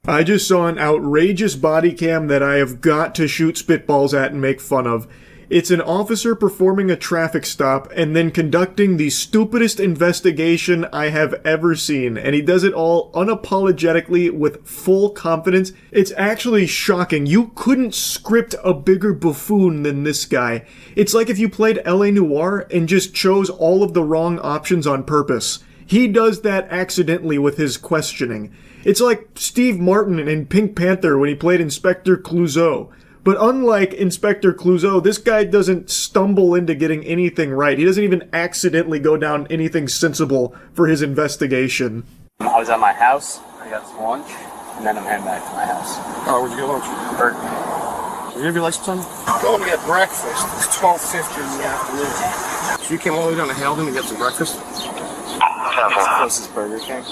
I just saw an outrageous body cam that I have got to shoot spitballs at and make fun of. It's an officer performing a traffic stop and then conducting the stupidest investigation I have ever seen. And he does it all unapologetically with full confidence. It's actually shocking. You couldn't script a bigger buffoon than this guy. It's like if you played L.A. Noire and just chose all of the wrong options on purpose. He does that accidentally with his questioning. It's like Steve Martin in Pink Panther when he played Inspector Clouseau. But unlike Inspector Clouseau, this guy doesn't stumble into getting anything right. He doesn't even accidentally go down anything sensible for his investigation. I was at my house, I got some lunch, and then I'm heading back to my house. Oh, where'd you get lunch? Burger. You have your license on? Going to get breakfast. It's 12:50 in the afternoon. So you came all the way down to Haledon to get some breakfast? Closest Burger King.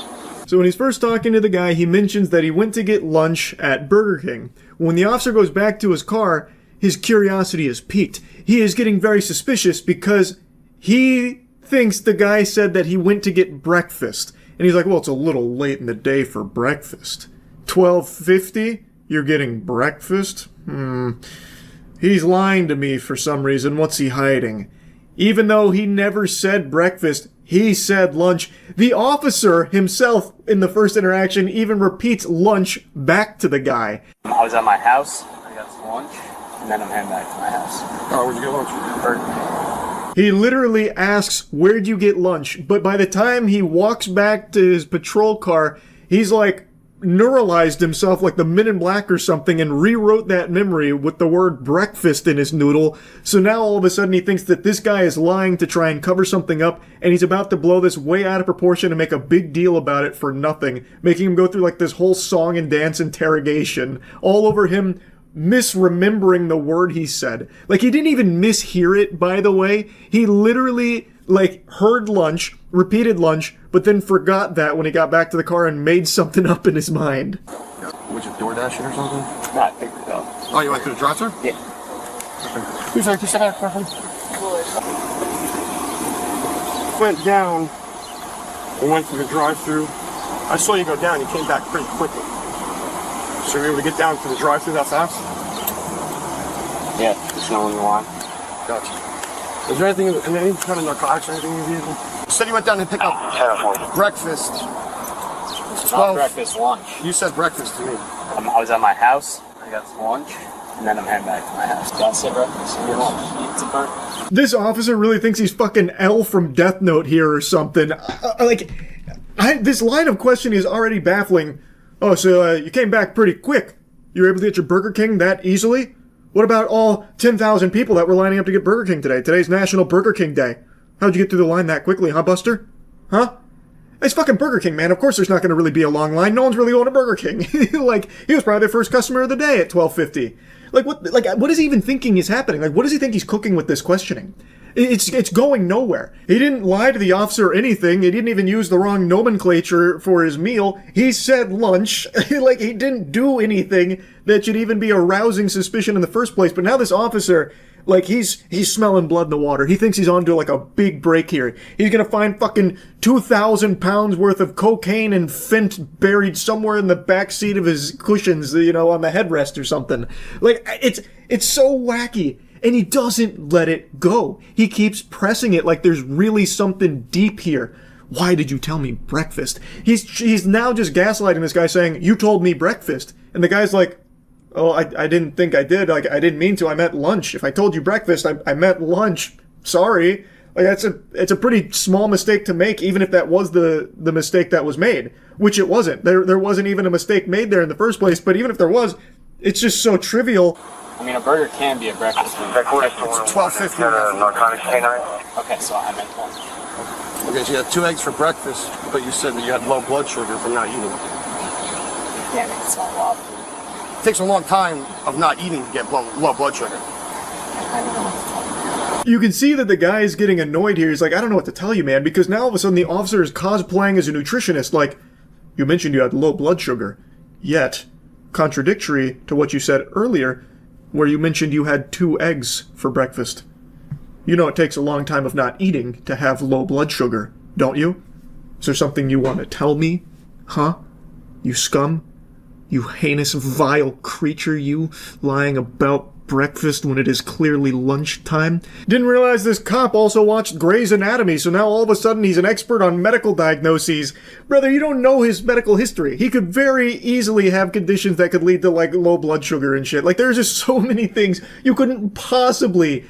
So when he's first talking to the guy, he mentions that he went to get lunch at Burger King. When the officer goes back to his car, his curiosity is piqued. He is getting very suspicious because he thinks the guy said that he went to get breakfast. And he's like, well, it's a little late in the day for breakfast. 12:50? You're getting breakfast? He's lying to me for some reason. What's he hiding? Even though he never said breakfast, he said lunch. The officer himself in the first interaction even repeats lunch back to the guy. I was at my house, I got some lunch, and then I'm heading back to my house. Oh, where'd you get lunch? Burger. He literally asks, where'd you get lunch? But by the time he walks back to his patrol car, he's like neuralized himself like the Men in Black or something and rewrote that memory with the word breakfast in his noodle. So now all of a sudden he thinks that this guy is lying to try and cover something up, and he's about to blow this way out of proportion and make a big deal about it for nothing, making him go through like this whole song and dance interrogation all over him misremembering the word he said. Like, he didn't even mishear it, by the way. He literally like heard lunch, repeated lunch, but then forgot that when he got back to the car and made something up in his mind. Would you DoorDash it or something? No, I picked it up. Oh, you went to the drive-thru? Yeah. Who's like, just went down and went to the drive-thru. I saw you go down. You came back pretty quickly. So you were able to get down to the drive-thru that fast? Yeah, there's no one in the line. Gotcha. Is there anything, any kind of narcotics or anything in your vehicle? You said you went down and picked up breakfast. It's not breakfast, lunch. You said breakfast to me. I was at my house, I got some lunch, and then I'm heading back to my house. Don't say breakfast, your lunch. It's a burger. This officer really thinks he's fucking L from Death Note here or something. This line of questioning is already baffling. Oh, so you came back pretty quick. You were able to get your Burger King that easily? What about all 10,000 people that were lining up to get Burger King today? Today's National Burger King Day. How'd you get through the line that quickly, huh, Buster? Huh? It's fucking Burger King, man. Of course there's not going to really be a long line. No one's really going to Burger King. Like, he was probably the first customer of the day at 12:50. What is he even thinking is happening? Like, what does he think he's cooking with this questioning? It's going nowhere. He didn't lie to the officer or anything. He didn't even use the wrong nomenclature for his meal. He said lunch. Like, he didn't do anything that should even be arousing suspicion in the first place. But now this officer, like, he's smelling blood in the water. He thinks he's on to like a big break here. He's gonna find fucking 2,000 pounds worth of cocaine and fent buried somewhere in the back seat of his cushions, you know, on the headrest or something. Like, it's so wacky. And he doesn't let it go. He keeps pressing it like there's really something deep here. Why did you tell me breakfast? He's now just gaslighting this guy saying, you told me breakfast. And the guy's like, oh, I didn't think I did. Like, I didn't mean to. I meant lunch. If I told you breakfast, I meant lunch. Sorry. Like, it's a pretty small mistake to make, even if that was the mistake that was made. Which it wasn't. There wasn't even a mistake made there in the first place. But even if there was, it's just so trivial. I mean, a burger can be a breakfast food. It's 12:50. Narcotics canine. Okay, so I meant lunch. Okay, so you had 2 eggs for breakfast, but you said that you had low blood sugar from not eating. Yeah, it's not a lot of food. It takes a long time of not eating to get low blood sugar. I don't know what to tell you. You can see that the guy is getting annoyed here. He's like, I don't know what to tell you, man, because now all of a sudden the officer is cosplaying as a nutritionist. Like, you mentioned you had low blood sugar, yet contradictory to what you said earlier, where you mentioned you had 2 eggs for breakfast. You know it takes a long time of not eating to have low blood sugar, don't you? Is there something you want to tell me? Huh? You scum? You heinous, vile creature, you, lying about breakfast when it is clearly lunchtime. Didn't realize this cop also watched Grey's Anatomy, so now all of a sudden he's an expert on medical diagnoses. Brother, you don't know his medical history. He could very easily have conditions that could lead to, like, low blood sugar and shit. Like, there's just so many things you couldn't possibly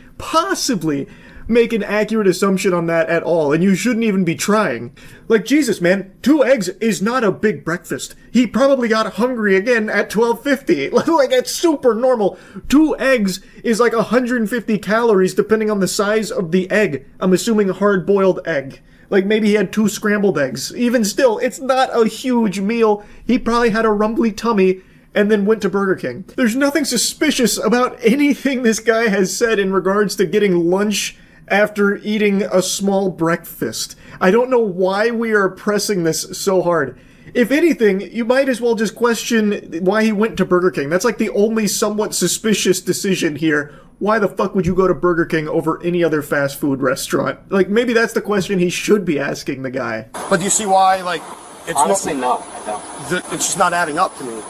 make an accurate assumption on that at all, and you shouldn't even be trying. Like, Jesus, man, 2 eggs is not a big breakfast. He probably got hungry again at 12:50. Like, that's super normal. 2 eggs is like 150 calories depending on the size of the egg. I'm assuming a hard-boiled egg. Like, maybe he had 2 scrambled eggs. Even still, it's not a huge meal. He probably had a rumbly tummy and then went to Burger King. There's nothing suspicious about anything this guy has said in regards to getting lunch after eating a small breakfast. I don't know why we are pressing this so hard. If anything, you might as well just question why he went to Burger King. That's like the only somewhat suspicious decision here. Why the fuck would you go to Burger King over any other fast food restaurant? Like, maybe that's the question he should be asking the guy. But do you see why, like, it's Honestly, no, I don't. It's just not adding up to me.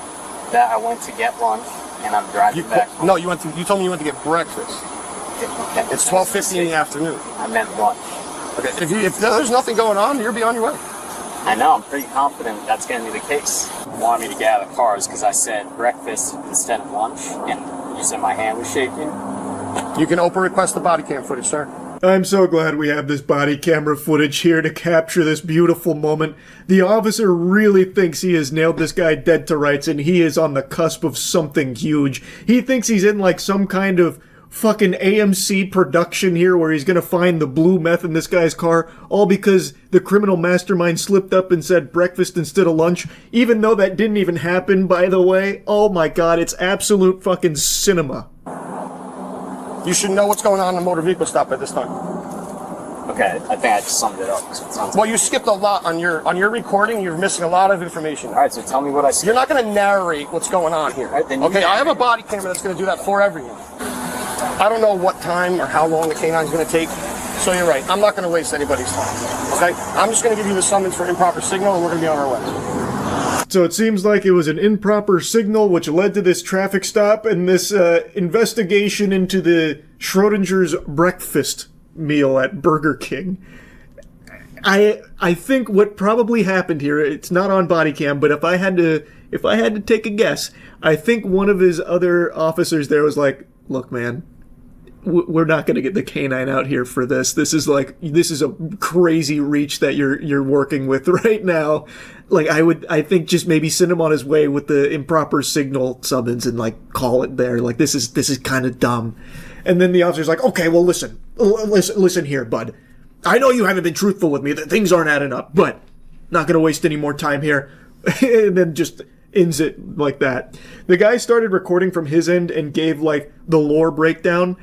That I went to get lunch, and I'm driving back home. No, you told me you went to get breakfast. Okay. It's 12:50 in the afternoon. I meant lunch. Okay, if there's nothing going on, you'll be on your way. I know, I'm pretty confident that's going to be the case. You wanted me to get out of the car because I said breakfast instead of lunch, and you said my hand was shaking. You can open request the body cam footage, sir. I'm so glad we have this body camera footage here to capture this beautiful moment. The officer really thinks he has nailed this guy dead to rights, and he is on the cusp of something huge. He thinks he's in like some kind of fucking AMC production here where he's gonna find the blue meth in this guy's car, all because the criminal mastermind slipped up and said breakfast instead of lunch, even though that didn't even happen, by the way. Oh my god, it's absolute fucking cinema. You should know what's going on in the motor vehicle stop at this time. Okay, I think I just summed it up. So it sounds Well, you skipped a lot on your recording. You're missing a lot of information. all right, so tell me what I said. You're not going to narrate what's going on here. Right, then you Okay, I have a body camera that's going to do that for everyone. I don't know what time or how long the canine's going to take, so you're right. I'm not going to waste anybody's time. Okay, I'm just going to give you the summons for improper signal, and we're going to be on our way. So it seems like it was an improper signal which led to this traffic stop and this investigation into the Schrodinger's breakfast meal at Burger King. I think what probably happened here, it's not on body cam, but if I had to take a guess, I think one of his other officers there was like, look, man, we're not going to get the canine out here for this. This is a crazy reach that you're working with right now. Like, I think just maybe send him on his way with the improper signal summons and like call it there. Like, this is kind of dumb. And then the officer's like, okay, well, listen here, bud. I know you haven't been truthful with me, that things aren't adding up, but not going to waste any more time here. And then just ends it like that. The guy started recording from his end and gave like the lore breakdown,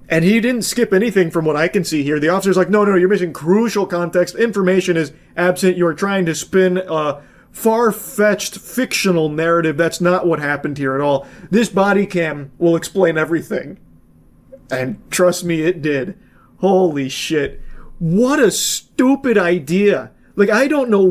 and he didn't skip anything from what I can see here. The officer's like, no, you're missing crucial context. Information is absent. You're trying to spin a far-fetched fictional narrative. That's not what happened here at all. This body cam will explain everything. And trust me, it did. Holy shit. What a stupid idea. Like, I don't know,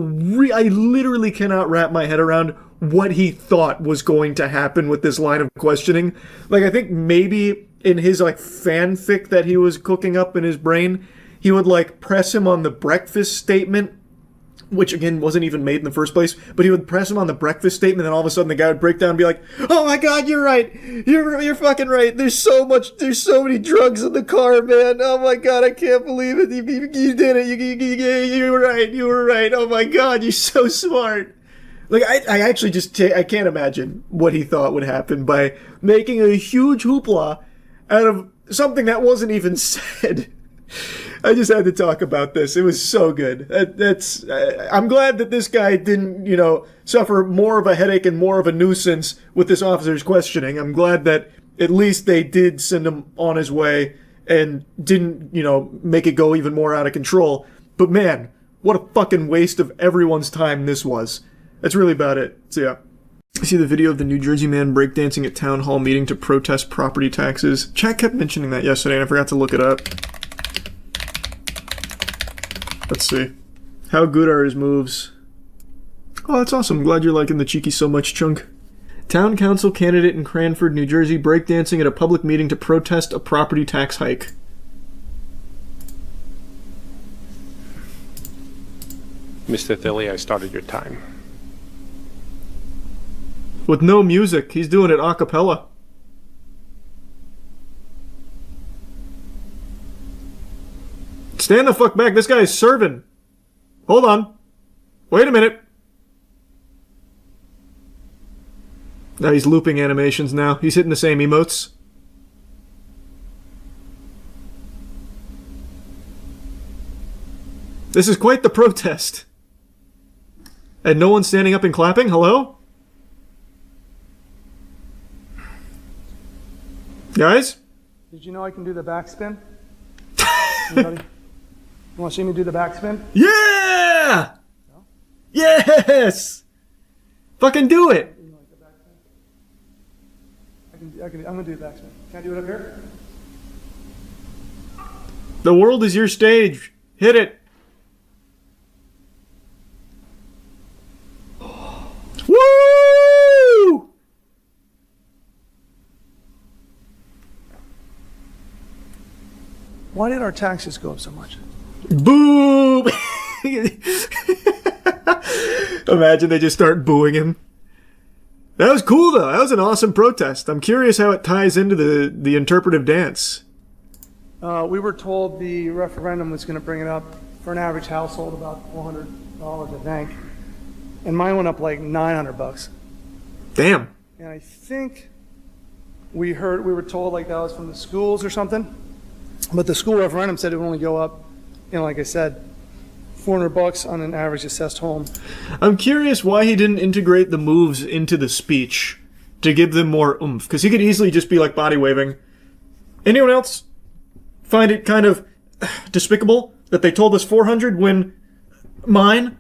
I literally cannot wrap my head around what he thought was going to happen with this line of questioning. Like, I think maybe in his, like, fanfic that he was cooking up in his brain, he would, like, press him on the breakfast statement, which, again, wasn't even made in the first place, but he would press him on the breakfast statement, and then all of a sudden the guy would break down and be like, oh my god, you're right. You're fucking right. There's so many drugs in the car, man. Oh my god, I can't believe it. You did it. You were right. Oh my god, you're so smart. Like, I actually I can't imagine what he thought would happen by making a huge hoopla out of something that wasn't even said. I just had to talk about this. It was so good. I'm glad that this guy didn't, suffer more of a headache and more of a nuisance with this officer's questioning. I'm glad that at least they did send him on his way and didn't, make it go even more out of control. But man, what a fucking waste of everyone's time this was. That's really about it. So yeah. I see the video of the New Jersey man breakdancing at town hall meeting to protest property taxes. Chat kept mentioning that yesterday and I forgot to look it up. Let's see. How good are his moves? Oh, that's awesome. I'm glad you're liking the cheeky so much, Chunk. Town council candidate in Cranford, New Jersey, breakdancing at a public meeting to protest a property tax hike. Mr. Thilly, I started your time. With no music, he's doing it a cappella. Stand the fuck back, this guy is serving. Hold on. Wait a minute. Now he's looping animations now. He's hitting the same emotes. This is quite the protest. And no one's standing up and clapping? Hello? Guys? Did you know I can do the backspin? Anybody? You want to see me do the backspin? Yeah! No? Yes! Fucking do it! You like the backspin? I'm going to do the backspin. Can I do it up here? The world is your stage. Hit it. Woo! Why did our taxes go up so much? Boo! Imagine they just start booing him. That was cool, though. That was an awesome protest. I'm curious how it ties into the interpretive dance. We were told the referendum was going to bring it up for an average household about $400, I think. And mine went up like $900. Damn. And I think we were told like that was from the schools or something. But the school referendum said it would only go up, like I said, $400 on an average assessed home. I'm curious why he didn't integrate the moves into the speech to give them more oomph. Because he could easily just be like body waving. Anyone else find it kind of despicable that they told us 400 when mine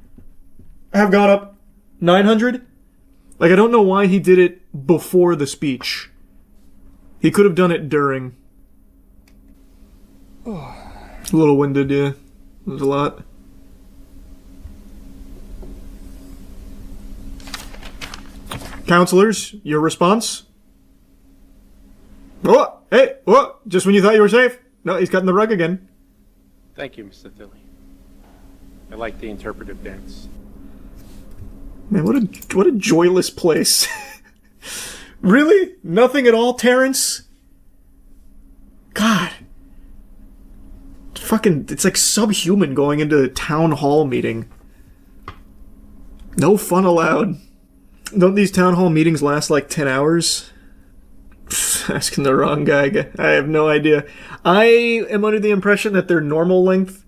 have got up 900? Like, I don't know why he did it before the speech. He could have done it during. A little winded, yeah. It was a lot. Counselors, your response? Oh, hey, what? Just when you thought you were safe? No, he's cutting the rug again. Thank you, Mr. Thilly. I like the interpretive dance. Man, what a joyless place. Really? Nothing at all, Terrence? God. Fucking, it's like subhuman going into a town hall meeting. No fun allowed. Don't these town hall meetings last like 10 hours? Asking the wrong guy. I have no idea. I am under the impression that they're normal length.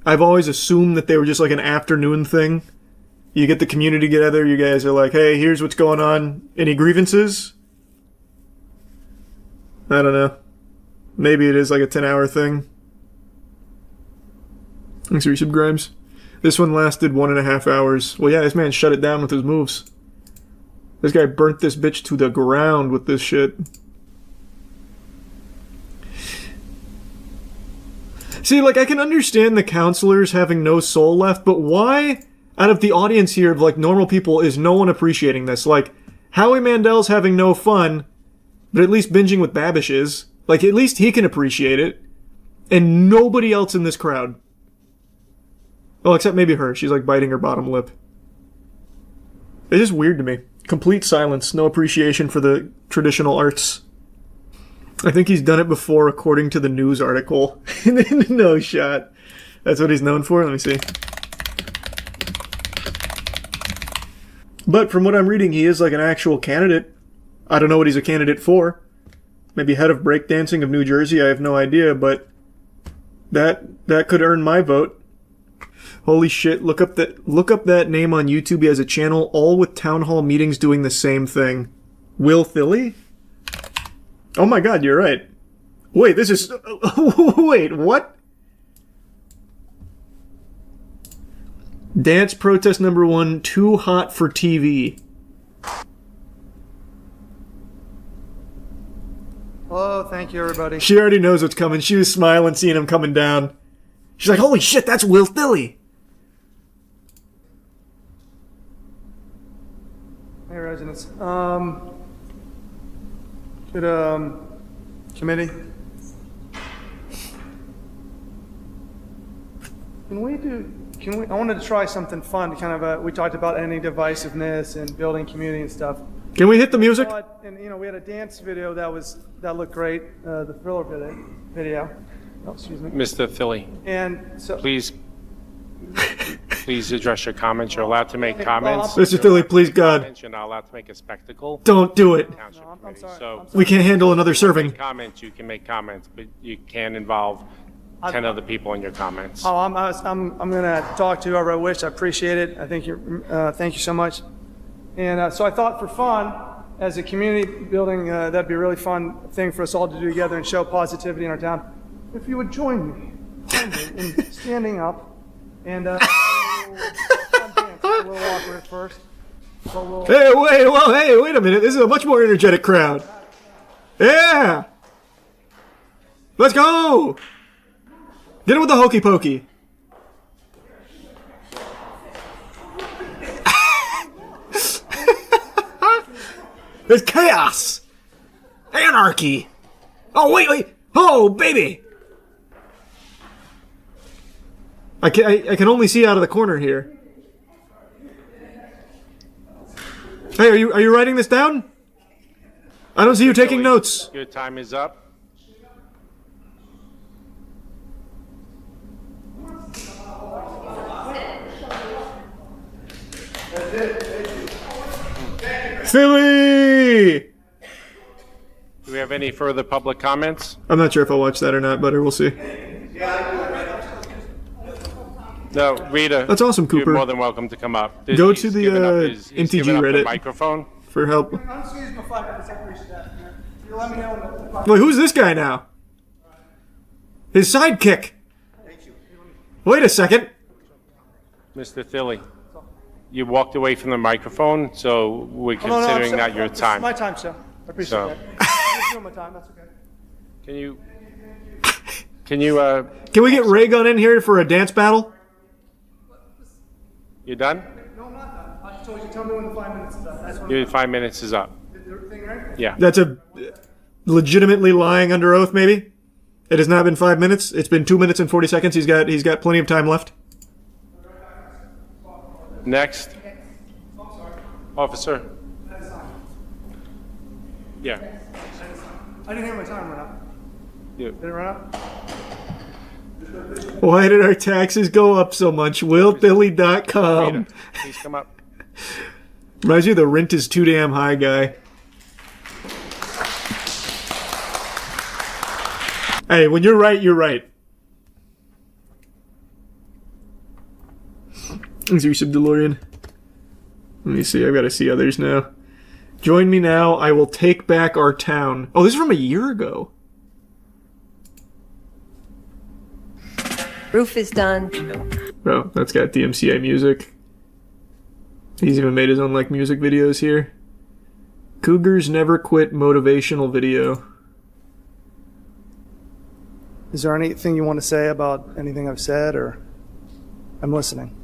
I've always assumed that they were just like an afternoon thing. You get the community together, you guys are like, hey, here's what's going on. Any grievances? I don't know. Maybe it is like a 10-hour thing. Thanks for your sub, Grimes. This one lasted 1.5 hours. Well, yeah, this man shut it down with his moves. This guy burnt this bitch to the ground with this shit. See, like, I can understand the counselors having no soul left, but why, out of the audience here of, like, normal people, is no one appreciating this? Like, Howie Mandel's having no fun, but at least binging with Babish is. Like, at least he can appreciate it. And nobody else in this crowd. Well, except maybe her. She's, like, biting her bottom lip. It's just weird to me. Complete silence. No appreciation for the traditional arts. I think he's done it before, according to the news article. No shot. That's what he's known for? Let me see. But from what I'm reading, he is like an actual candidate. I don't know what he's a candidate for. Maybe head of breakdancing of New Jersey, I have no idea, but that could earn my vote. Holy shit, look up that name on YouTube. He has a channel all with town hall meetings doing the same thing. Will Thilly? Oh my god, you're right. Wait, this is... Wait, what? Dance protest number 1, too hot for TV. Oh, thank you, everybody. She already knows what's coming. She was smiling, seeing him coming down. She's like, holy shit, that's Will Thilly. Hey, Resident goodness. Good, committee. I wanted to try something fun, kind of, we talked about ending divisiveness and building community and stuff. Can we hit the music? And, we had a dance video that looked great, the Thriller video. Oh, excuse me. Mr. Philly, And so. please address your comments. You're allowed to make comments. Mr. Philly, please, God, You're not allowed to make a spectacle. don't do it. Township I'm committee. sorry. So We can't handle another serving. comments, you can make comments, but you can't involve 10 other people in your comments. Oh, I'm gonna talk to whoever I wish. I appreciate it. I think thank you so much. And so I thought for fun, as a community building, that'd be a really fun thing for us all to do together and show positivity in our town. If you would join me in standing up and a little awkward at first. But we'll, Hey, wait a minute. This is a much more energetic crowd. Yeah. Let's go. Get it with the hokey pokey. There's chaos. Anarchy. Oh, wait. Oh, baby. I can only see out of the corner here. Hey, are you writing this down? I don't see you taking notes. Your time is up. Philly! Do we have any further public comments? I'm not sure if I'll watch that or not, but we'll see. No, Rita. That's awesome, Cooper. You're more than welcome to come up. Go He's to the, given up he's MTG given up the Reddit. microphone. For help. I'm just gonna use my 5 minutes. I appreciate that. You let me know when Wait, who's this guy now? His sidekick. Wait a second. Mr. Thilly, you walked away from the microphone, so we're Oh, no, I'm considering sorry. that your This is time. my time, sir. I appreciate So- that. I'm just doing my time. That's okay. Can you Can we get Ray Gun in here for a dance battle? you done? No, I'm not done. I just told you. Tell me when the 5 minutes is up. That's when Your 5 minutes is up. Is everything right? Yeah. That's a legitimately lying under oath, maybe? It has not been 5 minutes. It's been 2 minutes and 40 seconds. He's got plenty of time left. Next. Officer. Yeah. I didn't hear my time run up. You. Did it run up? Why did our taxes go up so much? WillBilly.com. Rita, please come up. Reminds you of the rent is too damn high guy. Hey, when you're right, you're right. Is your sub DeLorean? Let me see, I've got to see others now. Join me now, I will take back our town. Oh, this is from a year ago. Roof is done. Oh, that's got DMCA music. He's even made his own, music videos here. Cougars Never Quit motivational video. Is there anything you want to say about anything I've said, or I'm listening?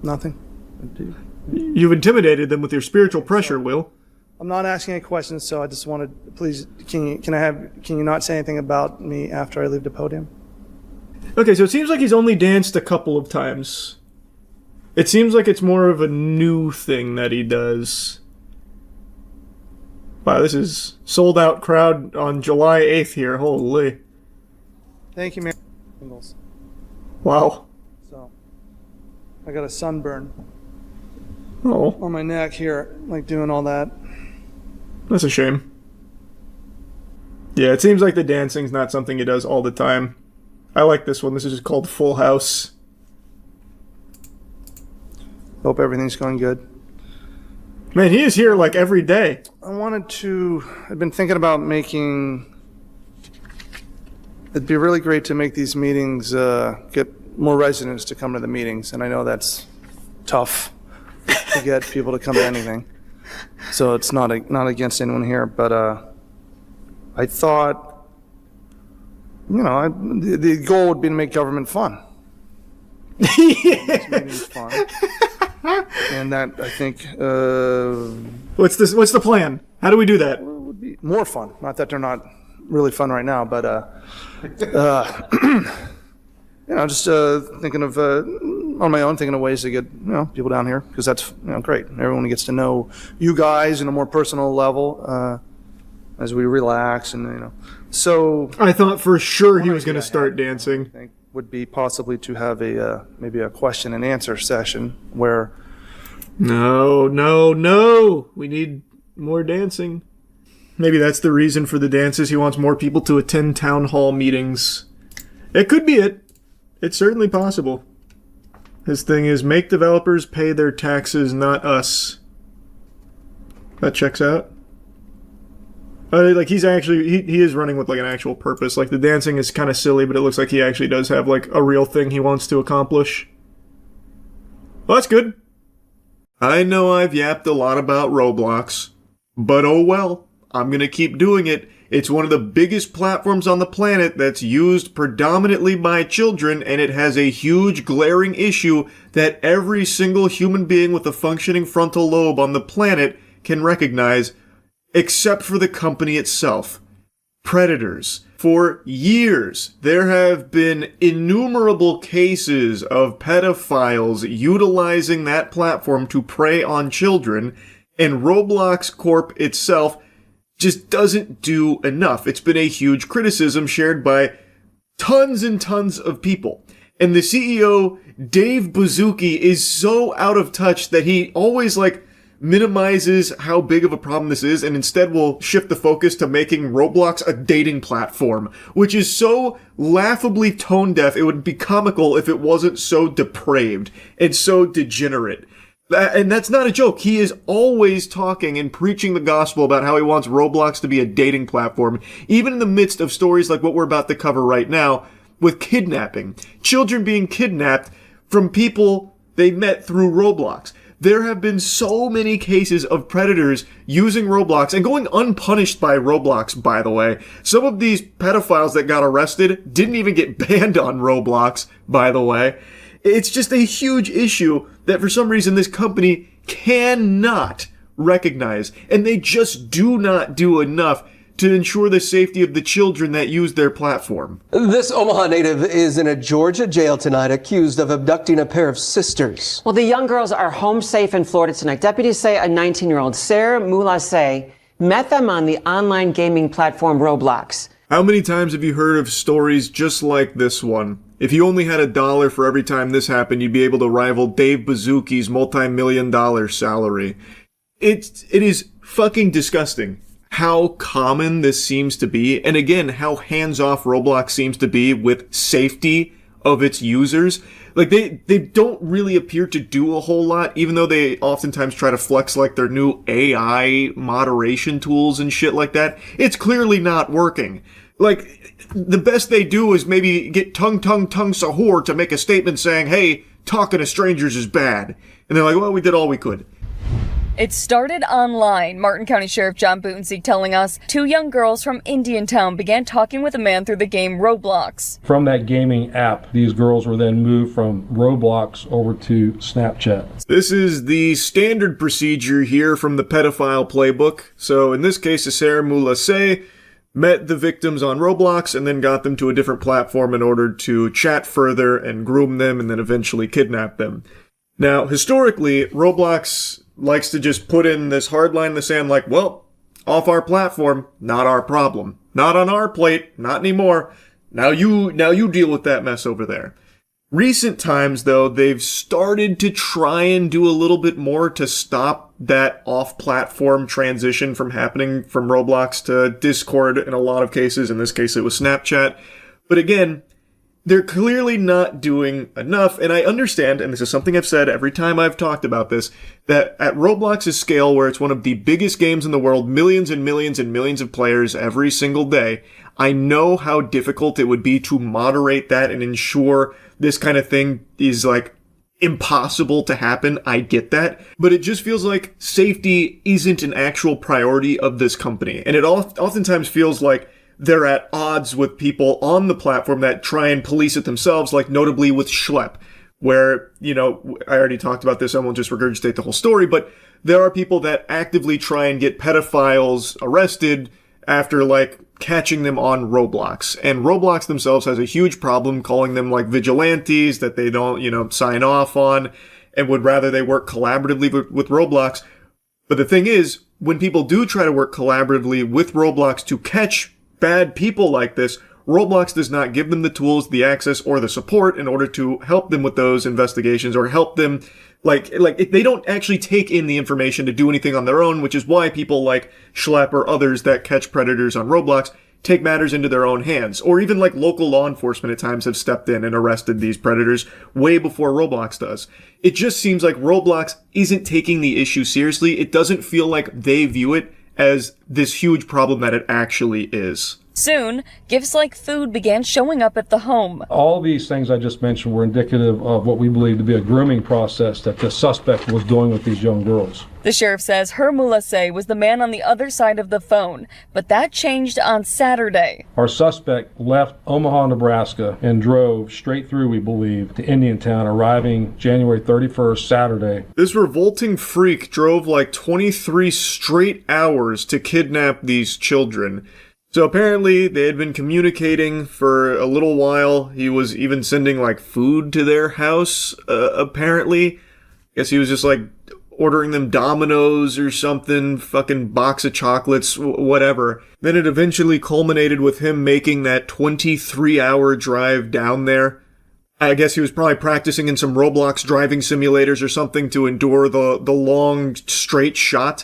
Nothing? You've intimidated them with your spiritual pressure, Will. I'm not asking any questions, so I just wanted, please, can you not say anything about me after I leave the podium? Okay, so it seems like he's only danced a couple of times. It seems like it's more of a new thing that he does. Wow, this is sold out crowd on July 8th here. Holy. Thank you, Mayor. Singles. Wow. So, I got a sunburn Oh, on my neck here, doing all that. that's a shame. Yeah, it seems like the dancing's not something he does all the time. I like this one. This is just called Full House. Hope everything's going good. Man, he is here every day. I've been thinking about it'd be really great to make these meetings, get more residents to come to the meetings, and I know that's tough to get people to come to anything. So it's not against anyone here, but I thought, the goal would be to make government fun. Make these meetings fun. And that, I think, What's the plan? How do we do that? would be more fun. Not that they're not really fun right now, but just thinking of on my own, thinking of ways to get people down here, because that's great. Everyone gets to know you guys in a more personal level as we relax, and So I thought for sure he was going to start dancing. I think would be possibly to have maybe a question and answer session where. No. We need more dancing. Maybe that's the reason for the dances. He wants more people to attend town hall meetings. It could be it. It's certainly possible. His thing is make developers pay their taxes, not us. That checks out. He's actually, he is running with, an actual purpose. The dancing is kind of silly, but it looks like he actually does have, a real thing he wants to accomplish. Well, that's good. I know I've yapped a lot about Roblox, but oh well. I'm gonna keep doing it. It's one of the biggest platforms on the planet that's used predominantly by children, and it has a huge glaring issue that every single human being with a functioning frontal lobe on the planet can recognize, except for the company itself. Predators. For years, there have been innumerable cases of pedophiles utilizing that platform to prey on children, and Roblox Corp itself just doesn't do enough. It's been a huge criticism shared by tons and tons of people. And the CEO, Dave Baszucki, is so out of touch that he always, minimizes how big of a problem this is, and instead will shift the focus to making Roblox a dating platform, which is so laughably tone deaf it would be comical if it wasn't so depraved and so degenerate. And that's not a joke. He is always talking and preaching the gospel about how he wants Roblox to be a dating platform, even in the midst of stories like what we're about to cover right now, with kidnapping. Children being kidnapped from people they met through Roblox. There have been so many cases of predators using Roblox and going unpunished by Roblox, by the way. Some of these pedophiles that got arrested didn't even get banned on Roblox, by the way. It's just a huge issue that for some reason this company cannot recognize, and they just do not do enough to ensure the safety of the children that use their platform. This Omaha native is in a Georgia jail tonight accused of abducting a pair of sisters. Well, the young girls are home safe in Florida tonight. Deputies say a 19-year-old, Sarah Mulasse, met them on the online gaming platform Roblox. How many times have you heard of stories just like this one? If you only had $1 for every time this happened, you'd be able to rival Dave Baszucki's multi-million-dollar salary. It is fucking disgusting how common this seems to be, and again, how hands-off Roblox seems to be with safety of its users. They don't really appear to do a whole lot, even though they oftentimes try to flex their new AI moderation tools and shit like that. It's clearly not working. The best they do is maybe get tongue sahur to make a statement saying, hey, talking to strangers is bad. And they're like, well, we did all we could. It started online. Martin County Sheriff John Butensig telling us 2 young girls from Indiantown began talking with a man through the game Roblox. From that gaming app, these girls were then moved from Roblox over to Snapchat. This is the standard procedure here from the pedophile playbook. So in this case, Sarah Mulasse met the victims on Roblox and then got them to a different platform in order to chat further and groom them and then eventually kidnap them. Now, historically, Roblox likes to just put in this hard line in the sand well, off our platform, not our problem. Not on our plate, not anymore. Now you deal with that mess over there. Recent times, though, they've started to try and do a little bit more to stop that off-platform transition from happening from Roblox to Discord in a lot of cases. In this case, it was Snapchat. But again, they're clearly not doing enough, and I understand, and this is something I've said every time I've talked about this, that at Roblox's scale, where it's one of the biggest games in the world, millions and millions and millions of players every single day, I know how difficult it would be to moderate that and ensure this kind of thing is impossible to happen. I get that, but it just feels like safety isn't an actual priority of this company, and it oftentimes feels like they're at odds with people on the platform that try and police it themselves, notably with Schlep, where, you know, I already talked about this, I won't just regurgitate the whole story, but there are people that actively try and get pedophiles arrested after, like, catching them on Roblox. And Roblox themselves has a huge problem calling them, like, vigilantes that they don't, you know, sign off on, and would rather they work collaboratively with Roblox. But the thing is, when people do try to work collaboratively with Roblox to catch bad people like this, Roblox does not give them the tools, the access, or the support in order to help them with those investigations or help them, like they don't actually take in the information to do anything on their own, which is why people like Schlepp or others that catch predators on Roblox take matters into their own hands. Or even like local law enforcement at times have stepped in and arrested these predators way before Roblox does. It just seems like Roblox isn't taking the issue seriously. It doesn't feel like they view it as this huge problem that it actually is. Soon, gifts like food began showing up at the home. All these things I just mentioned were indicative of what we believe to be a grooming process that the suspect was doing with these young girls. The sheriff says her Mulase was the man on the other side of the phone, but that changed on Saturday. Our suspect left Omaha, Nebraska, and drove straight through, we believe, to Indiantown, arriving January 31st, Saturday. This revolting freak drove like 23 straight hours to kidnap these children. So apparently they had been communicating for a little while. He was even sending like food to their house, apparently. Guess he was just like ordering them Domino's or something, fucking box of chocolates, whatever. Then it eventually culminated with him making that 23-hour drive down there. I guess he was probably practicing in some Roblox driving simulators or something to endure the long straight shot.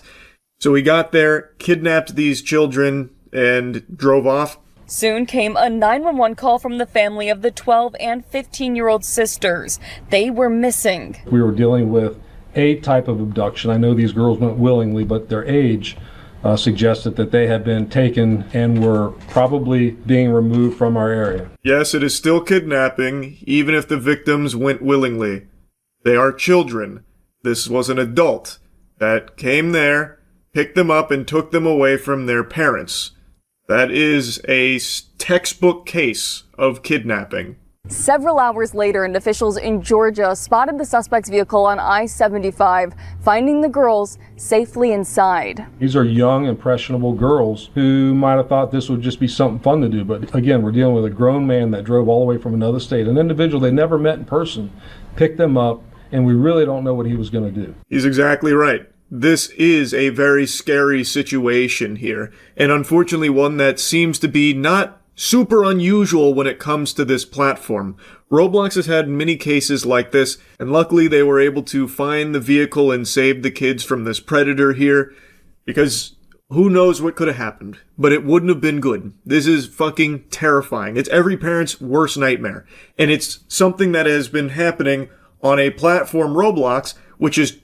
So he got there, kidnapped these children, and drove off. Soon came a 911 call from the family of the 12 and 15-year-old sisters. They were missing. We were dealing with a type of abduction. I know these girls went willingly, but their age suggested that they had been taken and were probably being removed from our area. Yes, it is still kidnapping, even if the victims went willingly. They are children. This was an adult that came there, picked them up, and took them away from their parents. That is a textbook case of kidnapping. Several hours later, and officials in Georgia spotted the suspect's vehicle on I-75, finding the girls safely inside. These are young, impressionable girls who might have thought this would just be something fun to do. But again, we're dealing with a grown man that drove all the way from another state, an individual they never met in person, picked them up, and we really don't know what he was going to do. He's exactly right. This is a very scary situation here, and unfortunately one that seems to be not super unusual when it comes to this platform. Roblox has had many cases like this, and luckily they were able to find the vehicle and save the kids from this predator here, because who knows what could have happened, but it wouldn't have been good. This is fucking terrifying. It's every parent's worst nightmare, and it's something that has been happening on a platform, Roblox, which is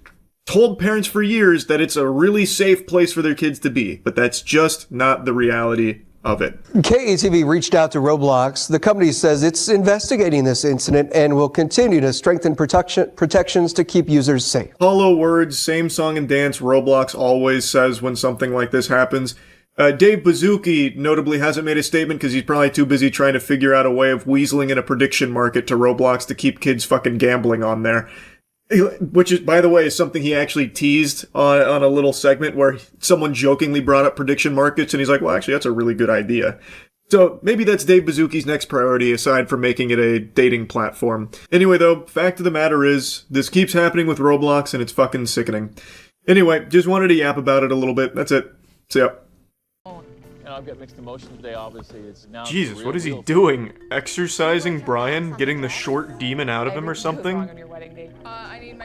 told parents for years that it's a really safe place for their kids to be, but that's just not the reality of it. KETV reached out to Roblox. The company says it's investigating this incident and will continue to strengthen protections to keep users safe. Hollow words, same song and dance Roblox always says when something like this happens. Dave Baszucki notably hasn't made a statement because he's probably too busy trying to figure out a way of weaseling in a prediction market to Roblox to keep kids fucking gambling on there. Which is, by the way, is something he actually teased on a little segment where someone jokingly brought up prediction markets, and he's like, well, actually, that's a really good idea. So maybe that's Dave Baszucki's next priority, aside from making it a dating platform. Anyway, though, fact of the matter is, this keeps happening with Roblox, and it's fucking sickening. Anyway, just wanted to yap about it a little bit. That's it. See ya. And I've got mixed emotions today, obviously. It's now Jesus, what is he doing? Exercising Brian? Getting the short demon out of him or something?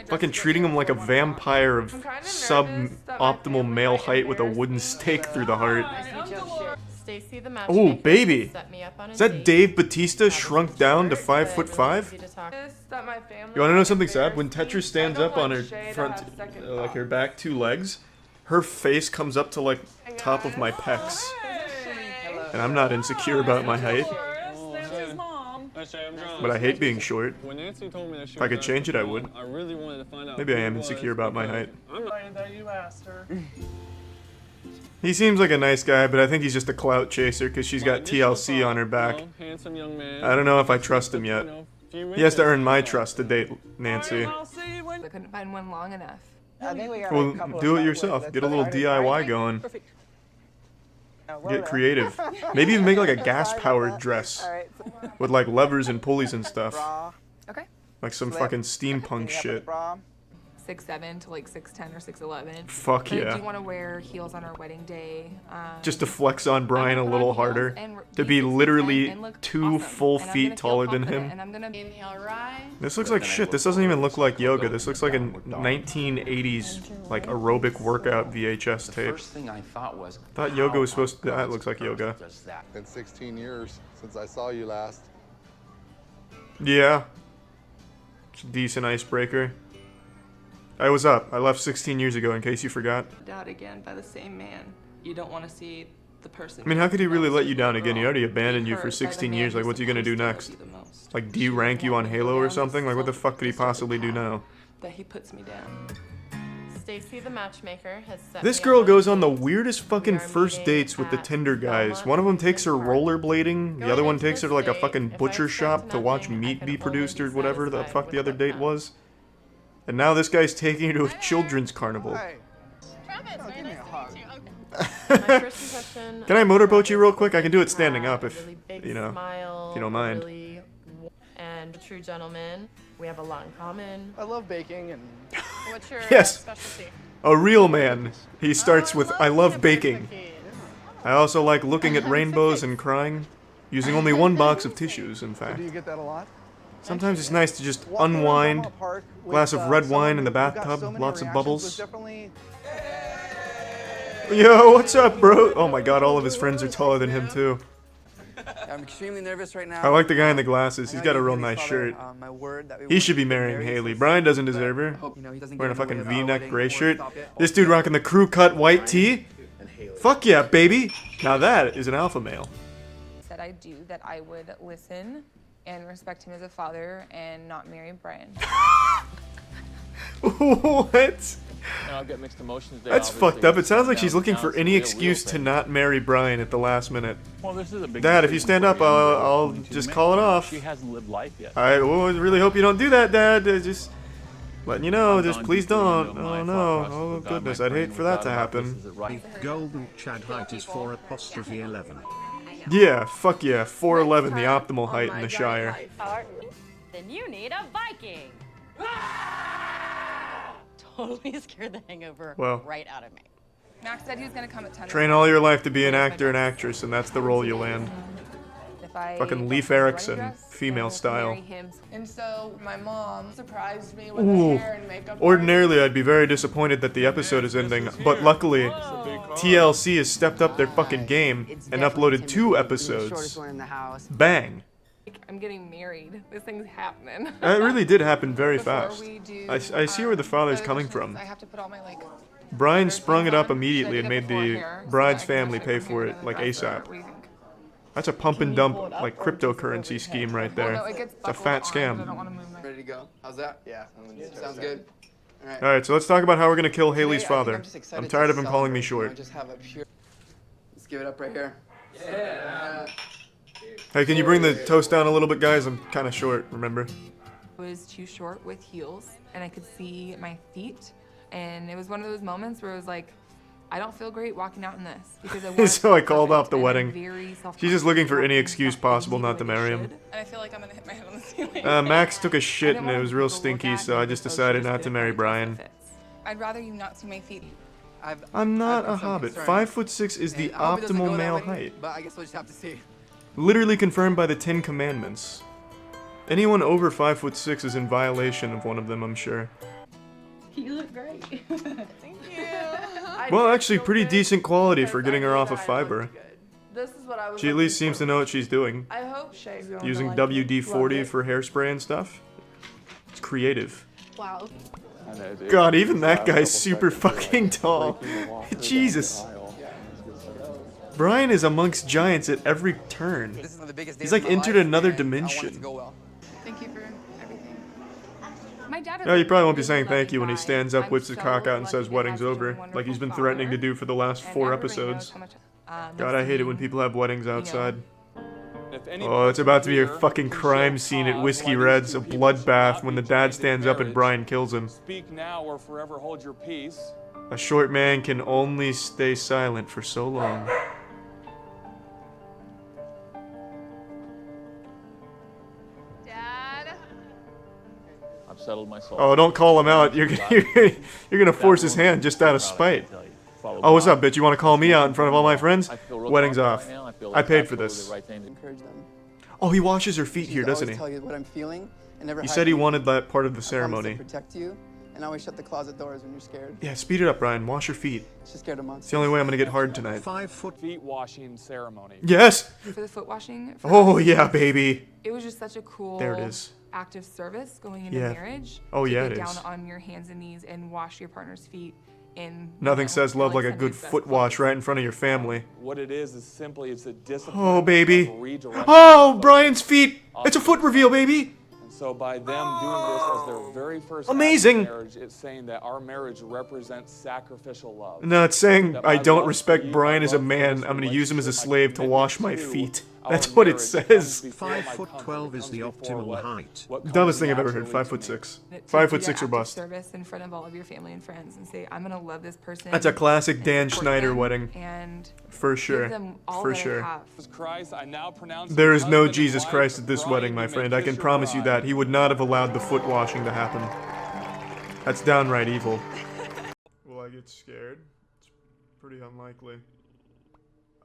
Fucking treating him like a vampire of sub-optimal male height with a wooden stake through the heart. Oh, baby! Is that Dave Bautista shrunk down to 5'5"? You wanna know something sad? When Tetra stands up on her front, like her back two legs, her face comes up to like top of my pecs. And I'm not insecure about my height. But I hate being short. If I could change it, I would. Maybe I am insecure about my height. He seems like a nice guy, but I think he's just a clout chaser because she's got TLC on her back. I don't know if I trust him yet. He has to earn my trust to date Nancy. I couldn't find one long enough. I think we got Well, a couple do of it yourself. that's Get a little already DIY going. Get creative. Maybe even make like a gas-powered dress with like levers and pulleys and stuff. Okay. Like some fucking steampunk shit. 6'7" to like 6'10" or 6'11". Fuck But I yeah. do want to wear heels on our wedding day. Just to flex on Brian a little harder. To be literally 2 full feet taller than him. And I'm gonna inhale right. This looks like shit. This doesn't even look like yoga. This looks like a 1980s like aerobic workout VHS tape. First thing I thought was, I thought yoga was supposed to. That looks like yoga. Been 16 years since I saw you last. Yeah. It's a decent icebreaker. Hey, what's up? I left 16 years ago, in case you forgot. Out again by the same man. You don't want to see the person. I mean, how could he really let you down again? He already abandoned you for 16 years. Like, what's he gonna do next? Like, de-rank you on Halo or something? Like, what the fuck could he possibly do now? That he puts me down. Stacy, the matchmaker, has set This me girl up goes with on the dates. weirdest fucking first dates with the Tinder guys. One of them takes her rollerblading. The other one takes her to like a fucking butcher shop to watch meat be produced or whatever the fuck the other date was. And now this guy's taking her to a children's carnival. Can I motorboat you real quick? I can do it standing up if, you know, if you don't mind. And a true gentleman. We have a lot in common. I love baking and... What's your Yes, specialty? a real man. He starts with, I love baking. I also like looking at rainbows and crying. Using only 1 box of tissues, in fact. Do you get that a lot? Sometimes it's nice to just unwind. Glass of red wine in the bathtub, lots of bubbles. Yo, what's up, bro? Oh my god, all of his friends are taller than him, too. I'm extremely nervous right now. I like the guy in the glasses. He's got a real nice shirt. He should be marrying Haley. Brian doesn't deserve her. Wearing a fucking V-neck gray shirt. This dude rocking the crew cut white tee. Fuck yeah, baby. Now that is an alpha male. Said I do that I would listen and respect him as a father and not marry Brian. What? And I'll get mixed emotions there. That's fucked up. It sounds like she's looking for any excuse to not marry Brian at the last minute. Well, this is a big Dad, if you stand up, I'll just call it off. She hasn't lived life yet. I really hope you don't do that, Dad. Just letting you know, just please don't. Oh no. Oh goodness, I'd hate for that to happen. Golden Chad height is 4'11". Yeah, fuck yeah. 4'11", the optimal height in the Shire. Then you need a Viking. Totally scared the hangover right out of me. Max said he was gonna come at 10. Train all your life to be an actor and actress, and that's the role you land. Fucking Leif Erikson, female style. And so my mom surprised me with Ooh. a hair and makeup. Ordinarily, I'd be very disappointed that the episode is ending, but luckily, TLC has stepped up their fucking game and uploaded 2 episodes. Bang. I'm getting married. This thing's happening. It really did happen very fast. I see where the father's coming from. I have to put all my like. Brian sprung it up immediately and made the bride's family pay for it like ASAP. That's a pump and dump like cryptocurrency scheme right there. It's a fat scam. Ready to go? How's that? Yeah. Sounds good. Alright, so let's talk about how we're gonna kill Haley's father. I'm tired of him calling me short. Just have a pure... Let's give it up right here. Yeah. Hey, can you bring the toast down a little bit, guys? I'm kind of short, remember? I was too short with heels, and I could see my feet, and it was one of those moments where it was like, I don't feel great walking out in this because I So I called off the wedding. very She's just looking for any excuse possible not to marry him. And I feel like I'm gonna hit my head on the ceiling. Max took a shit and it was real stinky, so I just decided not to marry Brian. I'd rather you not see my feet. I'm not a hobbit. 5'6" is the optimal male height. But I guess we'll just have to see. Literally confirmed by the 10 Commandments. Anyone over 5'6" is in violation of one of them, I'm sure. You look great. Thank you. Well, actually, pretty decent quality for getting her off of fiber. This is what I was She at least seems to know what she's doing. I hope so. Using WD-40 for hairspray and stuff. It's creative. Wow. God, even that guy's super fucking tall. Jesus. Brian is amongst giants at every turn. He's like entered another dimension. Thank you for everything. My dad. Oh, you probably won't be saying thank you when he stands up, whips his cock out, and says wedding's over, like he's been threatening to do for the last 4 episodes. God, I hate it when people have weddings outside. Oh, it's about to be a fucking crime scene at Whiskey Red's, a bloodbath when the dad stands up and Brian kills him. Speak now or forever hold your peace. A short man can only stay silent for so long. I've settled my soul. Oh, don't call him out. You're gonna force his hand just out of spite. Oh, what's up, bitch? You want to call me out in front of all my friends? Wedding's off. I paid for this. Encourage them. Oh, he washes her feet here, I doesn't always he? tell you what I'm feeling and never He hide said he from you. wanted that part of the I promise ceremony. to protect you and always shut the closet doors when you're scared. Yeah, speed it up, Brian. Wash your feet. She's scared of monsters. It's the only way I'm gonna get hard tonight. 5 foot feet washing ceremony. Yes! For the foot washing. Oh, yeah, baby. It was just such a cool There it is. act of service going into Yeah. marriage. Oh, to yeah, get it down is. on your hands and knees and wash your partner's feet in. Nothing says love like a good foot wash right in front of your family. What it is simply it's a discipline. Oh, baby. of redirecting Oh, Brian's feet! It's a foot reveal, baby! And so by them doing this as their very first act of Amazing. marriage, it's saying that our marriage represents sacrificial love. No, it's saying That I my don't love for respect you, Brian my as a love for man. this I'm gonna use him as a relationship, my slave to commitment wash my to feet. our That's what it marriage says. comes before 5 my foot comfort, 12 it is comes the before optimal height. what comes Dumbest thing I've ever heard. naturally 5'6". To 5'6" do or that act of bust. service in front of all of your family and friends and say, I'm gonna love this person. That's a classic and Dan support Schneider them wedding. And For sure. give them all For that I sure. have. Christ, I now pronounce There you is no husband and Jesus wife. Christ at this Brian, wedding, my you may friend. I kiss can your promise you bride. that. He would not have allowed the foot washing to happen. That's downright evil. Will I get scared? It's pretty unlikely.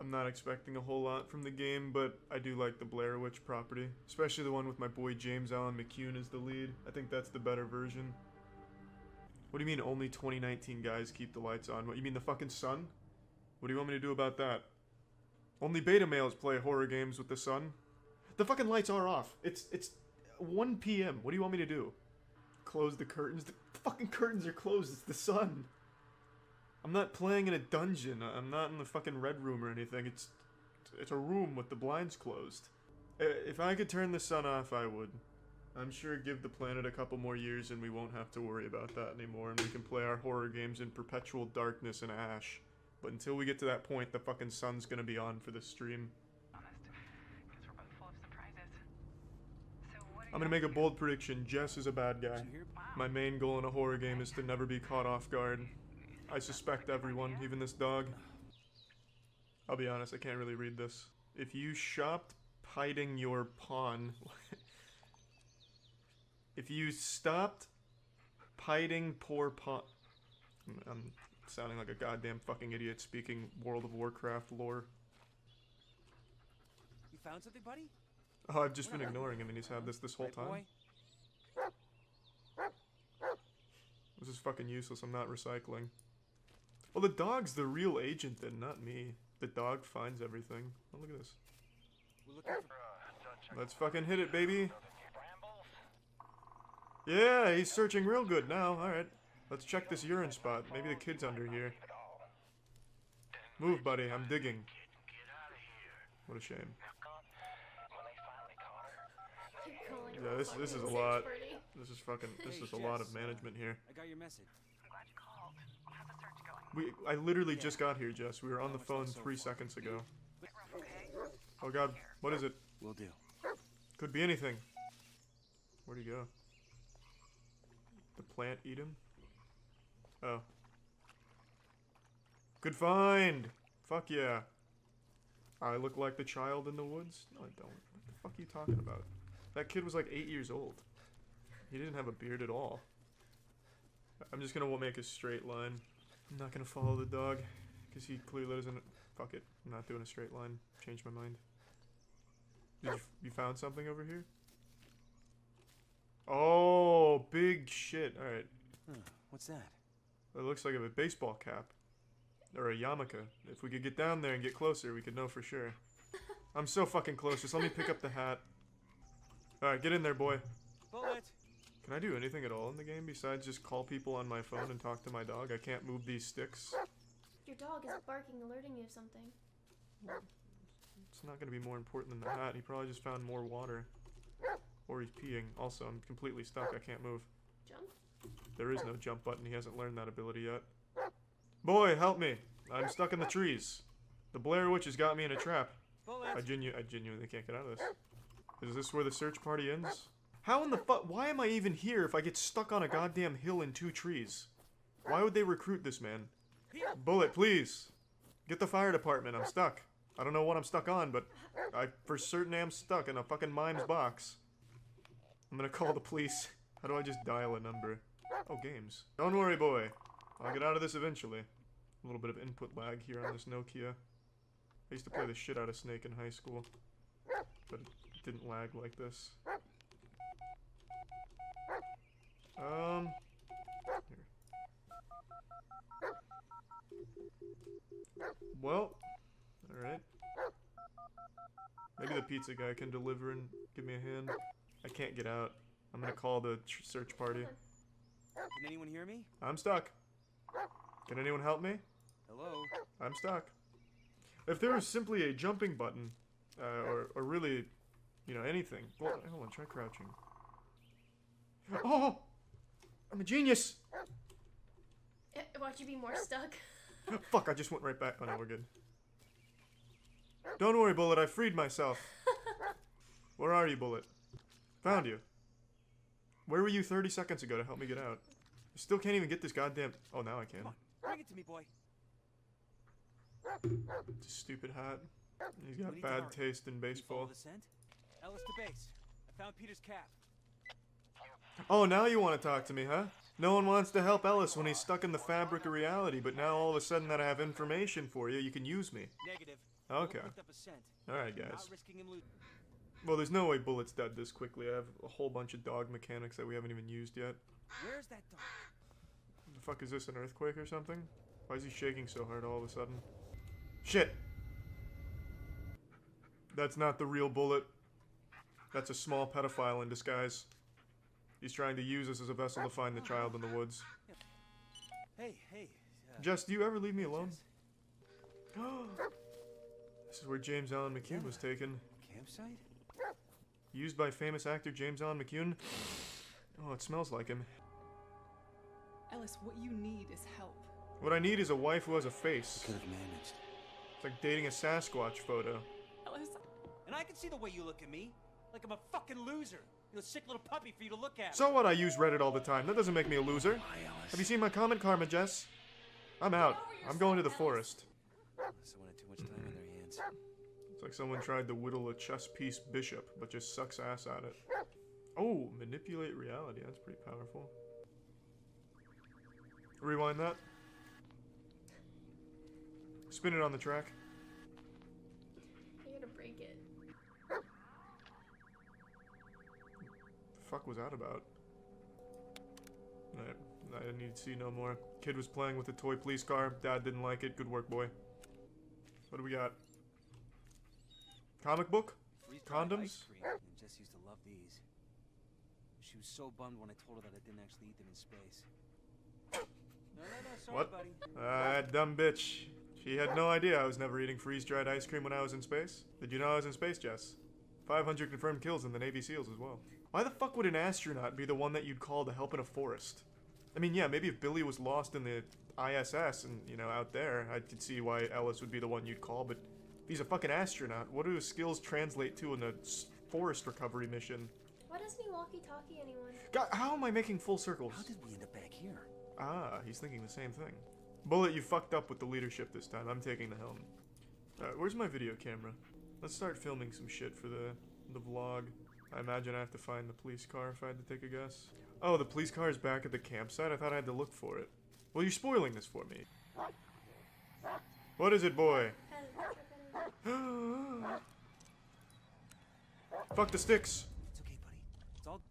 I'm not expecting a whole lot from the game, but I do like the Blair Witch property. Especially the one with my boy James Allen McCune as the lead. I think that's the better version. What do you mean only 2019 guys keep the lights on? What, you mean the fucking sun? What do you want me to do about that? Only beta males play horror games with the sun. The fucking lights are off. It's 1 p.m. What do you want me to do? Close the curtains? The fucking curtains are closed. It's the sun. I'm not playing in a dungeon. I'm not in the fucking red room or anything. It's a room with the blinds closed. If I could turn the sun off, I would. I'm sure give the planet a couple more years and we won't have to worry about that anymore, and we can play our horror games in perpetual darkness and ash. But until we get to that point, the fucking sun's gonna be on for the stream. I'm gonna make a bold prediction. Jess is a bad guy. My main goal in a horror game is to never be caught off guard. I suspect everyone, even this dog. I'll be honest, I can't really read this. If you shopped hiding your pawn... If you stopped hiding poor pawn... I'm sounding like a goddamn fucking idiot speaking World of Warcraft lore. You found something, buddy? Oh, I've just been ignoring him and he's had this whole time. This is fucking useless, I'm not recycling. Well, the dog's the real agent then, not me. The dog finds everything. Oh, look at this. Let's fucking hit it, baby. Yeah, he's searching real good now. Alright. Let's check this urine spot. Maybe the kid's under here. Move, buddy. I'm digging. What a shame. Yeah, this is a lot. This is a lot of management here. I got your message. I literally just got here, Jess. We were on the phone 3 seconds ago. Oh god, what is it? Will do. Could be anything. Where'd he go? The plant eat him? Oh. Good find! Fuck yeah. I look like the child in the woods? No, I don't. What the fuck are you talking about? That kid was like 8 years old. He didn't have a beard at all. I'm just gonna make a straight line. I'm not gonna follow the dog, because he clearly doesn't... Fuck it. I'm not doing a straight line. Changed my mind. You found something over here? Oh, big shit. Alright. What's that? It looks like a baseball cap. Or a yarmulke. If we could get down there and get closer, we could know for sure. I'm so fucking close. Just let me pick up the hat. Alright, get in there, boy. Bullet. Can I do anything at all in the game besides just call people on my phone and talk to my dog? I can't move these sticks. Your dog is barking, alerting you of something. It's not going to be more important than the hat. He probably just found more water. Or he's peeing. Also, I'm completely stuck. I can't move. Jump? There is no jump button. He hasn't learned that ability yet. Boy, help me. I'm stuck in the trees. The Blair Witch has got me in a trap. I genuinely can't get out of this. Is this where the search party ends? How in the fuck? Why am I even here if I get stuck on a goddamn hill in 2 trees? Why would they recruit this man? Bullet, please. Get the fire department. I'm stuck. I don't know what I'm stuck on, but I for certain am stuck in a fucking mime's box. I'm gonna call the police. How do I just dial a number? Oh, games. Don't worry, boy. I'll get out of this eventually. A little bit of input lag here on this Nokia. I used to play the shit out of Snake in high school, but it didn't lag like this. Here. Well, alright. Maybe the pizza guy can deliver and give me a hand. I can't get out. I'm gonna call the search party. Can anyone hear me? I'm stuck. Can anyone help me? Hello? I'm stuck. If there was simply a jumping button, or really, you know, anything. Well, hold on, try crouching. Oh! I'm a genius! Watch you be more stuck. Fuck, I just went right back. Oh no, we're good. Don't worry, Bullet, I freed myself. Where are you, Bullet? Found you. Where were you 30 seconds ago to help me get out? I still can't even get this goddamn... Oh, now I can. Bring it to me, boy. Stupid hat. He's got bad taste in baseball. Ellis to base. I found Peter's cap. Oh, now you want to talk to me, huh? No one wants to help Ellis when he's stuck in the fabric of reality, but now all of a sudden that I have information for you, you can use me. Negative. Okay. Alright, guys. Well, there's no way Bullet's dead this quickly. I have a whole bunch of dog mechanics that we haven't even used yet. Where's that dog? The fuck is this, an earthquake or something? Why is he shaking so hard all of a sudden? Shit! That's not the real Bullet. That's a small pedophile in disguise. He's trying to use us as a vessel to find the child in the woods. Hey. Jess, do you ever leave me alone? This is where James Allen McCune was taken. Campsite? Used by famous actor James Allen McCune. Oh, it smells like him. Ellis, what you need is help. What I need is a wife who has a face. Could have managed. It's like dating a Sasquatch photo. Ellis. And I can see the way you look at me. Like I'm a fucking loser. You're a sick little puppy for you to look at. So what? I use Reddit all the time. That doesn't make me a loser. Have you seen my comment karma, Jess? I'm out. I'm going to the forest. Someone had too much time on their hands. It's like someone tried to whittle a chess piece bishop, but just sucks ass at it. Oh, manipulate reality. That's pretty powerful. Rewind that. Spin it on the track. You're gonna break it. The fuck was that about? I didn't need to see no more. Kid was playing with a toy police car. Dad didn't like it. Good work, boy. What do we got? Comic book? Condoms? And Jess used to love these. She was so bummed when I told her that I didn't actually eat them in space. No, sorry, What? buddy. That dumb bitch. She had no idea I was never eating freeze-dried ice cream when I was in space. Did you know I was in space, Jess? 500 confirmed kills in the Navy SEALs as well. Why the fuck would an astronaut be the one that you'd call to help in a forest? I mean, yeah, maybe if Billy was lost in the ISS and, you know, out there, I could see why Ellis would be the one you'd call, but if he's a fucking astronaut, what do his skills translate to in a forest recovery mission? Why doesn't he walkie-talkie anyone? God, how am I making full circles? How did we end up back here? Ah, he's thinking the same thing. Bullet, you fucked up with the leadership this time. I'm taking the helm. Where's my video camera? Let's start filming some shit for the vlog. I imagine I have to find the police car if I had to take a guess. Oh, the police car is back at the campsite? I thought I had to look for it. Well, you're spoiling this for me. What is it, boy? Fuck the sticks! It's okay, buddy. It's all...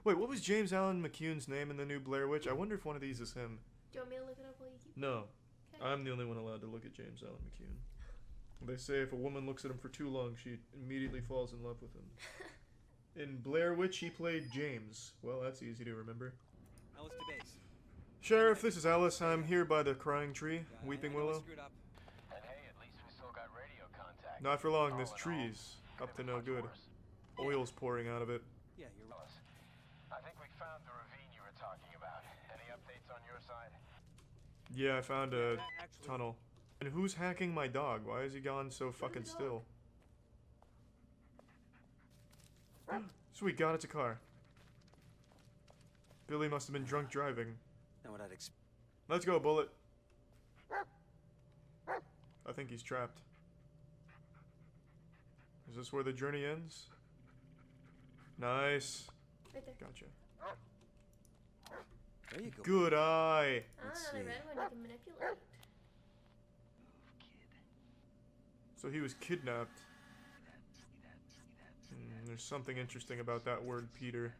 Wait, what was James Allen McCune's name in the new Blair Witch? I wonder if one of these is him. Do you want me to look it up while you keep... No. Okay. I'm the only one allowed to look at James Allen McCune. They say if a woman looks at him for too long, she immediately falls in love with him. In Blair Witch, he played James. Well, that's easy to remember. Ellis to base. Sheriff, this is Ellis. I'm here by the crying tree, Weeping Willow. Screwed up. And hey, at least we still got radio contact. Not for long, this tree's up to no good. Oil's pouring out of it. Yeah, you're right. I think we found the ravine you were talking about. Any updates on your side? Yeah, I found a tunnel. And who's hacking my dog? Why is he gone so fucking still? Sweet God, it's a car. Billy must have been drunk driving. Not what I'd expect. Let's go, Bullet. I think he's trapped. Is this where the journey ends? Nice. Right there. Gotcha. There you go. Good eye. The red one you can manipulate. So he was kidnapped. There's something interesting about that word, Peter.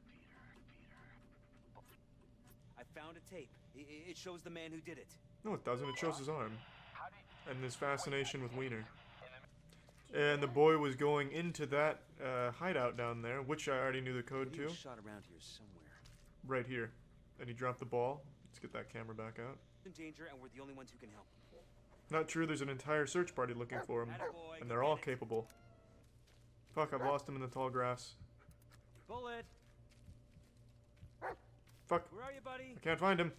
I found a tape. It shows the man who did it. No, it doesn't. It shows his arm. And his fascination with Wiener. And the boy was going into that hideout down there, which I already knew the code to. Shot around here somewhere. Right here. And he dropped the ball. Let's get that camera back out. In danger, and we're the only ones who can help. Not true, there's an entire search party looking for him. And they're all capable. Fuck, I've lost him in the tall grass. Bullet! Fuck. Where are you, buddy? I can't find him.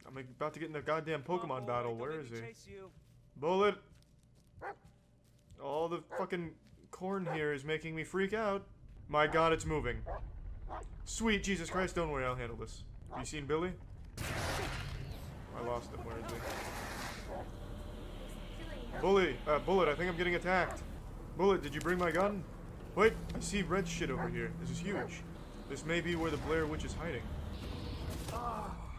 I'm about to get in a goddamn Pokemon battle. Where is he? Chase you. Bullet! All the fucking corn here is making me freak out. My God, it's moving. Sweet Jesus Christ, don't worry, I'll handle this. Have you seen Billy? I lost him. Where is he? Bullet, I think I'm getting attacked. Bullet, did you bring my gun? Wait, I see red shit over here. This is huge. This may be where the Blair Witch is hiding.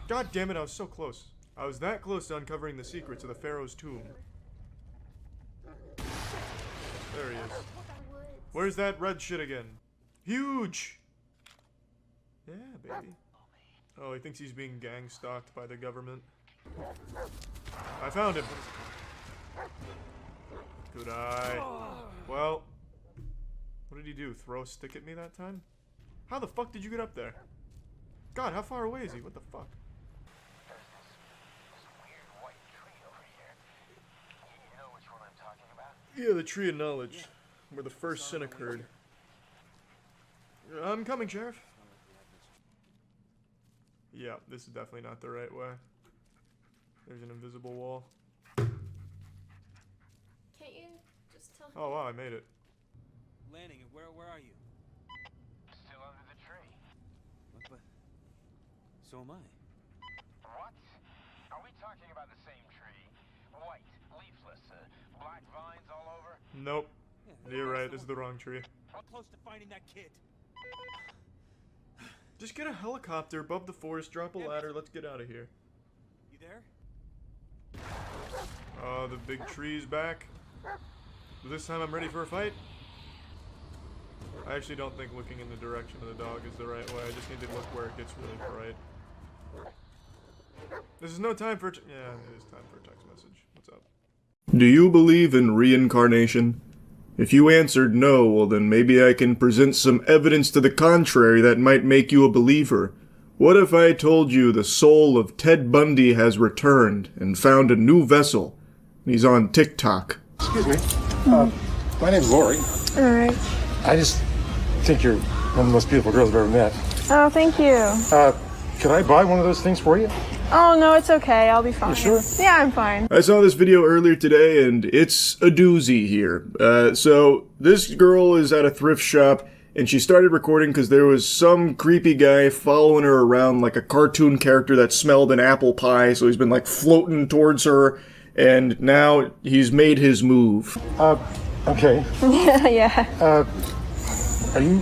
God damn it, I was so close. I was that close to uncovering the secrets of the Pharaoh's tomb. There he is. Where's that red shit again? Huge! Yeah, baby. Oh, he thinks he's being gang stalked by the government. I found him! Good eye. Well, what did he do? Throw a stick at me that time? How the fuck did you get up there? God, how far away is he? What the fuck? Yeah, the Tree of Knowledge, where the first sin occurred. I'm coming, Sheriff. Yeah, this is definitely not the right way. There's an invisible wall. Can't you just tell him? Oh wow, I made it. Landing, where are you? Still under the tree. What, but so am I. What? Are we talking about the same tree? White, leafless, black vines all over? Nope. You're right, this is the wrong tree. I'm close to finding that kid. Just get a helicopter above the forest, drop a ladder, let's get out of here. You there? Oh, the big tree's back. This time I'm ready for a fight. I actually don't think looking in the direction of the dog is the right way. I just need to look where it gets really bright. This is no time for... Yeah, it is time for a text message. What's up? Do you believe in reincarnation? If you answered no, well then maybe I can present some evidence to the contrary that might make you a believer. What if I told you the soul of Ted Bundy has returned and found a new vessel? He's on TikTok. Excuse me. My name's Lori. Alright. I just think you're one of the most beautiful girls I've ever met. Oh, thank you. Could I buy one of those things for you? Oh, no, it's okay. I'll be fine. You sure? Yeah, I'm fine. I saw this video earlier today and it's a doozy here. So this girl is at a thrift shop and she started recording because there was some creepy guy following her around like a cartoon character that smelled an apple pie, so he's been like floating towards her and now he's made his move. Okay. Yeah. Are you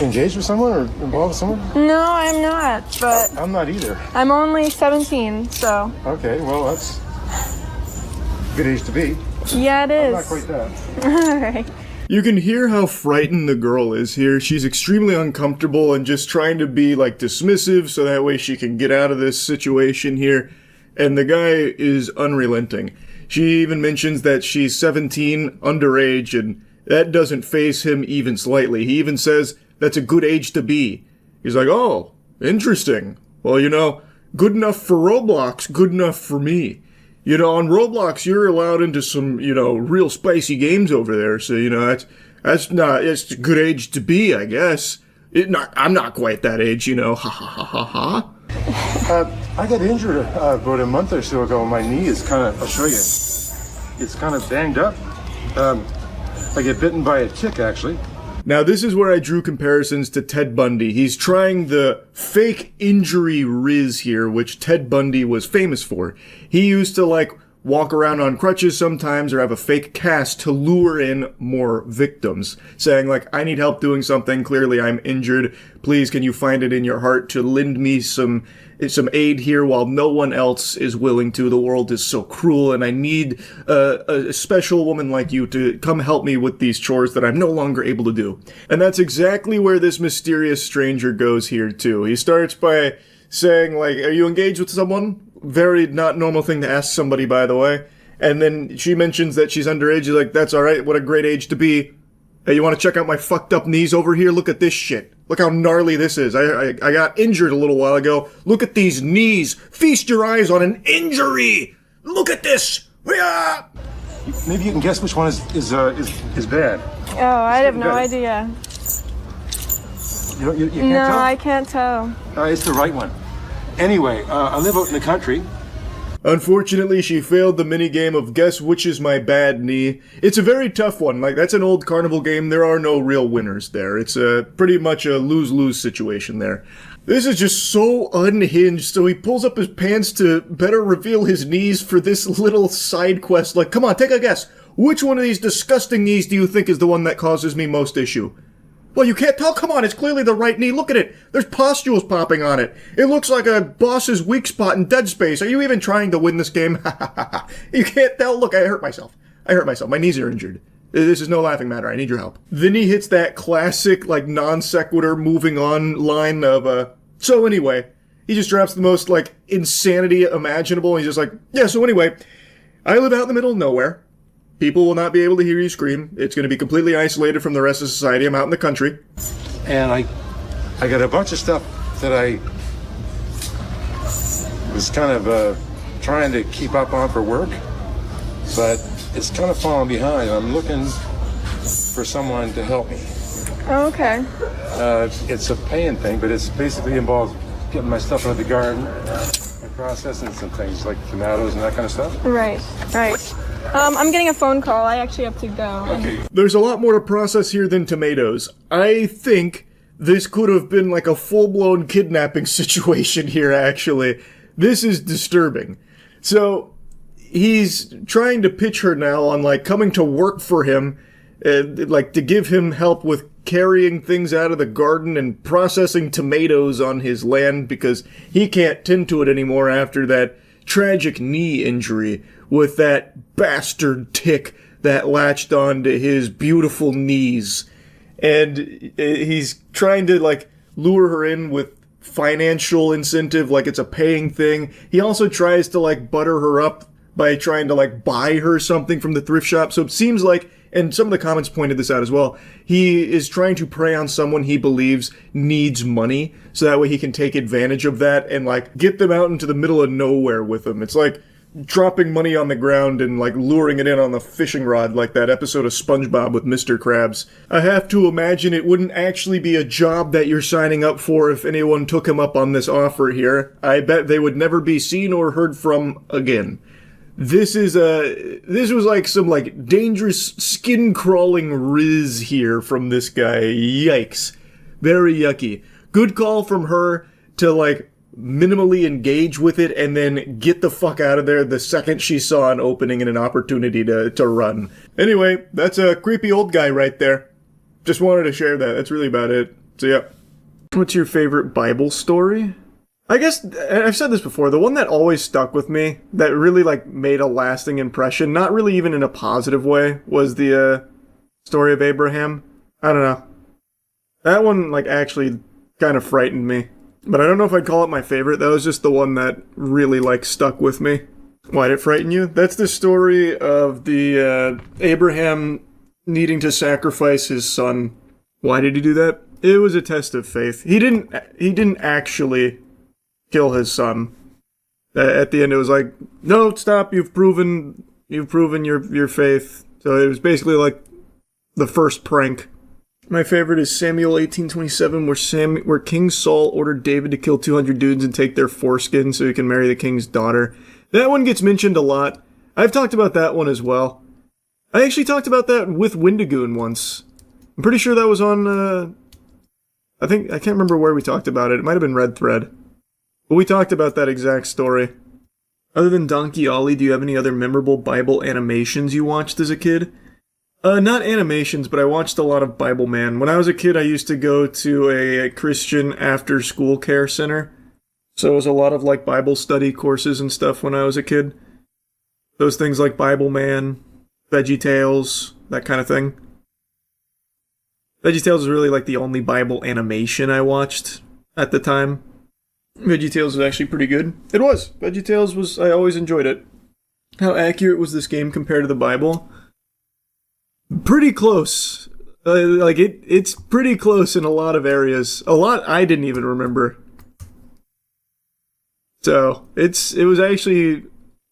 engaged with someone or involved with someone? No, I'm not, but... I'm not either. I'm only 17, so... Okay, well, that's a good age to be. Yeah, it is. I'm not quite that. Alright. You can hear how frightened the girl is here. She's extremely uncomfortable and just trying to be like dismissive so that way she can get out of this situation here. And the guy is unrelenting. She even mentions that she's 17, underage, and that doesn't faze him even slightly. He even says that's a good age to be. He's like, oh, interesting. Well, you know, good enough for Roblox, good enough for me. You know, on Roblox, you're allowed into some, you know, real spicy games over there. So, you know, it's a good age to be, I guess. I'm not quite that age, you know. Ha ha ha ha ha. I got injured about a month or so ago. My knee is I'll show you. It's kind of banged up. I get bitten by a tick, actually. Now, this is where I drew comparisons to Ted Bundy. He's trying the fake injury riz here, which Ted Bundy was famous for. He used to, like, walk around on crutches sometimes or have a fake cast to lure in more victims, saying, like, I need help doing something. Clearly, I'm injured. Please, can you find it in your heart to lend me some aid here while no one else is willing to? The world is so cruel, and I need a special woman like you to come help me with these chores that I'm no longer able to do. And that's exactly where this mysterious stranger goes here, too. He starts by saying, like, are you engaged with someone? Very not normal thing to ask somebody, by the way. And then she mentions that she's underage. He's like, that's alright, what a great age to be. Hey, you want to check out my fucked up knees over here? Look at this shit. Look how gnarly this is. I got injured a little while ago. Look at these knees. Feast your eyes on an injury. Look at this. Yeah. Maybe you can guess which one is bad. Oh, I have no idea. You can't No, tell? I can't tell. It's the right one. Anyway, I live out in the country. Unfortunately, she failed the minigame of guess which is my bad knee. It's a very tough one. Like, that's an old carnival game. There are no real winners there. It's pretty much a lose-lose situation there. This is just so unhinged, so he pulls up his pants to better reveal his knees for this little side quest. Like, come on, take a guess. Which one of these disgusting knees do you think is the one that causes me most issue? Well, you can't tell? Come on, it's clearly the right knee. Look at it. There's pustules popping on it. It looks like a boss's weak spot in Dead Space. Are you even trying to win this game? You can't tell? Look, I hurt myself. My knees are injured. This is no laughing matter. I need your help. Then he hits that classic, like, non sequitur moving on line of, so anyway. He just drops the most, like, insanity imaginable. He's just like, yeah, so anyway, I live out in the middle of nowhere. People will not be able to hear you scream. It's going to be completely isolated from the rest of society. I'm out in the country. And I got a bunch of stuff that I was kind of trying to keep up on for work, but it's kind of falling behind. I'm looking for someone to help me. Oh, okay. It's a paying thing, but it's basically involves getting my stuff out of the garden and processing some things like tomatoes and that kind of stuff. Right. I'm getting a phone call. I actually have to go. Okay. There's a lot more to process here than tomatoes. I think this could have been like a full-blown kidnapping situation here, actually. This is disturbing. So, he's trying to pitch her now on, like, coming to work for him, like, to give him help with carrying things out of the garden and processing tomatoes on his land because he can't tend to it anymore after that tragic knee injury with that bastard tick that latched onto his beautiful knees. And he's trying to, like, lure her in with financial incentive, like it's a paying thing. He also tries to, like, butter her up by trying to, like, buy her something from the thrift shop. So it seems like, and some of the comments pointed this out as well, he is trying to prey on someone he believes needs money, so that way he can take advantage of that and, like, get them out into the middle of nowhere with him. It's like dropping money on the ground and, like, luring it in on the fishing rod, like that episode of SpongeBob with Mr. Krabs. I have to imagine it wouldn't actually be a job that you're signing up for if anyone took him up on this offer here. I bet they would never be seen or heard from again. This was like some, like, dangerous skin-crawling riz here from this guy. Yikes. Very yucky. Good call from her to, like, minimally engage with it and then get the fuck out of there the second she saw an opening and an opportunity to run. Anyway, that's a creepy old guy right there. Just wanted to share that. That's really about it. So yeah. What's your favorite Bible story? I guess, I've said this before, the one that always stuck with me, that really, like, made a lasting impression, not really even in a positive way, was the story of Abraham. I don't know. That one, like, actually kind of frightened me. But I don't know if I'd call it my favorite. That was just the one that really, like, stuck with me. Why did it frighten you? That's the story of the Abraham needing to sacrifice his son. Why did he do that? It was a test of faith. He didn't actually kill his son. At the end, it was like, no, stop. You've proven your faith. So it was basically like the first prank. My favorite is Samuel 18:27, where King Saul ordered David to kill 200 dudes and take their foreskin so he can marry the king's daughter. That one gets mentioned a lot. I've talked about that one as well. I actually talked about that with Wendigoon once. I'm pretty sure that was on, I can't remember where we talked about it. It might have been Red Thread. But we talked about that exact story. Other than Donkey Ollie, do you have any other memorable Bible animations you watched as a kid? Not animations, but I watched a lot of Bible Man. When I was a kid, I used to go to a Christian after-school care center. So it was a lot of, like, Bible study courses and stuff when I was a kid. Those things like Bible Man, VeggieTales, that kind of thing. VeggieTales was really, like, the only Bible animation I watched at the time. VeggieTales was actually pretty good. It was. VeggieTales was, I always enjoyed it. How accurate was this game compared to the Bible? Pretty close. It's pretty close in a lot of areas. A lot I didn't even remember. So, it was actually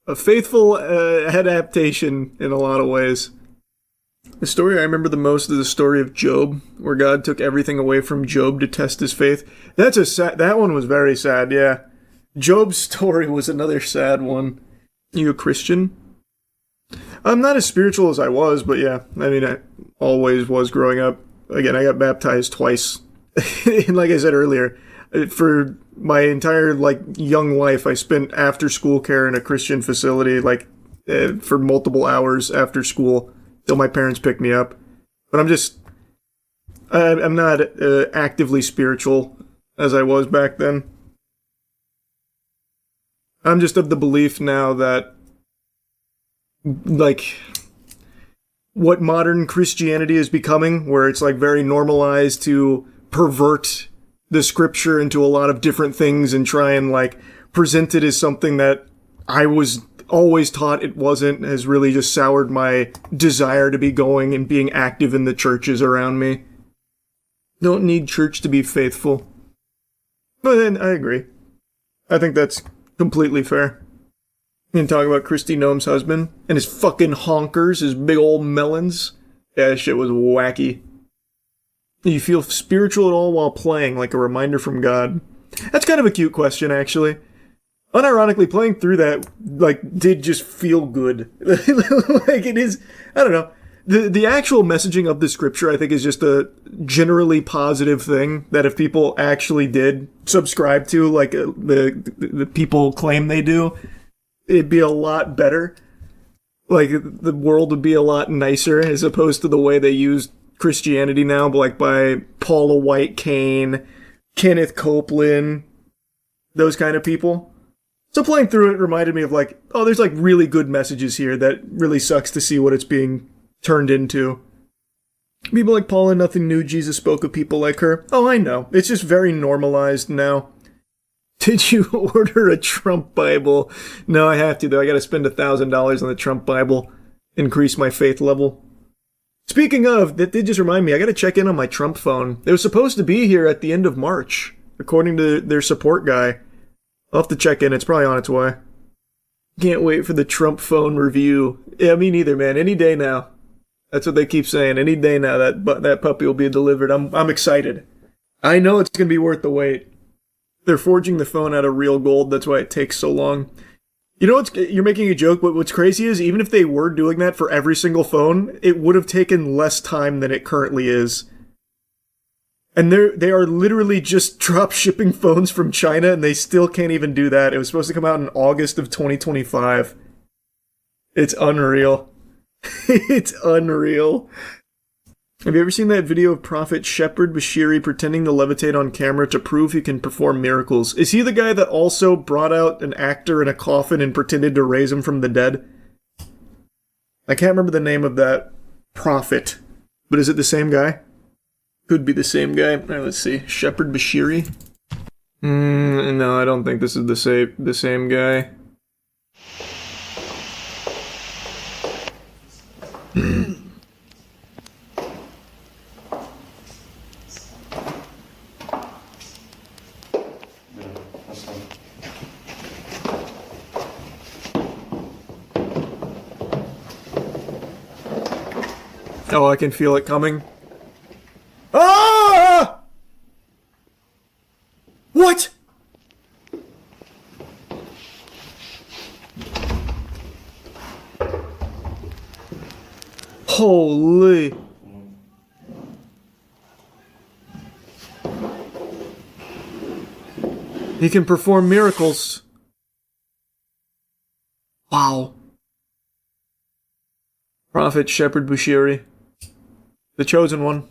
a faithful adaptation in a lot of ways. The story I remember the most is the story of Job, where God took everything away from Job to test his faith. That one was very sad, yeah. Job's story was another sad one. You a Christian? I'm not as spiritual as I was, but yeah, I mean, I always was growing up. Again, I got baptized twice. And like I said earlier, for my entire, young life, I spent after-school care in a Christian facility, for multiple hours after school, till my parents picked me up. But I'm not actively spiritual as I was back then. I'm just of the belief now that, what modern Christianity is becoming, where it's, very normalized to pervert the scripture into a lot of different things and try and, present it as something that I was always taught it wasn't, has really just soured my desire to be going and being active in the churches around me. Don't need church to be faithful. But then, I agree. I think that's completely fair. You can talk about Christy Gnome's husband and his fucking honkers, his big old melons. Yeah, that shit was wacky. You feel spiritual at all while playing, like a reminder from God? That's kind of a cute question, actually. Unironically, playing through that, did just feel good. It is, I don't know. The actual messaging of the scripture, I think, is just a generally positive thing that if people actually did subscribe to, the people claim they do, it'd be a lot better. The world would be a lot nicer as opposed to the way they use Christianity now, by Paula White Cain, Kenneth Copeland, those kind of people. So playing through it reminded me of there's really good messages here that really sucks to see what it's being turned into. People like Paula, nothing new, Jesus spoke of people like her. Oh, I know. It's just very normalized now. Did you order a Trump Bible? No, I have to, though. I gotta spend $1,000 on the Trump Bible. Increase my faith level. Speaking of, that did just remind me, I gotta check in on my Trump phone. It was supposed to be here at the end of March, according to their support guy. I'll have to check in, it's probably on its way. Can't wait for the Trump phone review. Yeah, me neither, man. Any day now. That's what they keep saying. Any day now that puppy will be delivered. I'm excited. I know it's gonna be worth the wait. They're forging the phone out of real gold, that's why it takes so long. You know you're making a joke, but what's crazy is even if they were doing that for every single phone, it would have taken less time than it currently is. And they are literally just drop shipping phones from China, and they still can't even do that. It was supposed to come out in August of 2025. It's unreal. It's unreal. Have you ever seen that video of Prophet Shepherd Bashiri pretending to levitate on camera to prove he can perform miracles? Is he the guy that also brought out an actor in a coffin and pretended to raise him from the dead? I can't remember the name of that prophet, but is it the same guy? Could be the same guy. Alright, let's see. Shepherd Bashiri? No, I don't think this is the same guy. Oh, I can feel it coming. Ah! What? Holy. He can perform miracles. Wow. Prophet Shepherd Bushiri. The chosen one.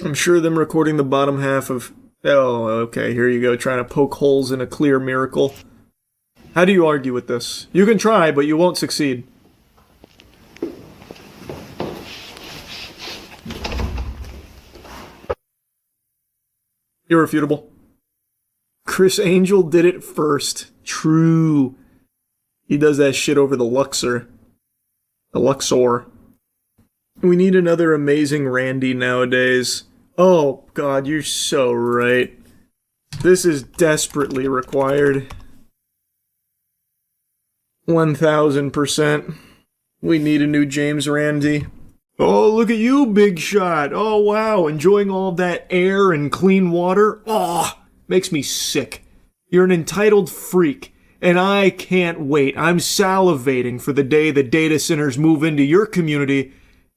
I'm sure them recording the bottom half of... Oh, okay, here you go, trying to poke holes in a clear miracle. How do you argue with this? You can try, but you won't succeed. Irrefutable. Chris Angel did it first. True. He does that shit over the Luxor. The Luxor. We need another amazing Randy nowadays. Oh, God, you're so right. This is desperately required. 1000%. We need a new James Randi. Oh, look at you, big shot. Oh, wow, enjoying all that air and clean water. Oh, makes me sick. You're an entitled freak, and I can't wait. I'm salivating for the day the data centers move into your community,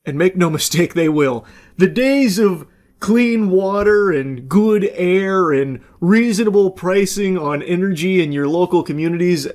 and make no mistake, they will. The days of clean water and good air and reasonable pricing on energy in your local communities,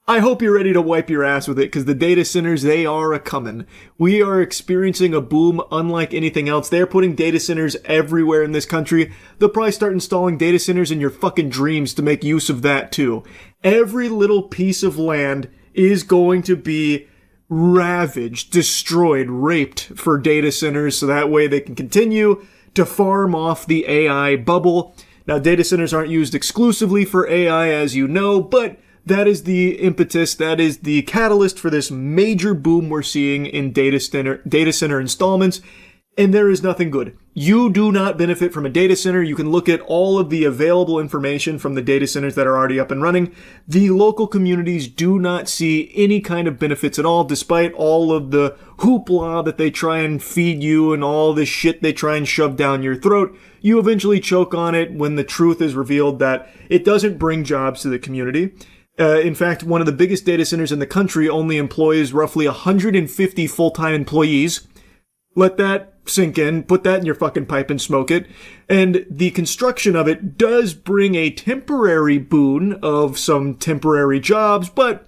I hope you're ready to wipe your ass with it, because the data centers, they are a-comin'. We are experiencing a boom unlike anything else. They're putting data centers everywhere in this country. They'll probably start installing data centers in your fucking dreams to make use of that, too. Every little piece of land is going to be ravaged, destroyed, raped for data centers, so that way they can continue to farm off the AI bubble. Now, data centers aren't used exclusively for AI, as you know, but that is the impetus, that is the catalyst for this major boom we're seeing in data center installments, and there is nothing good. You do not benefit from a data center. You can look at all of the available information from the data centers that are already up and running. The local communities do not see any kind of benefits at all, despite all of the hoopla that they try and feed you and all the shit they try and shove down your throat. You eventually choke on it when the truth is revealed that it doesn't bring jobs to the community. In fact, one of the biggest data centers in the country only employs roughly 150 full-time employees. Let that sink in, put that in your fucking pipe and smoke it. And the construction of it does bring a temporary boon of some temporary jobs, but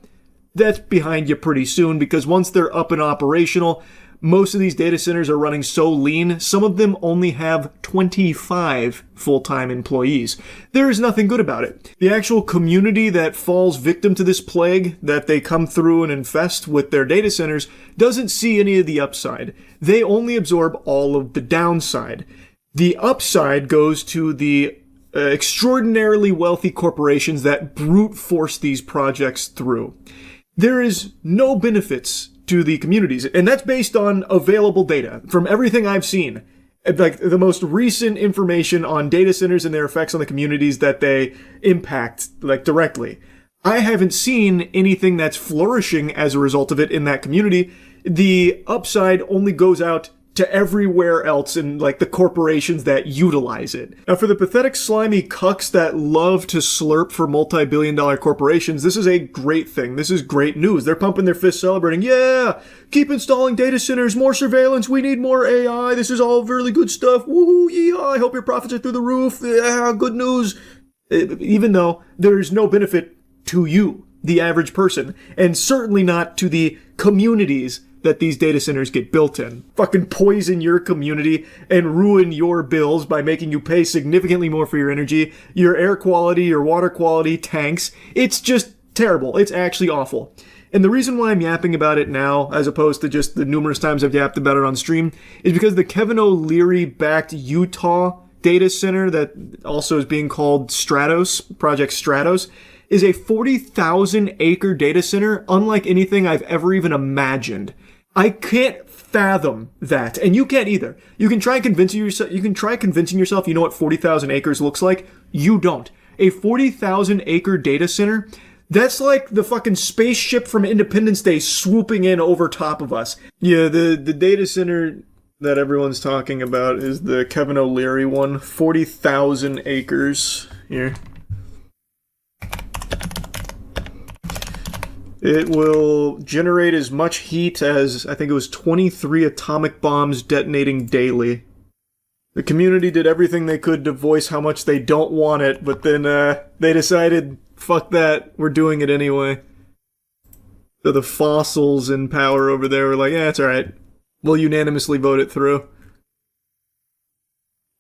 that's behind you pretty soon, because once they're up and operational, most of these data centers are running so lean, some of them only have 25 full-time employees. There is nothing good about it. The actual community that falls victim to this plague that they come through and infest with their data centers doesn't see any of the upside. They only absorb all of the downside. The upside goes to the extraordinarily wealthy corporations that brute force these projects through. There is no benefits to the communities, and that's based on available data from everything I've seen. Like the most recent information on data centers and their effects on the communities that they impact, like directly. I haven't seen anything that's flourishing as a result of it in that community. The upside only goes out to everywhere else in like the corporations that utilize it. Now, for the pathetic, slimy cucks that love to slurp for multi-billion-dollar corporations, this is a great thing. This is great news. They're pumping their fists celebrating. Yeah, keep installing data centers, more surveillance. We need more AI. This is all really good stuff. Woohoo, yeehaw. I hope your profits are through the roof. Yeah, good news. Even though there's no benefit to you, the average person, and certainly not to the communities that these data centers get built in. Fucking poison your community and ruin your bills by making you pay significantly more for your energy, your air quality, your water quality tanks. It's just terrible. It's actually awful. And the reason why I'm yapping about it now, as opposed to just the numerous times I've yapped about it on stream, is because the Kevin O'Leary-backed Utah data center that also is being called Stratos, Project Stratos, is a 40,000 acre data center unlike anything I've ever even imagined. I can't fathom that, and you can't either. You can try convincing yourself. You know what 40,000 acres looks like. You don't. A 40,000 acre data center. That's like the fucking spaceship from Independence Day swooping in over top of us. Yeah, the data center that everyone's talking about is the Kevin O'Leary one. 40,000 acres. Here. It will generate as much heat as, I think it was 23 atomic bombs detonating daily. The community did everything they could to voice how much they don't want it, but then they decided, fuck that, we're doing it anyway. So the fossils in power over there were like, yeah, it's alright. We'll unanimously vote it through.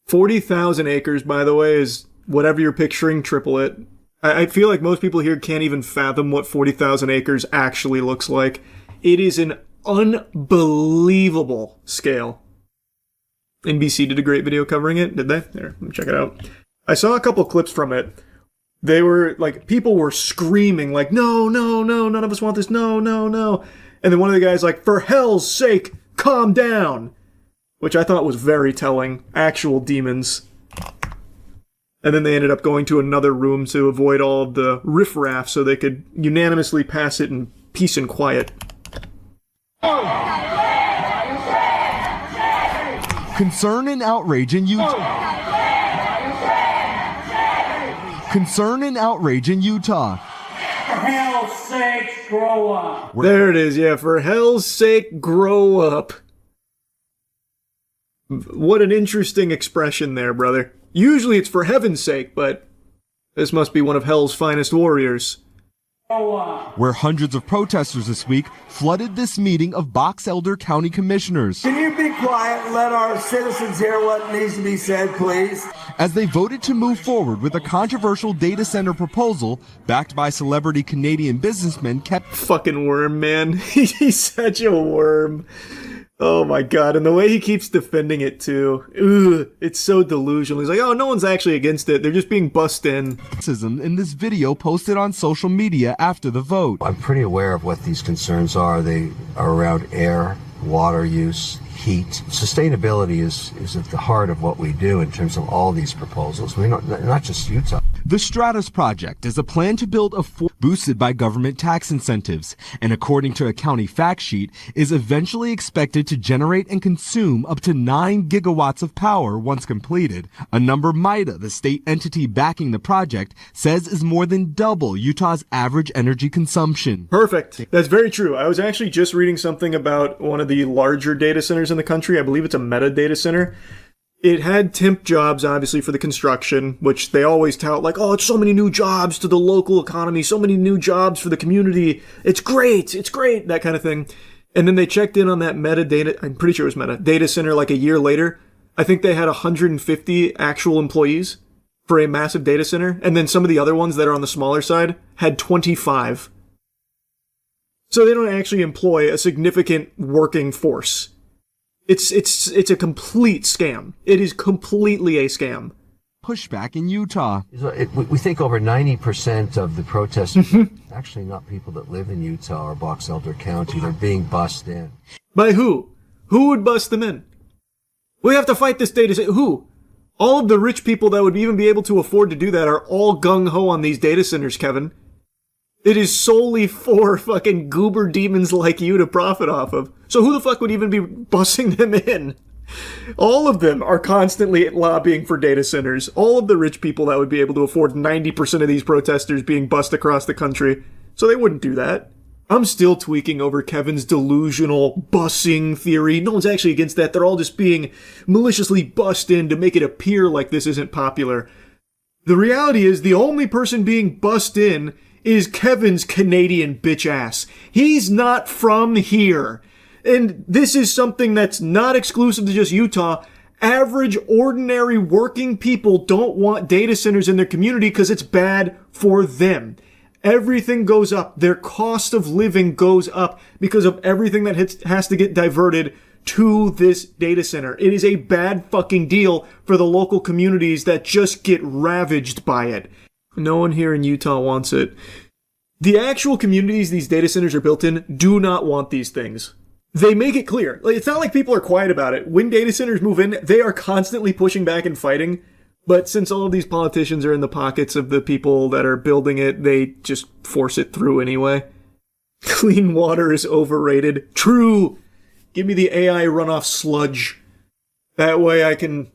40,000 acres, by the way, is whatever you're picturing, triple it. I feel like most people here can't even fathom what 40,000 acres actually looks like. It is an unbelievable scale. NBC did a great video covering it, did they? There, let me check it out. I saw a couple clips from it. They were, like, people were screaming, like, no, no, no, none of us want this, no, no, no. And then one of the guys like, for hell's sake, calm down. Which I thought was very telling. Actual demons. And then they ended up going to another room to avoid all of the riffraff so they could unanimously pass it in peace and quiet. Concern and outrage in Utah. Concern and outrage in Utah. For hell's sake, grow up. There it is, yeah. For hell's sake, grow up. What an interesting expression there, brother. Usually it's for heaven's sake, but this must be one of hell's finest warriors. Where hundreds of protesters this week flooded this meeting of Box Elder County Commissioners. Can you be quiet and let our citizens hear what needs to be said, please? As they voted to move forward with a controversial data center proposal backed by celebrity Canadian businessman Fucking worm, man. He's such a worm. Oh my god, and the way he keeps defending it too. Ugh, it's so delusional. He's like, oh, no one's actually against it. They're just being bussed in. In this video posted on social media after the vote. I'm pretty aware of what these concerns are. They are around air, water use, heat. Sustainability is at the heart of what we do in terms of all these proposals. We're not just Utah. The Stratus Project is a plan to build a fort boosted by government tax incentives, and according to a county fact sheet, is eventually expected to generate and consume up to 9 gigawatts of power once completed, a number MIDA, the state entity backing the project, says is more than double Utah's average energy consumption. Perfect. That's very true. I was actually just reading something about one of the larger data centers in the country. I believe it's a Meta data center. It had temp jobs, obviously, for the construction, which they always tout like, oh, it's so many new jobs to the local economy, so many new jobs for the community. It's great, that kind of thing. And then they checked in on that Meta data, I'm pretty sure it was Meta, data center like a year later. I think they had 150 actual employees for a massive data center. And then some of the other ones that are on the smaller side had 25. So they don't actually employ a significant working force. It's a complete scam. It is completely a scam. Pushback in Utah. We think over 90% of the protesters actually not people that live in Utah or Box Elder County. They're being bussed in. By who? Who would bust them in? We have to fight this data center. Who? All of the rich people that would even be able to afford to do that are all gung-ho on these data centers, Kevin. It is solely for fucking goober demons like you to profit off of. So who the fuck would even be bussing them in? All of them are constantly lobbying for data centers. All of the rich people that would be able to afford 90% of these protesters being bussed across the country. So they wouldn't do that. I'm still tweaking over Kevin's delusional bussing theory. No one's actually against that. They're all just being maliciously bussed in to make it appear like this isn't popular. The reality is the only person being bussed in is Kevin's Canadian bitch ass. He's not from here. And this is something that's not exclusive to just Utah. Average, ordinary, working people don't want data centers in their community because it's bad for them. Everything goes up. Their cost of living goes up because of everything that has to get diverted to this data center. It is a bad fucking deal for the local communities that just get ravaged by it. No one here in Utah wants it. The actual communities these data centers are built in do not want these things. They make it clear. It's not like people are quiet about it. When data centers move in, they are constantly pushing back and fighting. But since all of these politicians are in the pockets of the people that are building it, they just force it through anyway. Clean water is overrated. True. Give me the AI runoff sludge. That way I can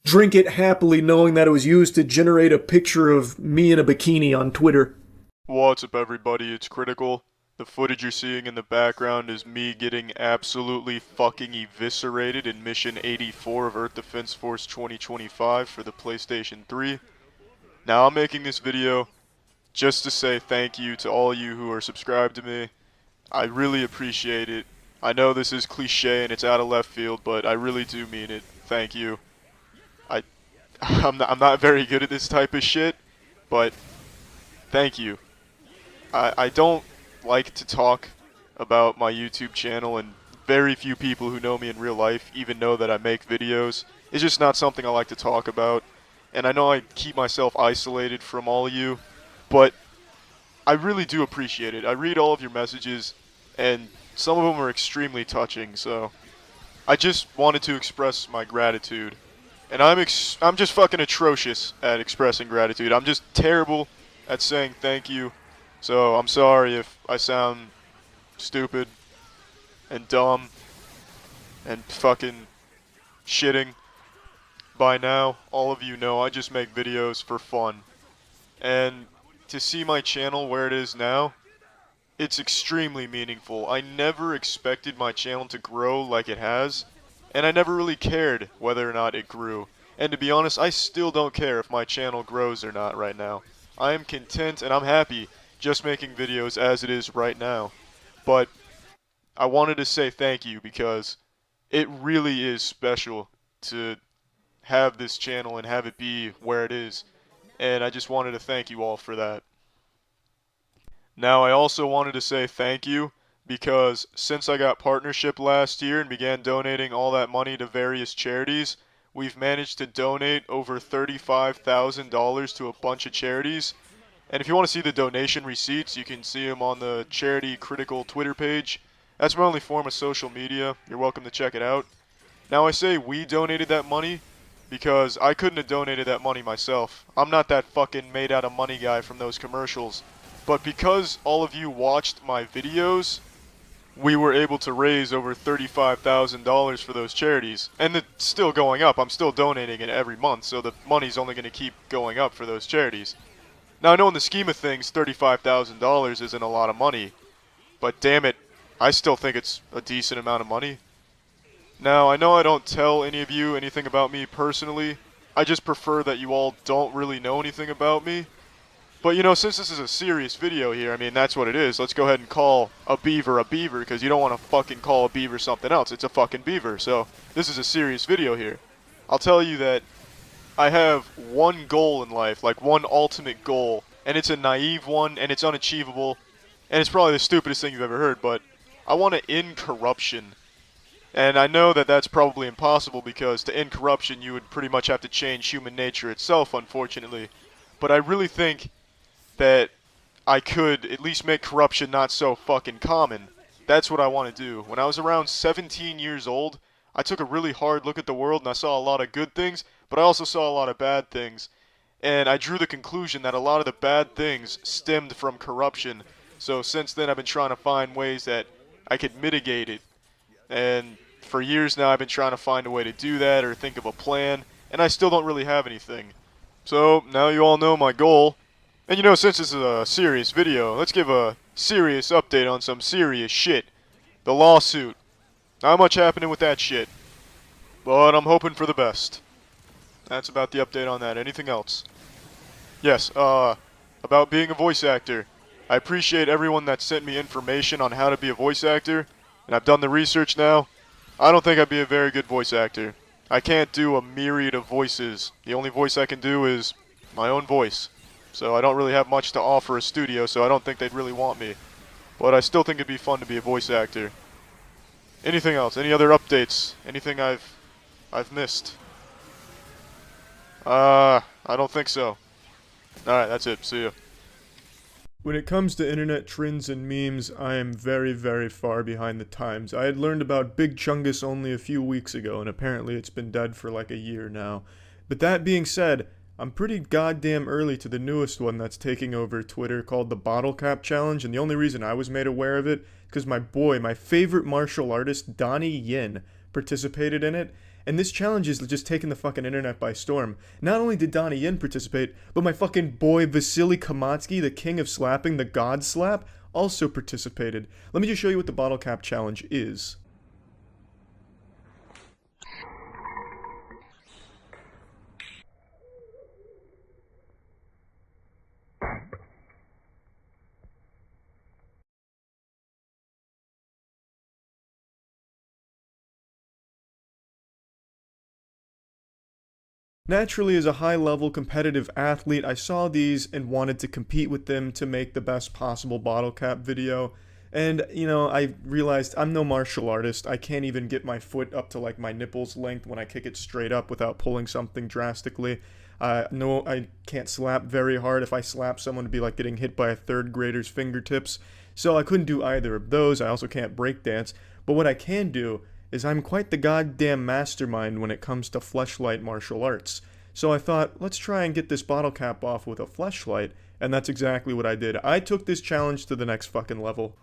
drink it happily knowing that it was used to generate a picture of me in a bikini on Twitter. What's up everybody, it's Critical. The footage you're seeing in the background is me getting absolutely fucking eviscerated in Mission 84 of Earth Defense Force 2025 for the PlayStation 3. Now I'm making this video just to say thank you to all you who are subscribed to me. I really appreciate it. I know this is cliche and it's out of left field, but I really do mean it. Thank you. I'm not very good at this type of shit, but thank you. I don't like to talk about my YouTube channel, and very few people who know me in real life even know that I make videos. It's just not something I like to talk about, and I know I keep myself isolated from all of you, but I really do appreciate it. I read all of your messages, and some of them are extremely touching, so I just wanted to express my gratitude. And I'm just fucking atrocious at expressing gratitude. I'm just terrible at saying thank you. So I'm sorry if I sound stupid and dumb and fucking shitting. By now, all of you know I just make videos for fun. And to see my channel where it is now, it's extremely meaningful. I never expected my channel to grow like it has, and I never really cared whether or not it grew. And to be honest, I still don't care if my channel grows or not right now. I am content and I'm happy just making videos as it is right now. But I wanted to say thank you because it really is special to have this channel and have it be where it is. And I just wanted to thank you all for that. Now I also wanted to say thank you because since I got partnership last year and began donating all that money to various charities, we've managed to donate over $35,000 to a bunch of charities. And if you want to see the donation receipts, you can see them on the Charity Critical Twitter page. That's my only form of social media. You're welcome to check it out. Now I say we donated that money because I couldn't have donated that money myself. I'm not that fucking made out of money guy from those commercials. But because all of you watched my videos, we were able to raise over $35,000 for those charities. And it's still going up. I'm still donating it every month, so the money's only going to keep going up for those charities. Now, I know in the scheme of things, $35,000 isn't a lot of money, but damn it, I still think it's a decent amount of money. Now, I know I don't tell any of you anything about me personally. I just prefer that you all don't really know anything about me. But, you know, since this is a serious video here, I mean, that's what it is. Let's go ahead and call a beaver, because you don't want to fucking call a beaver something else. It's a fucking beaver, so this is a serious video here. I'll tell you that I have one goal in life, like one ultimate goal, and it's a naive one, and it's unachievable, and it's probably the stupidest thing you've ever heard, but I want to end corruption. And I know that that's probably impossible because to end corruption you would pretty much have to change human nature itself, unfortunately. But I really think that I could at least make corruption not so fucking common. That's what I want to do. When I was around 17 years old, I took a really hard look at the world and I saw a lot of good things, but I also saw a lot of bad things. And I drew the conclusion that a lot of the bad things stemmed from corruption. So since then I've been trying to find ways that I could mitigate it. And for years now I've been trying to find a way to do that or think of a plan, and I still don't really have anything. So now you all know my goal. And you know, since this is a serious video, let's give a serious update on some serious shit. The lawsuit. Not much happening with that shit. But I'm hoping for the best. That's about the update on that. Anything else? Yes, about being a voice actor. I appreciate everyone that sent me information on how to be a voice actor, and I've done the research now. I don't think I'd be a very good voice actor. I can't do a myriad of voices. The only voice I can do is my own voice. So I don't really have much to offer a studio, so I don't think they'd really want me. But I still think it'd be fun to be a voice actor. Anything else? Any other updates? Anything I've missed? I don't think so. Alright, that's it. See ya. When it comes to internet trends and memes, I am very, very far behind the times. I had learned about Big Chungus only a few weeks ago, and apparently it's been dead for like a year now. But that being said, I'm pretty goddamn early to the newest one that's taking over Twitter called the Bottle Cap Challenge, and the only reason I was made aware of it because my boy, my favorite martial artist, Donnie Yen, participated in it. And this challenge is just taking the fucking internet by storm. Not only did Donnie Yen participate, but my fucking boy Vasily Kamatsky, the king of slapping, the god slap, also participated. Let me just show you what the bottle cap challenge is. Naturally, as a high-level competitive athlete, I saw these and wanted to compete with them to make the best possible bottle cap video. And, you know, I realized I'm no martial artist. I can't even get my foot up to, like, my nipples length when I kick it straight up without pulling something drastically. No, I can't slap very hard. If I slap someone, it'd be like getting hit by a third grader's fingertips. So I couldn't do either of those. I also can't break dance. But what I can do is I'm quite the goddamn mastermind when it comes to fleshlight martial arts. So I thought, let's try and get this bottle cap off with a fleshlight, and that's exactly what I did. I took this challenge to the next fucking level.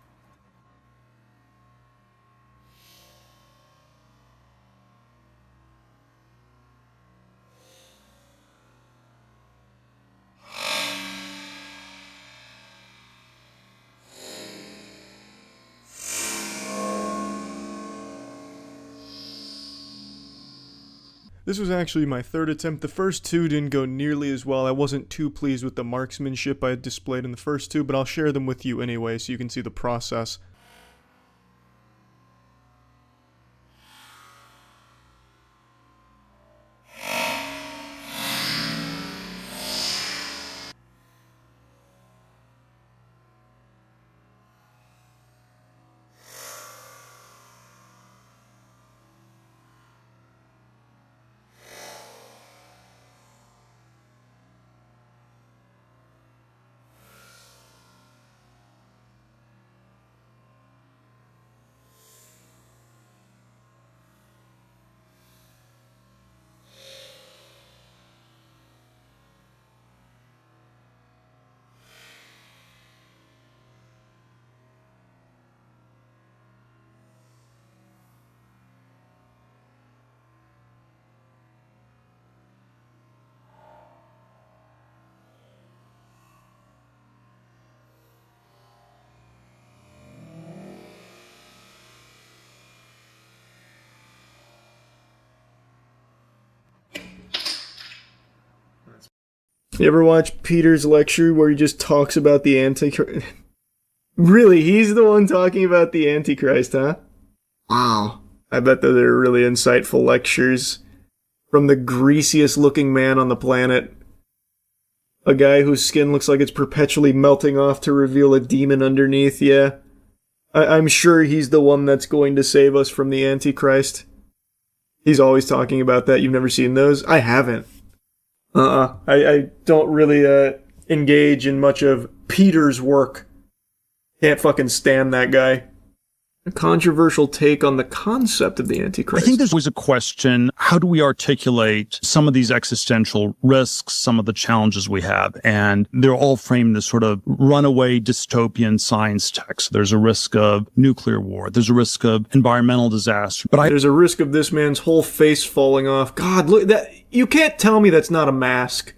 This was actually my third attempt. The first two didn't go nearly as well. I wasn't too pleased with the marksmanship I had displayed in the first two, but I'll share them with you anyway so you can see the process. You ever watch Peter's lecture where he just talks about the Antichrist? Really, he's the one talking about the Antichrist, huh? Wow. I bet those are really insightful lectures from the greasiest looking man on the planet. A guy whose skin looks like it's perpetually melting off to reveal a demon underneath, yeah. I'm sure he's the one that's going to save us from the Antichrist. He's always talking about that. You've never seen those? I haven't. I don't really engage in much of Peter's work. Can't fucking stand that guy. A controversial take on the concept of the Antichrist. I think there's always a question, how do we articulate some of these existential risks, some of the challenges we have? And they're all framed in this sort of runaway dystopian science text. There's a risk of nuclear war. There's a risk of environmental disaster. But there's a risk of this man's whole face falling off. God, look, that you can't tell me that's not a mask.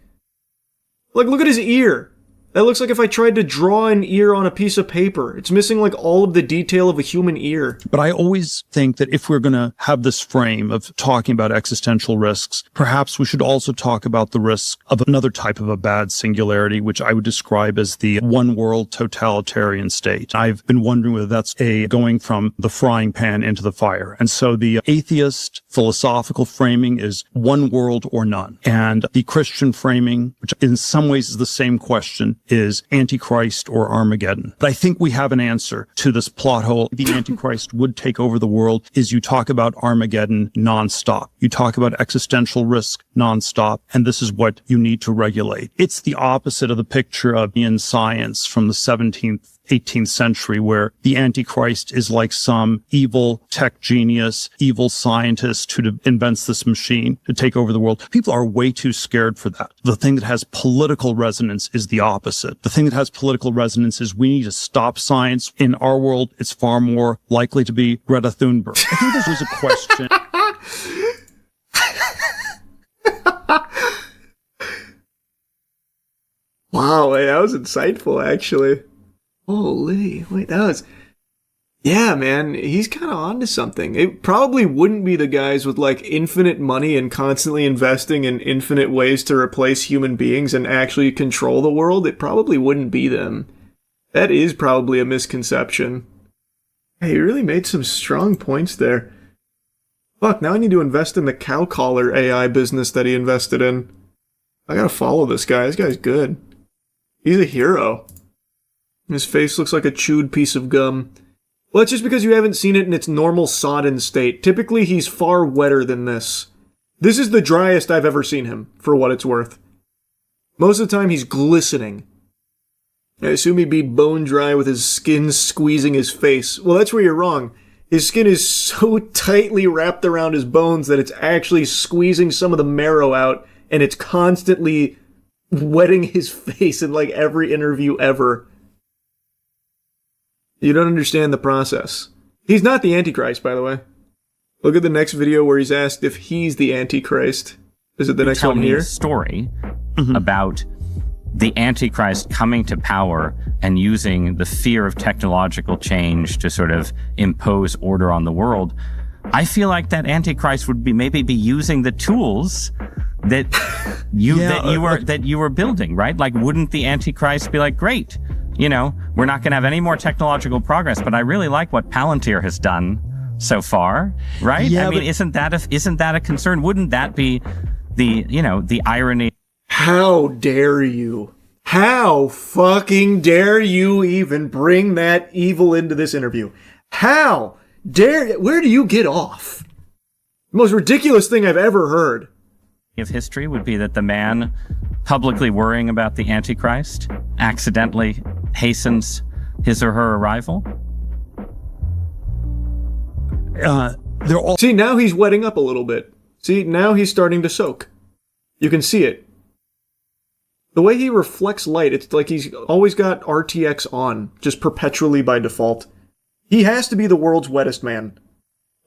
Like, look at his ear. That looks like if I tried to draw an ear on a piece of paper. It's missing like all of the detail of a human ear. But I always think that if we're going to have this frame of talking about existential risks, perhaps we should also talk about the risk of another type of a bad singularity, which I would describe as the one world totalitarian state. I've been wondering whether that's going from the frying pan into the fire. And so the atheist philosophical framing is one world or none. And the Christian framing, which in some ways is the same question, is Antichrist or Armageddon. But I think we have an answer to this plot hole. The Antichrist would take over the world is you talk about Armageddon nonstop. You talk about existential risk nonstop, and this is what you need to regulate. It's the opposite of the picture of in science from the 17th 18th century, where the Antichrist is like some evil tech genius, evil scientist who invents this machine to take over the world. People are way too scared for that. The thing that has political resonance is the opposite. The thing that has political resonance is we need to stop science. In our world, it's far more likely to be Greta Thunberg. I think this was a question. Wow, that was insightful, actually. Holy, wait, that was... Yeah, man, he's kind of onto something. It probably wouldn't be the guys with, like, infinite money and constantly investing in infinite ways to replace human beings and actually control the world. It probably wouldn't be them. That is probably a misconception. Hey, he really made some strong points there. Fuck, now I need to invest in the cow collar AI business that he invested in. I gotta follow this guy. This guy's good. He's a hero. His face looks like a chewed piece of gum. Well, it's just because you haven't seen it in its normal sodden state. Typically, he's far wetter than this. This is the driest I've ever seen him, for what it's worth. Most of the time, he's glistening. I assume he'd be bone dry with his skin squeezing his face. Well, that's where you're wrong. His skin is so tightly wrapped around his bones that it's actually squeezing some of the marrow out, and it's constantly wetting his face in, like, every interview ever. You don't understand the process. He's not the Antichrist, by the way. Look at the next video where he's asked if he's the Antichrist. Is it the next one here? Tell me a story about the Antichrist coming to power and using the fear of technological change to sort of impose order on the world. I feel like that Antichrist would maybe be using the tools that you were building, right? Like, wouldn't the Antichrist be like, great, you know, we're not going to have any more technological progress, but I really like what Palantir has done so far, right? Yeah, I mean, isn't that a concern? Wouldn't that be the irony? How dare you? How fucking dare you even bring that evil into this interview? How dare... Where do you get off? The most ridiculous thing I've ever heard. Of history would be that the man publicly worrying about the Antichrist accidentally hastens his or her arrival. See, now he's wetting up a little bit. See, now he's starting to soak. You can see it. The way he reflects light, it's like he's always got RTX on, just perpetually by default. He has to be the world's wettest man.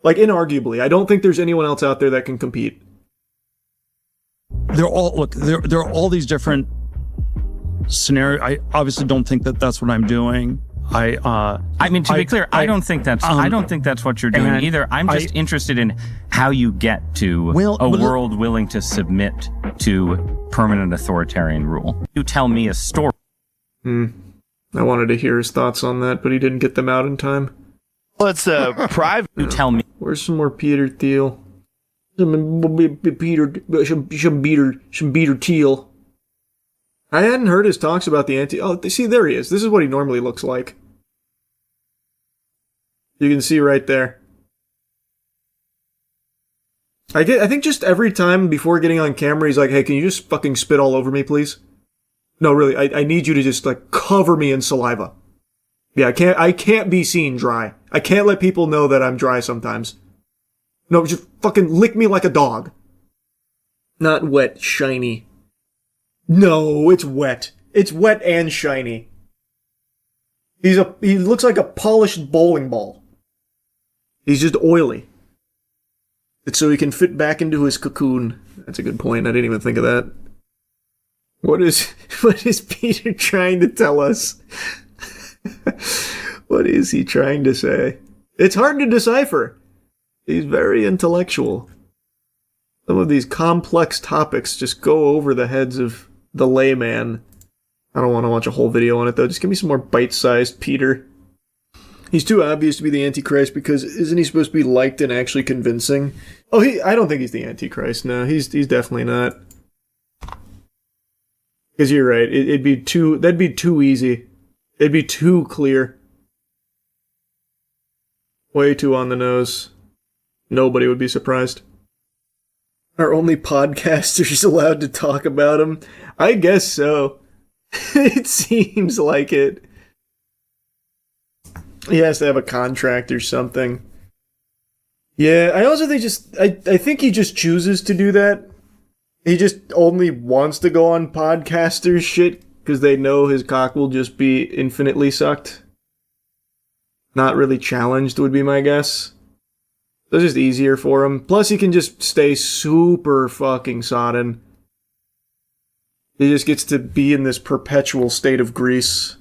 Like, inarguably. I don't think there's anyone else out there that can compete. There are all these different scenarios. I obviously don't think that that's what I'm doing. I mean, to be clear, I don't think that's what you're doing either. I'm just interested in how you get to a world willing to submit to permanent authoritarian rule. You tell me a story. I wanted to hear his thoughts on that, but he didn't get them out in time. Well, it's private. You tell me. Where's some more Peter Thiel? Some Peter Thiel. I hadn't heard his talks about the anti... Oh, see, there he is. This is what he normally looks like. You can see right there. I think just every time before getting on camera, he's like, hey, can you just fucking spit all over me, please? No, really, I need you to just, like, cover me in saliva. Yeah, I can't be seen dry. I can't let people know that I'm dry sometimes. No, just fucking lick me like a dog. Not wet, shiny. No, it's wet. It's wet and shiny. He looks like a polished bowling ball. He's just oily. It's so he can fit back into his cocoon. That's a good point. I didn't even think of that. What is Peter trying to tell us? What is he trying to say? It's hard to decipher. He's very intellectual. Some of these complex topics just go over the heads of the layman. I don't want to watch a whole video on it, though. Just give me some more bite-sized Peter. He's too obvious to be the Antichrist because isn't he supposed to be liked and actually convincing? Oh, I don't think he's the Antichrist. No, he's definitely not. Because you're right. That'd be too easy. It'd be too clear. Way too on the nose. Nobody would be surprised. Are only podcasters allowed to talk about him? I guess so. It seems like it. He has to have a contract or something. Yeah, I also think I think he just chooses to do that. He just only wants to go on podcasters shit because they know his cock will just be infinitely sucked. Not really challenged would be my guess. It's just easier for him. Plus he can just stay super fucking sodden. He just gets to be in this perpetual state of grease.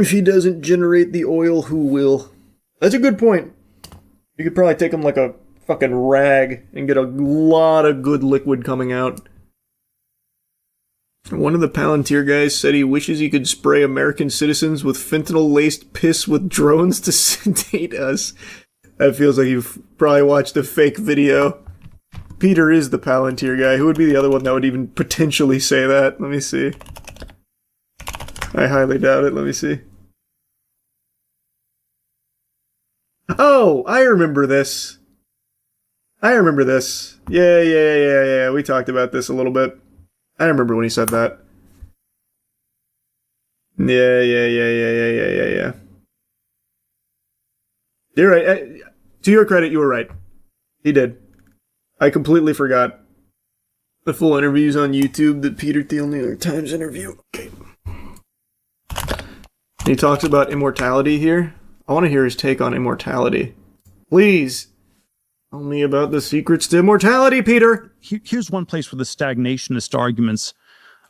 If he doesn't generate the oil, who will? That's a good point. You could probably take him like a fucking rag and get a lot of good liquid coming out. One of the Palantir guys said he wishes he could spray American citizens with fentanyl-laced piss with drones to sedate us. That feels like you've probably watched a fake video. Peter is the Palantir guy. Who would be the other one that would even potentially say that? Let me see. I highly doubt it. Let me see. Oh, I remember this. Yeah. We talked about this a little bit. I remember when he said that. Yeah. You're right. To your credit, you were right. He did. I completely forgot. The full interview's on YouTube, the Peter Thiel New York Times interview. Okay. He talks about immortality here. I want to hear his take on immortality. Please. Tell me about the secrets to immortality, Peter. Here's one place where the stagnationist arguments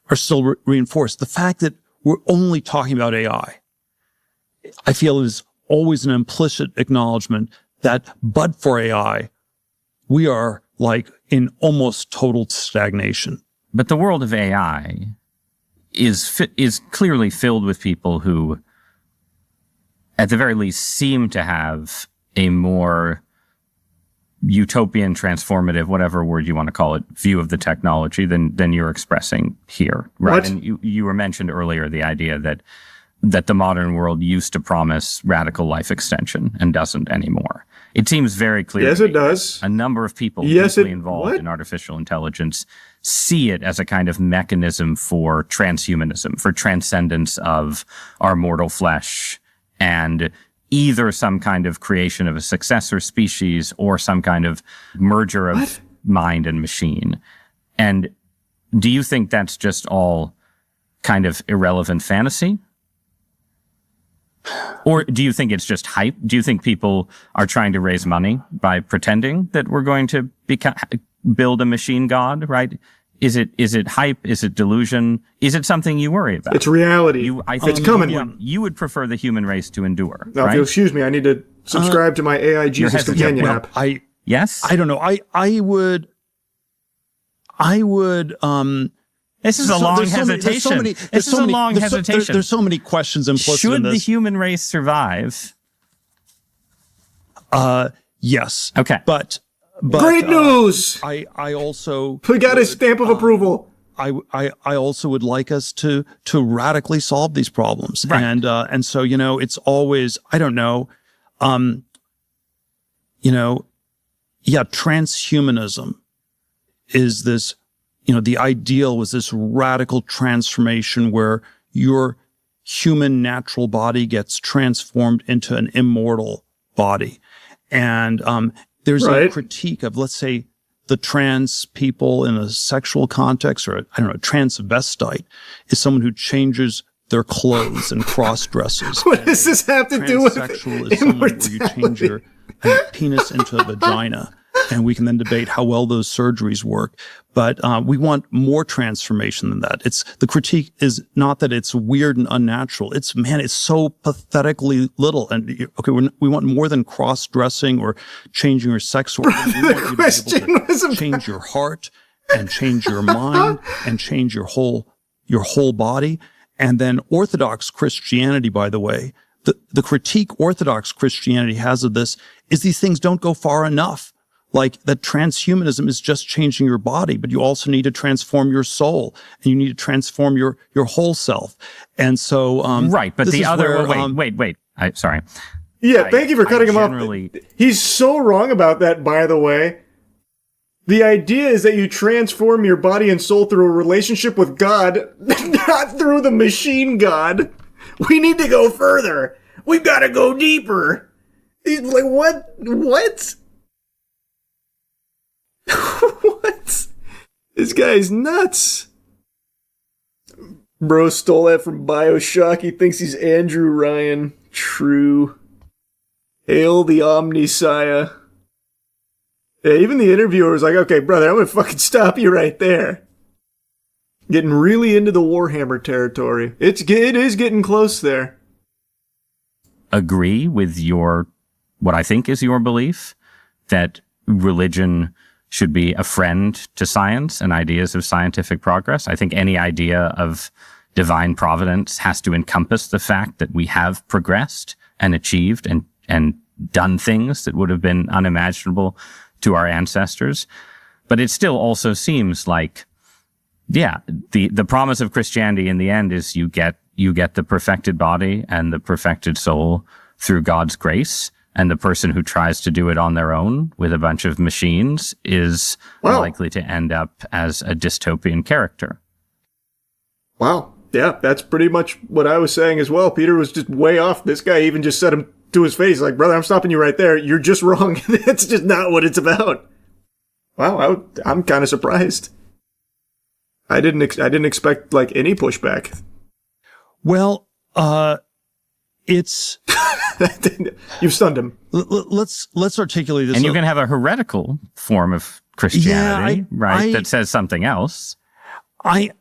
are still reinforced. The fact that we're only talking about AI, I feel, is always an implicit acknowledgement that but for AI, we are like in almost total stagnation. But the world of AI is clearly filled with people who, at the very least, seem to have a more utopian, transformative, whatever word you want to call it, view of the technology than you're expressing here, right? What? And you were mentioned earlier the idea that the modern world used to promise radical life extension and doesn't anymore. It seems very clear. Yes, it does. A number of people deeply involved in artificial intelligence see it as a kind of mechanism for transhumanism, for transcendence of our mortal flesh, and either some kind of creation of a successor species or some kind of merger of mind and machine. And do you think that's just all kind of irrelevant fantasy? Or do you think it's just hype? Do you think people are trying to raise money by pretending that we're going to build a machine god, right? Is it hype? Is it delusion? Is it something you worry about? It's reality. It's coming. You would prefer the human race to endure, now, right? Excuse me, I need to subscribe to my AI Jesus Companion app. Yes? I don't know. I would this is a long hesitation. This is a long hesitation. There's so many questions implicit in this. Should the human race survive? Yes. Okay. But great news! I also we got a stamp of approval. I also would like us to radically solve these problems. Right. And so, it's always, I don't know, transhumanism is this, the ideal was this radical transformation where your human natural body gets transformed into an immortal body. And there's a critique of, let's say, the trans people in a sexual context, or a transvestite is someone who changes their clothes and cross-dresses. What does this have to do with transsexual is someone where you change your penis into a vagina. And we can then debate how well those surgeries work. But we want more transformation than that. The critique is not that it's weird and unnatural. It's so pathetically little. And we want more than cross-dressing or changing your sex organ. The question was about change your heart and change your mind and change your whole body. And then Orthodox Christianity, by the way, the critique Orthodox Christianity has of this is these things don't go far enough. Like that transhumanism is just changing your body, but you also need to transform your soul and you need to transform your whole self. And so, right. But the other, wait. Sorry. Yeah. Thank you for cutting him off. He's so wrong about that, by the way. The idea is that you transform your body and soul through a relationship with God, not through the machine God. We need to go further. We've got to go deeper. He's like, what? What? What? This guy's nuts. Bro stole that from BioShock. He thinks he's Andrew Ryan. True. Hail the Omnisciah. Yeah, even the interviewer was like, okay, brother, I'm gonna fucking stop you right there. Getting really into the Warhammer territory. It is getting close there. agree with what I think is your belief that religion should be a friend to science and ideas of scientific progress. I think any idea of divine providence has to encompass the fact that we have progressed and achieved and done things that would have been unimaginable to our ancestors. But it still also seems like, the promise of Christianity in the end is you get the perfected body and the perfected soul through God's grace. And the person who tries to do it on their own with a bunch of machines is likely to end up as a dystopian character. Wow. Yeah, that's pretty much what I was saying as well. Peter was just way off. This guy even just said him to his face, like, brother, I'm stopping you right there. You're just wrong. That's just not what it's about. Wow, I'm kind of surprised. I didn't expect, like, any pushback. Well, it's... You've stunned him. Let's articulate this. And you can have a heretical form of Christianity, that says something else. I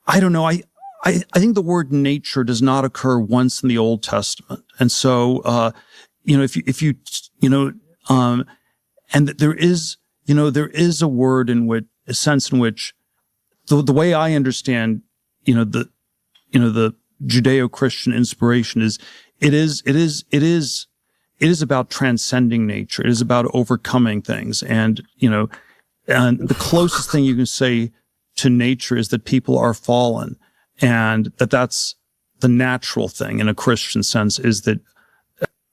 don't know. I think the word nature does not occur once in the Old Testament. And so, if you and there is a word in which, a sense in which the way I understand, the Judeo-Christian inspiration is, it is about transcending nature. It is about overcoming things. And, and the closest thing you can say to nature is that people are fallen, and that's the natural thing in a Christian sense, is that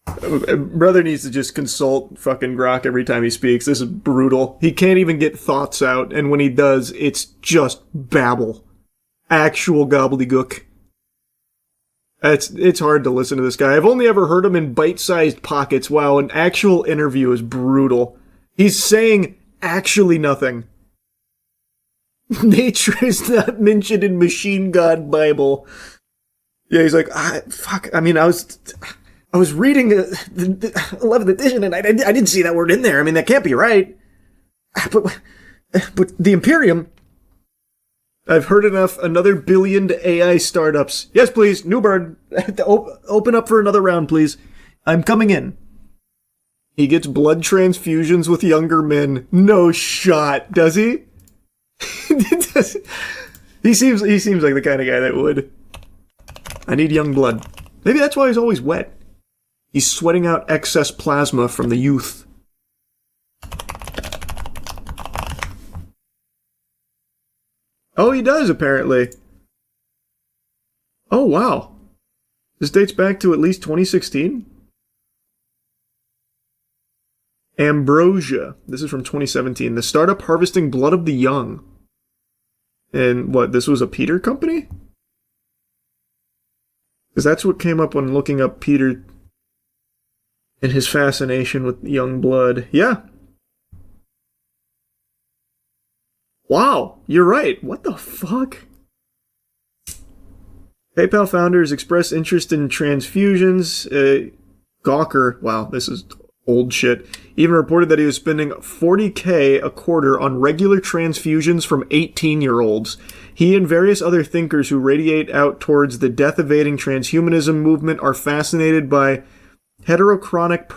brother needs to just consult fucking Grok every time he speaks. This is brutal. He can't even get thoughts out, and when he does, it's just babble. Actual gobbledygook. It's hard to listen to this guy. I've only ever heard him in bite-sized pockets. Wow, an actual interview is brutal. He's saying actually nothing. Nature is not mentioned in Machine God Bible. Yeah, he's like, fuck. I mean, I was reading the 11th edition and I didn't see that word in there. I mean, that can't be right. But the Imperium... I've heard enough. Another billion AI startups. Yes, please. Newbird. Open up for another round, please. I'm coming in. He gets blood transfusions with younger men. No shot. Does he? He seems like the kind of guy that would. I need young blood. Maybe that's why he's always wet. He's sweating out excess plasma from the youth. Oh, he does, apparently. Oh, wow. This dates back to at least 2016? Ambrosia. This is from 2017. The startup harvesting blood of the young. And what, this was a Peter company? Because that's what came up when looking up Peter and his fascination with young blood. Yeah. Wow, you're right. What the fuck? PayPal founders express interest in transfusions. Gawker, wow, this is old shit, even reported that he was spending $40K a quarter on regular transfusions from 18-year-olds. He and various other thinkers who radiate out towards the death-evading transhumanism movement are fascinated by heterochronic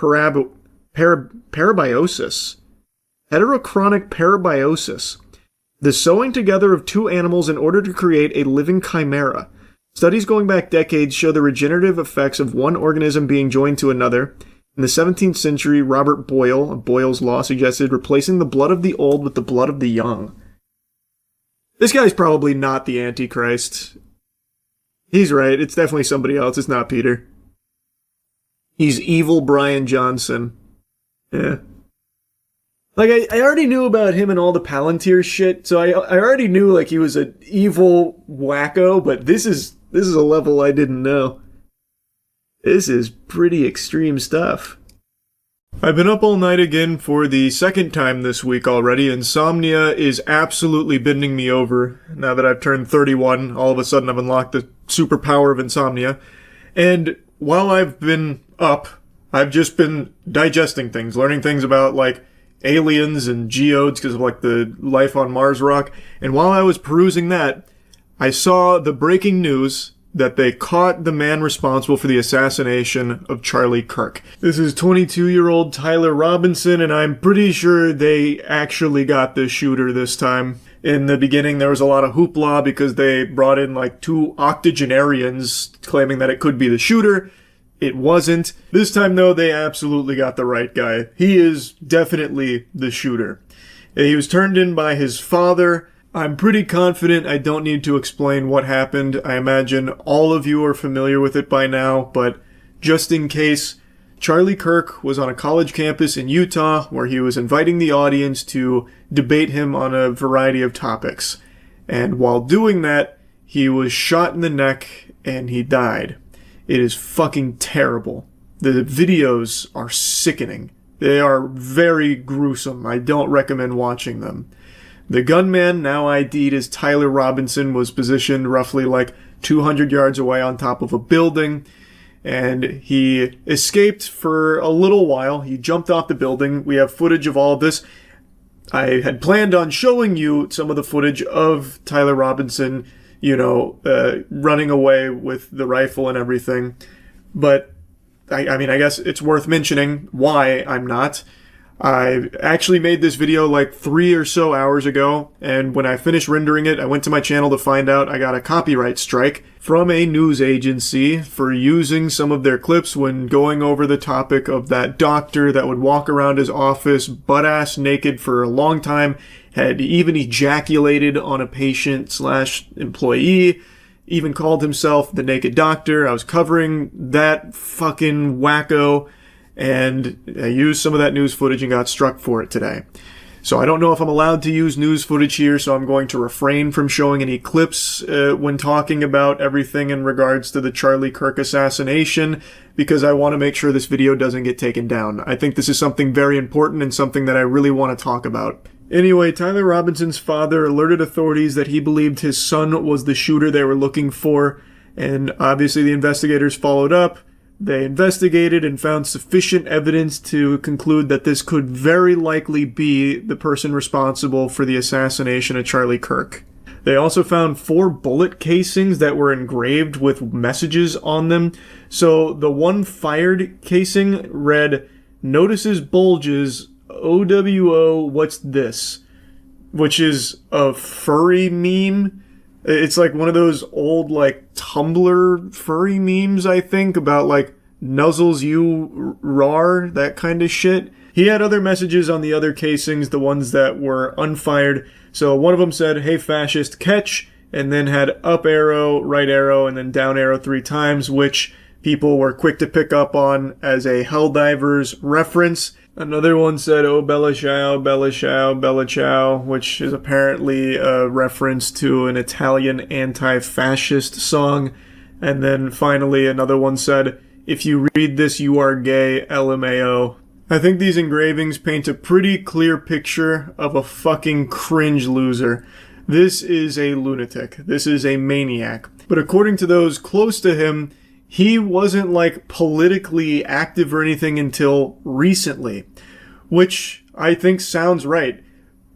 parabiosis. Heterochronic parabiosis. The sewing together of two animals in order to create a living chimera. Studies going back decades show the regenerative effects of one organism being joined to another. In the 17th century, Robert Boyle, of Boyle's Law, suggested replacing the blood of the old with the blood of the young. This guy's probably not the Antichrist. He's right, it's definitely somebody else, it's not Peter. He's evil Brian Johnson. Yeah. Like, I already knew about him and all the Palantir shit, so I already knew, like, he was an evil wacko, but this is a level I didn't know. This is pretty extreme stuff. I've been up all night again for the second time this week already. Insomnia is absolutely bending me over. Now that I've turned 31, all of a sudden I've unlocked the superpower of insomnia. And while I've been up, I've just been digesting things, learning things about, like, aliens and geodes because of, like, the life on Mars rock. And while I was perusing that, I saw the breaking news that they caught the man responsible for the assassination of Charlie Kirk. This is 22-year-old Tyler Robinson, and I'm pretty sure they actually got the shooter this time. In the beginning, there was a lot of hoopla because they brought in like 2 octogenarians claiming that it could be the shooter. It wasn't. This time, though, they absolutely got the right guy. He is definitely the shooter. He was turned in by his father. I'm pretty confident I don't need to explain what happened. I imagine all of you are familiar with it by now, but just in case, Charlie Kirk was on a college campus in Utah where he was inviting the audience to debate him on a variety of topics. And while doing that, he was shot in the neck and he died. It is fucking terrible. The videos are sickening. They are very gruesome. I don't recommend watching them. The gunman, now ID'd as Tyler Robinson, was positioned roughly like 200 yards away on top of a building, and he escaped for a little while. He jumped off the building. We have footage of all of this. I had planned on showing you some of the footage of Tyler Robinson, running away with the rifle and everything, but I mean, I guess it's worth mentioning why I'm not. I actually made this video like 3 or so hours ago, and when I finished rendering it, I went to my channel to find out I got a copyright strike from a news agency for using some of their clips when going over the topic of that doctor that would walk around his office butt-ass naked for a long time, had even ejaculated on a patient/employee, even called himself the Naked Doctor. I was covering that fucking wacko, and I used some of that news footage and got struck for it today. So I don't know if I'm allowed to use news footage here, so I'm going to refrain from showing any clips when talking about everything in regards to the Charlie Kirk assassination, because I want to make sure this video doesn't get taken down. I think this is something very important and something that I really want to talk about. Anyway, Tyler Robinson's father alerted authorities that he believed his son was the shooter they were looking for, and obviously the investigators followed up. They investigated and found sufficient evidence to conclude that this could very likely be the person responsible for the assassination of Charlie Kirk. They also found 4 bullet casings that were engraved with messages on them. So the one fired casing read, "Notices bulges, OWO, what's this?" Which is a furry meme. It's like one of those old, like, Tumblr furry memes, I think, about, like, nuzzles you rar, that kind of shit. He had other messages on the other casings, the ones that were unfired. So one of them said, "Hey, fascist, catch," and then had up arrow, right arrow, and then down arrow 3 times, which people were quick to pick up on as a Helldivers reference. Another one said, "Oh, Bella Ciao, Bella Ciao, Bella Ciao," which is apparently a reference to an Italian anti-fascist song. And then finally another one said, "If you read this, you are gay, LMAO." I think these engravings paint a pretty clear picture of a fucking cringe loser. This is a lunatic. This is a maniac. But according to those close to him, he wasn't like politically active or anything until recently, which I think sounds right.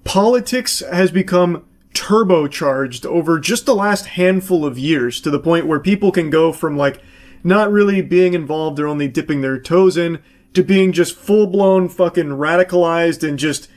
Politics has become turbocharged over just the last handful of years to the point where people can go from like not really being involved or only dipping their toes in to being just full-blown fucking radicalized and just,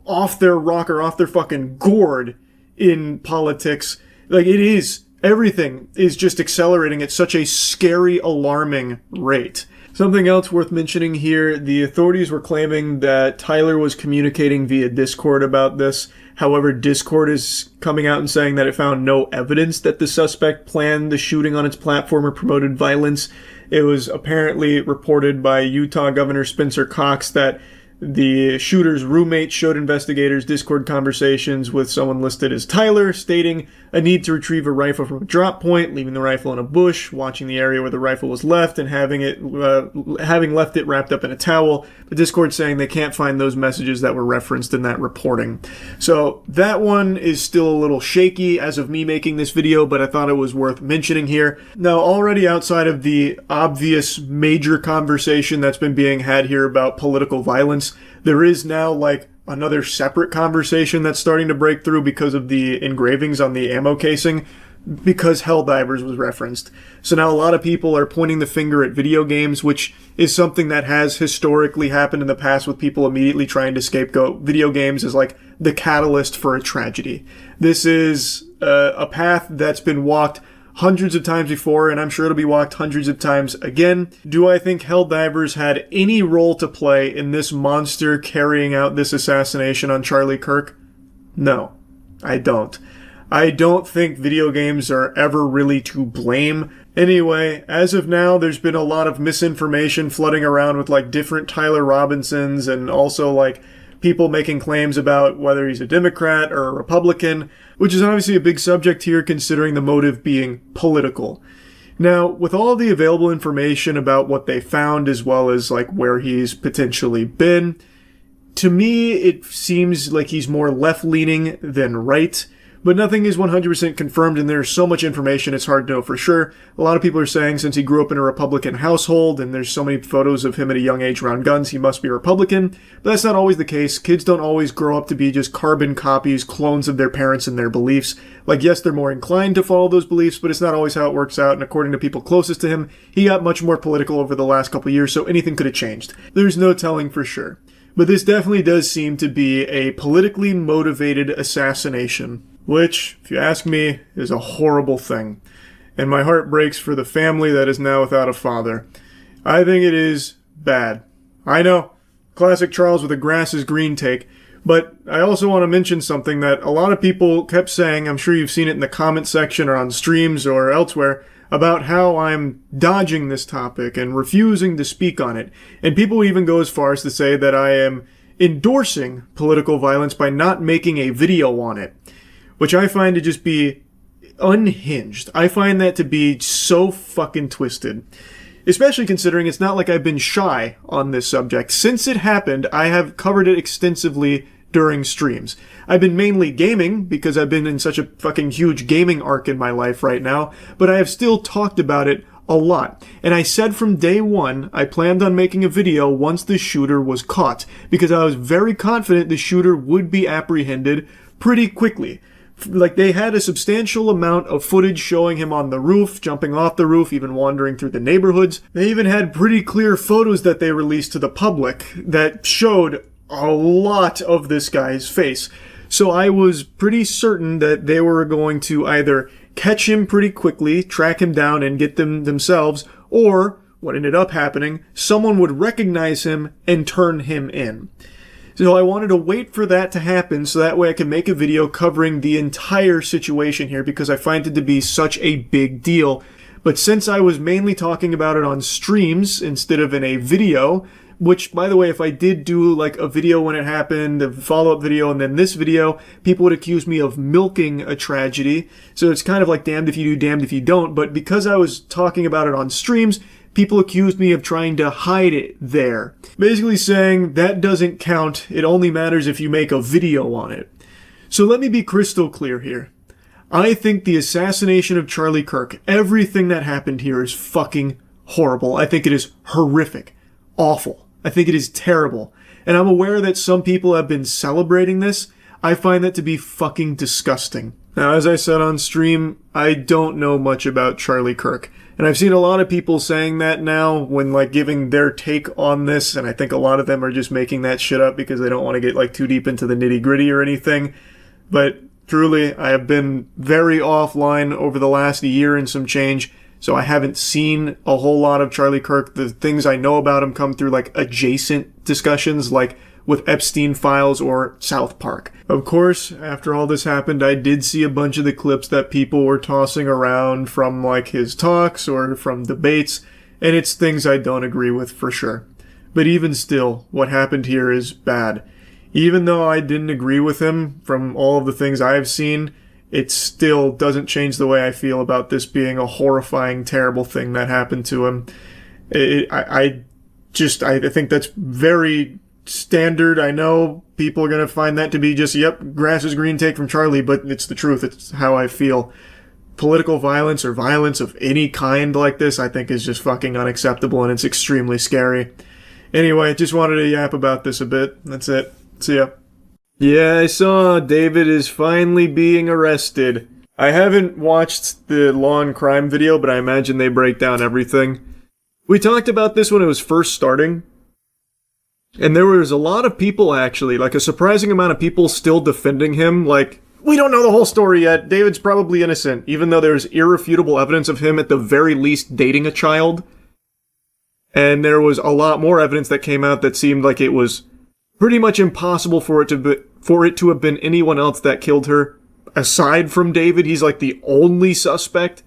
off their rocker, off their fucking gourd in politics. Like it is. Everything is just accelerating at such a scary, alarming rate. Something else worth mentioning here, the authorities were claiming that Tyler was communicating via Discord about this. However, Discord is coming out and saying that it found no evidence that the suspect planned the shooting on its platform or promoted violence. It was apparently reported by Utah Governor Spencer Cox that the shooter's roommate showed investigators Discord conversations with someone listed as Tyler, stating a need to retrieve a rifle from a drop point, leaving the rifle in a bush, watching the area where the rifle was left, and having left it wrapped up in a towel. But Discord saying they can't find those messages that were referenced in that reporting. So that one is still a little shaky as of me making this video, but I thought it was worth mentioning here. Now, already outside of the obvious major conversation that's been being had here about political violence, there is now like another separate conversation that's starting to break through because of the engravings on the ammo casing. because Helldivers was referenced. So now a lot of people are pointing the finger at video games, which is something that has historically happened in the past with people immediately trying to scapegoat video games as like the catalyst for a tragedy. This is a path that's been walked hundreds of times before, and I'm sure it'll be walked hundreds of times again. Do I think Helldivers had any role to play in this monster carrying out this assassination on Charlie Kirk? No, I don't. I don't think video games are ever really to blame. Anyway, as of now, there's been a lot of misinformation flooding around with like different Tyler Robinsons and also like people making claims about whether he's a Democrat or a Republican, which is obviously a big subject here considering the motive being political. Now, with all the available information about what they found as well as like where he's potentially been, to me it seems like he's more left-leaning than right. But nothing is 100% confirmed, and there's so much information it's hard to know for sure. A lot of people are saying since he grew up in a Republican household, and there's so many photos of him at a young age around guns, he must be a Republican. But that's not always the case. Kids don't always grow up to be just carbon copies, clones of their parents and their beliefs. Like, yes, they're more inclined to follow those beliefs, but it's not always how it works out, and according to people closest to him, he got much more political over the last couple years, so anything could have changed. There's no telling for sure. But this definitely does seem to be a politically motivated assassination. Which, if you ask me, is a horrible thing. And my heart breaks for the family that is now without a father. I think it is bad. I know, classic Charles with a grass is green take, but I also want to mention something that a lot of people kept saying, I'm sure you've seen it in the comment section or on streams or elsewhere, about how I'm dodging this topic and refusing to speak on it. And people even go as far as to say that I am endorsing political violence by not making a video on it. Which I find to just be unhinged. I find that to be so fucking twisted. Especially considering it's not like I've been shy on this subject. Since it happened, I have covered it extensively during streams. I've been mainly gaming, because I've been in such a fucking huge gaming arc in my life right now, but I have still talked about it a lot. And I said from day one, I planned on making a video once the shooter was caught, because I was very confident the shooter would be apprehended pretty quickly. Like, they had a substantial amount of footage showing him on the roof, jumping off the roof, even wandering through the neighborhoods. They even had pretty clear photos that they released to the public that showed a lot of this guy's face. So I was pretty certain that they were going to either catch him pretty quickly, track him down, and get them themselves, or, what ended up happening, someone would recognize him and turn him in. So I wanted to wait for that to happen so that way I could make a video covering the entire situation here because I find it to be such a big deal. But since I was mainly talking about it on streams instead of in a video, which, by the way, if I did do like a video when it happened, a follow-up video, and then this video, people would accuse me of milking a tragedy. So it's kind of like damned if you do, damned if you don't. But because I was talking about it on streams, people accused me of trying to hide it there. Basically saying that doesn't count, it only matters if you make a video on it. So let me be crystal clear here. I think the assassination of Charlie Kirk, everything that happened here is fucking horrible. I think it is horrific. Awful. I think it is terrible. And I'm aware that some people have been celebrating this. I find that to be fucking disgusting. Now, as I said on stream, I don't know much about Charlie Kirk. And I've seen a lot of people saying that now when, like, giving their take on this, and I think a lot of them are just making that shit up because they don't want to get, like, too deep into the nitty-gritty or anything. But truly, I have been very offline over the last year and some change, so I haven't seen a whole lot of Charlie Kirk. The things I know about him come through, like, adjacent discussions, like with Epstein Files or South Park. Of course, after all this happened, I did see a bunch of the clips that people were tossing around from, like, his talks or from debates, and it's things I don't agree with for sure. But even still, what happened here is bad. Even though I didn't agree with him from all of the things I've seen, it still doesn't change the way I feel about this being a horrifying, terrible thing that happened to him. I think that's very standard. I know people are going to find that to be just, yep, grass is green take from Charlie, but it's the truth. It's how I feel. Political violence or violence of any kind like this, I think is just fucking unacceptable, and it's extremely scary. Anyway, just wanted to yap about this a bit. That's it. See ya. Yeah, I saw David is finally being arrested. I haven't watched the Law and Crime video, but I imagine they break down everything. We talked about this when it was first starting, and there was a lot of people, actually, like a surprising amount of people still defending him, like, we don't know the whole story yet, David's probably innocent, even though there's irrefutable evidence of him at the very least dating a child. And there was a lot more evidence that came out that seemed like it was pretty much impossible for it to have been anyone else that killed her. Aside from David, he's like the only suspect.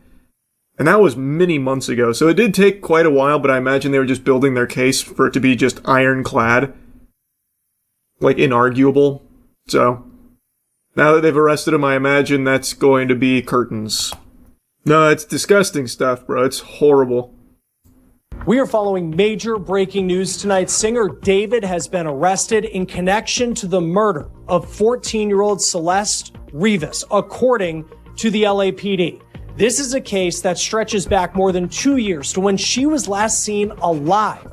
And that was many months ago. So it did take quite a while, but I imagine they were just building their case for it to be just ironclad. Like, inarguable. So, now that they've arrested him, I imagine that's going to be curtains. No, it's disgusting stuff, bro. It's horrible. We are following major breaking news tonight. Singer David has been arrested in connection to the murder of 14-year-old Celeste Rivas, according to the LAPD. This is a case that stretches back more than 2 years to when she was last seen alive.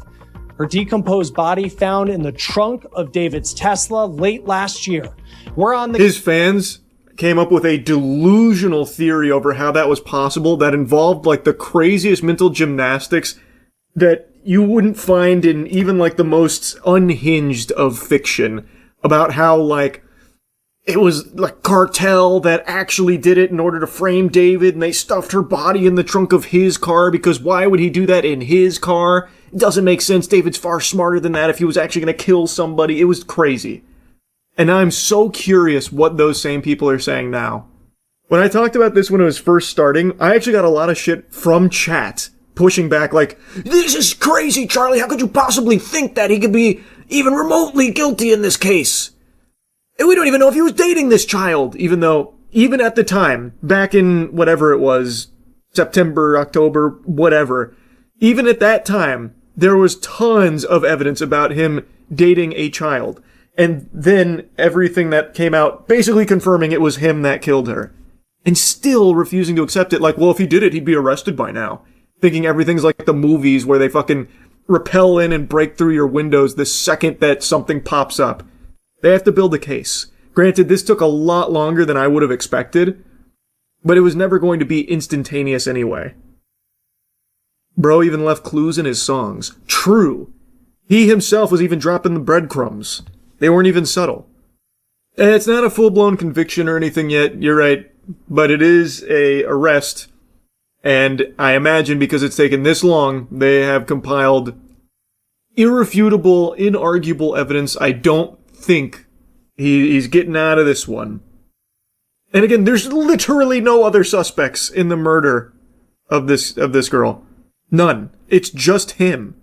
Her decomposed body found in the trunk of David's Tesla late last year. His fans came up with a delusional theory over how that was possible that involved like the craziest mental gymnastics that you wouldn't find in even like the most unhinged of fiction, about how like it was like cartel that actually did it in order to frame David, and they stuffed her body in the trunk of his car because why would he do that in his car? It doesn't make sense. David's far smarter than that if he was actually going to kill somebody. It was crazy. And I'm so curious what those same people are saying now. When I talked about this when it was first starting, I actually got a lot of shit from chat pushing back like, this is crazy, Charlie. How could you possibly think that he could be even remotely guilty in this case? And we don't even know if he was dating this child, even though, even at the time, back in whatever it was, September, October, whatever, even at that time, there was tons of evidence about him dating a child. And then everything that came out basically confirming it was him that killed her. And still refusing to accept it, like, well, if he did it, he'd be arrested by now. Thinking everything's like the movies where they fucking rappel in and break through your windows the second that something pops up. They have to build a case. Granted, this took a lot longer than I would have expected, but it was never going to be instantaneous anyway. Bro even left clues in his songs. True. He himself was even dropping the breadcrumbs. They weren't even subtle. And it's not a full-blown conviction or anything yet, you're right, but it is a arrest. And I imagine because it's taken this long, they have compiled irrefutable, inarguable evidence. I don't think he's getting out of this one. And again, there's literally no other suspects in the murder of this girl. None. It's just him.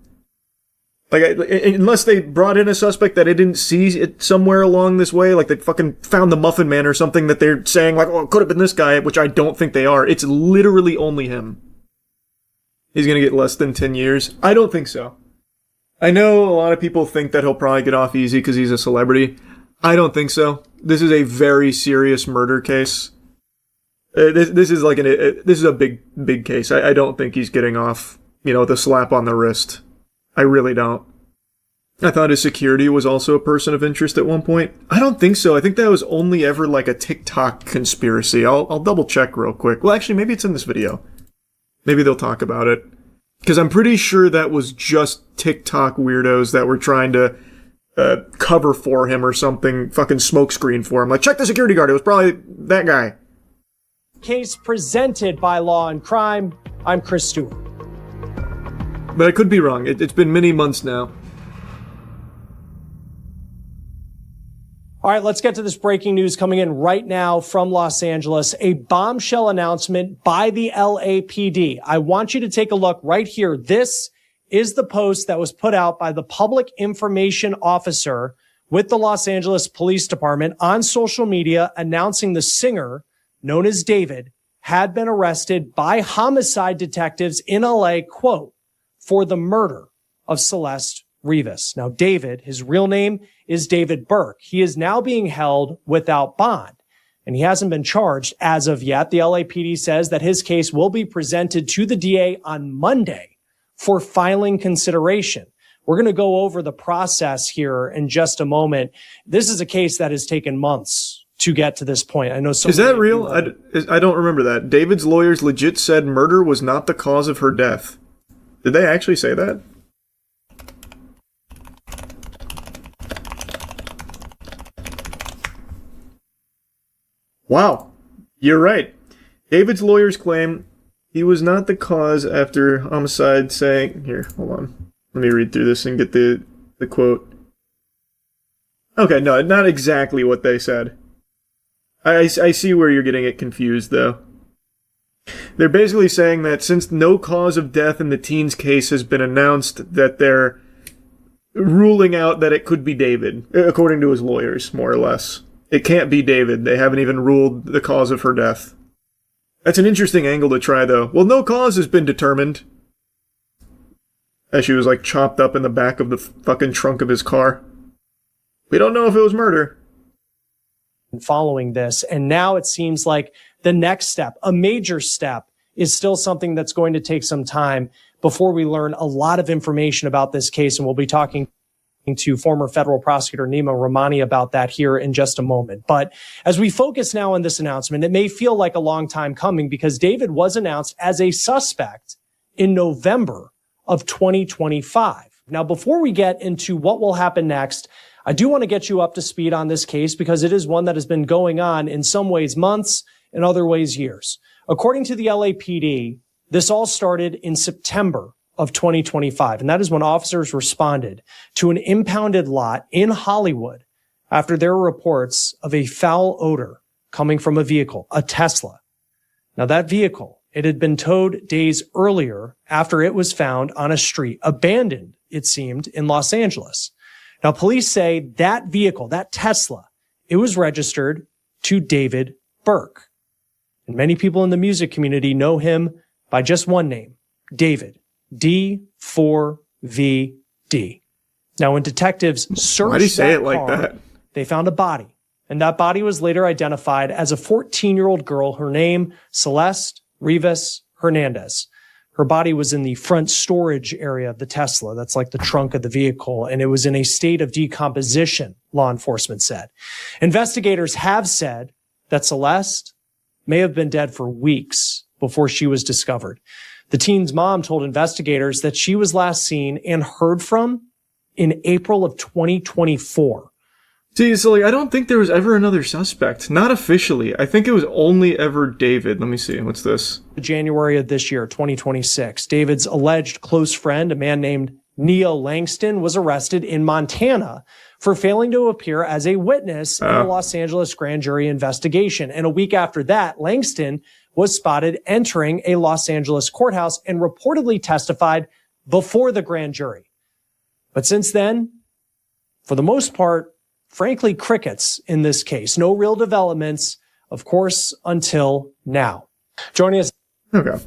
Like, unless they brought in a suspect that I didn't see it somewhere along this way, like they fucking found the Muffin Man or something that they're saying, like, oh, it could have been this guy, which I don't think they are. It's literally only him. He's gonna get less than 10 years? I don't think so. I know a lot of people think that he'll probably get off easy because he's a celebrity. I don't think so. This is a very serious murder case. This is like this is a big case. I don't think he's getting off, with a slap on the wrist. I really don't. I thought his security was also a person of interest at one point. I don't think so. I think that was only ever like a TikTok conspiracy. I'll double check real quick. Well, actually, maybe it's in this video. Maybe they'll talk about it. Because I'm pretty sure that was just TikTok weirdos that were trying to cover for him or something, fucking smokescreen for him. Like, check the security guard. It was probably that guy. Case presented by Law and Crime. I'm Chris Stewart. But I could be wrong. It's been many months now. All right, let's get to this breaking news coming in right now from Los Angeles. A bombshell announcement by the LAPD. I want you to take a look right here. This is the post that was put out by the public information officer with the Los Angeles Police Department on social media announcing the singer, known as David, had been arrested by homicide detectives in LA, quote, for the murder of Celeste Rivas. Now, David, his real name is David Burke. He is now being held without bond, and he hasn't been charged as of yet. The LAPD says that his case will be presented to the DA on Monday for filing consideration. We're going to go over the process here in just a moment. This is a case that has taken months to get to this point. I know so Is that real? I don't remember that. David's lawyers legit said murder was not the cause of her death. Did they actually say that? Wow. You're right. David's lawyers claim he was not the cause after homicide, saying... Here, hold on. Let me read through this and get the quote. Okay, no, not exactly what they said. I see where you're getting it confused, though. They're basically saying that since no cause of death in the teen's case has been announced, that they're ruling out that it could be David, according to his lawyers, more or less. It can't be David. They haven't even ruled the cause of her death. That's an interesting angle to try, though. Well, no cause has been determined. As she was, like, chopped up in the back of the fucking trunk of his car. We don't know if it was murder. Following this, and now it seems like the next step, a major step, is still something that's going to take some time before we learn a lot of information about this case, and we'll be talking to former federal prosecutor Nima Rahmani about that here in just a moment. But as we focus now on this announcement, it may feel like a long time coming because David was announced as a suspect in November of 2025. Now, before we get into what will happen next, I do want to get you up to speed on this case because it is one that has been going on in some ways months, in other ways years. According to the LAPD, this all started in September of 2025, and that is when officers responded to an impounded lot in Hollywood after there were reports of a foul odor coming from a vehicle, a Tesla. Now that vehicle, it had been towed days earlier after it was found on a street, abandoned, it seemed, in Los Angeles. Now, police say that vehicle, that Tesla, it was registered to David Burke. And many people in the music community know him by just one name, David, D4VD. Now, when detectives searched Why do you say that it like car, that? they found a body. And that body was later identified as a 14-year-old girl, her name, Celeste Rivas Hernandez. Her body was in the front storage area of the Tesla. That's like the trunk of the vehicle. And it was in a state of decomposition, law enforcement said. Investigators have said that Celeste may have been dead for weeks before she was discovered. The teen's mom told investigators that she was last seen and heard from in April of 2024. See, so I don't think there was ever another suspect. Not officially. I think it was only ever David. Let me see. What's this? January of this year, 2026. David's alleged close friend, a man named Neo Langston, was arrested in Montana for failing to appear as a witness in a Los Angeles grand jury investigation. And a week after that, Langston was spotted entering a Los Angeles courthouse and reportedly testified before the grand jury. But since then, for the most part, frankly, crickets in this case. No real developments, of course, until now. Joining us. Okay.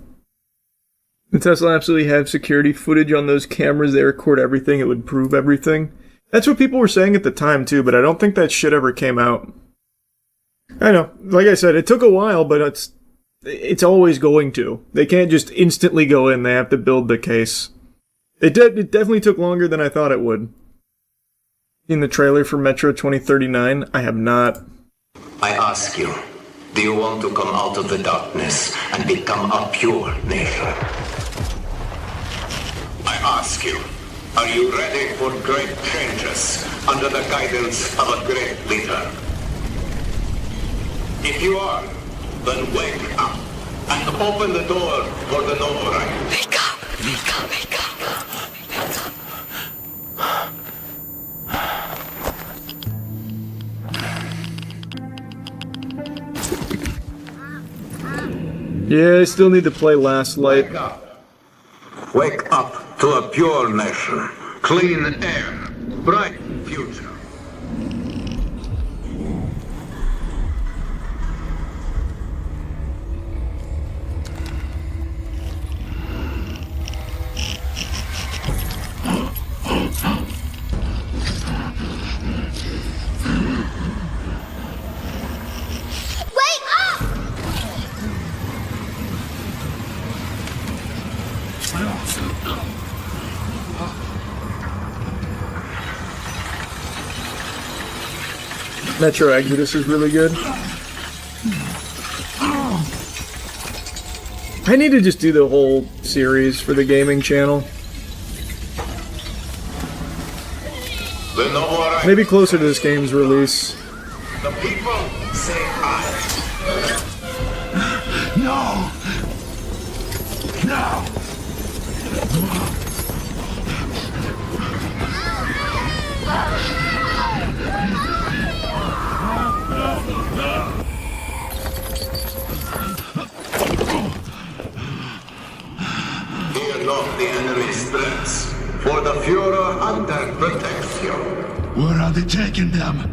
The Tesla absolutely have security footage on those cameras. They record everything. It would prove everything. That's what people were saying at the time, too, but I don't think that shit ever came out. I know. Like I said, it took a while, but it's always going to. They can't just instantly go in. They have to build the case. It definitely took longer than I thought it would. In the trailer for Metro 2039, I have not. I ask you, do you want to come out of the darkness and become a pure nation? I ask you, are you ready for great changes under the guidance of a great leader? If you are, then wake up and open the door for the noble right. Wake up, wake up, wake up, wake up. Yeah, I still need to play Last Light. Wake up to a pure nation, clean air, bright future. Metro Exodus is really good. I need to just do the whole series for the gaming channel. Maybe closer to this game's release. The people say I. No! No! Fear not the enemy's threats, for the Führer under protection. Where are they taking them?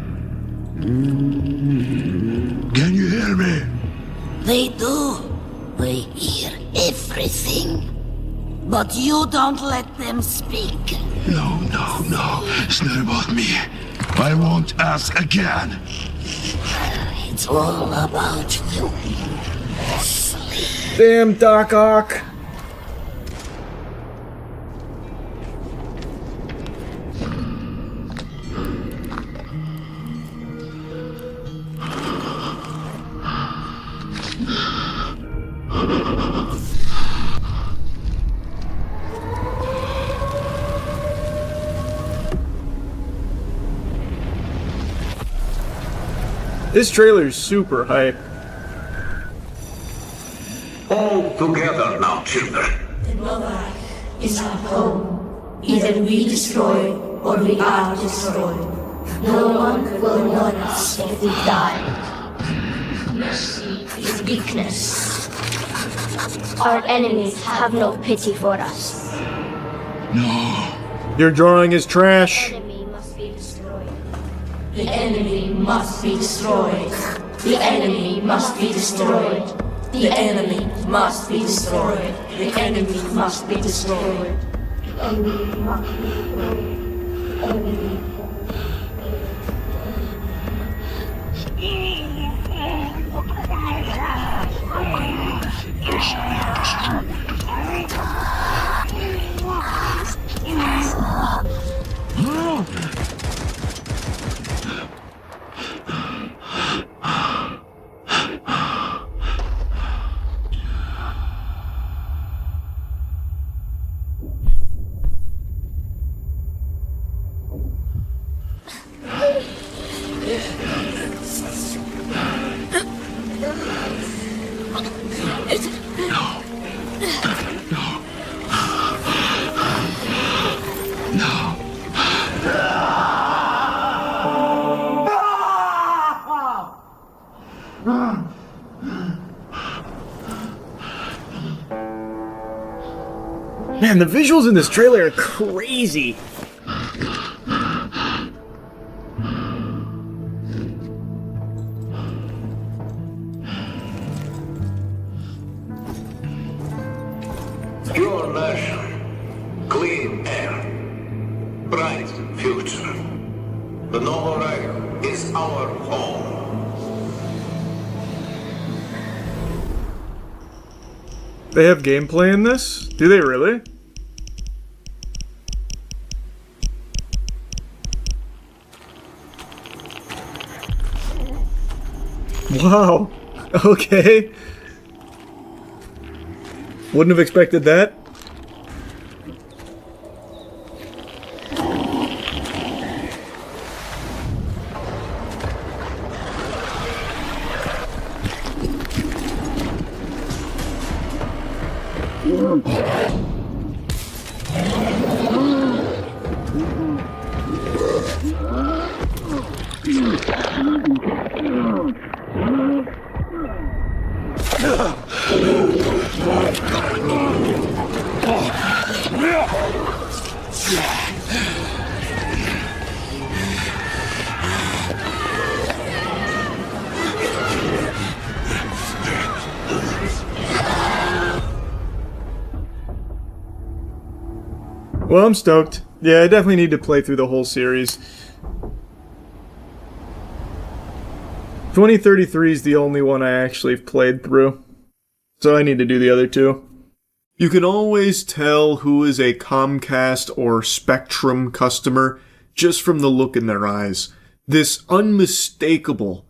Can you hear me? They do. We hear everything. But you don't let them speak. No, no, no. It's not about me. I won't ask again. It's all about you. Damn, Doc Ock. This trailer's super hype. All together now, children. The Novak is our home. Either we destroy or we are destroyed. No one will want us if we die. Mercy is weakness. Our enemies have no pity for us. No. Your drawing is trash. The enemy must be destroyed. The enemy must be destroyed. The enemy must be destroyed. The enemy must be destroyed. The enemy must be destroyed. The enemy. Man, the visuals in this trailer are crazy. Pure nation, clean air, bright future. The Novorag is our home. They have gameplay in this? Do they really? Wow. Okay. Wouldn't have expected that. Well, I'm stoked. Yeah, I definitely need to play through the whole series. 2033 is the only one I actually played through, so I need to do the other two. You can always tell who is a Comcast or Spectrum customer just from the look in their eyes. this unmistakable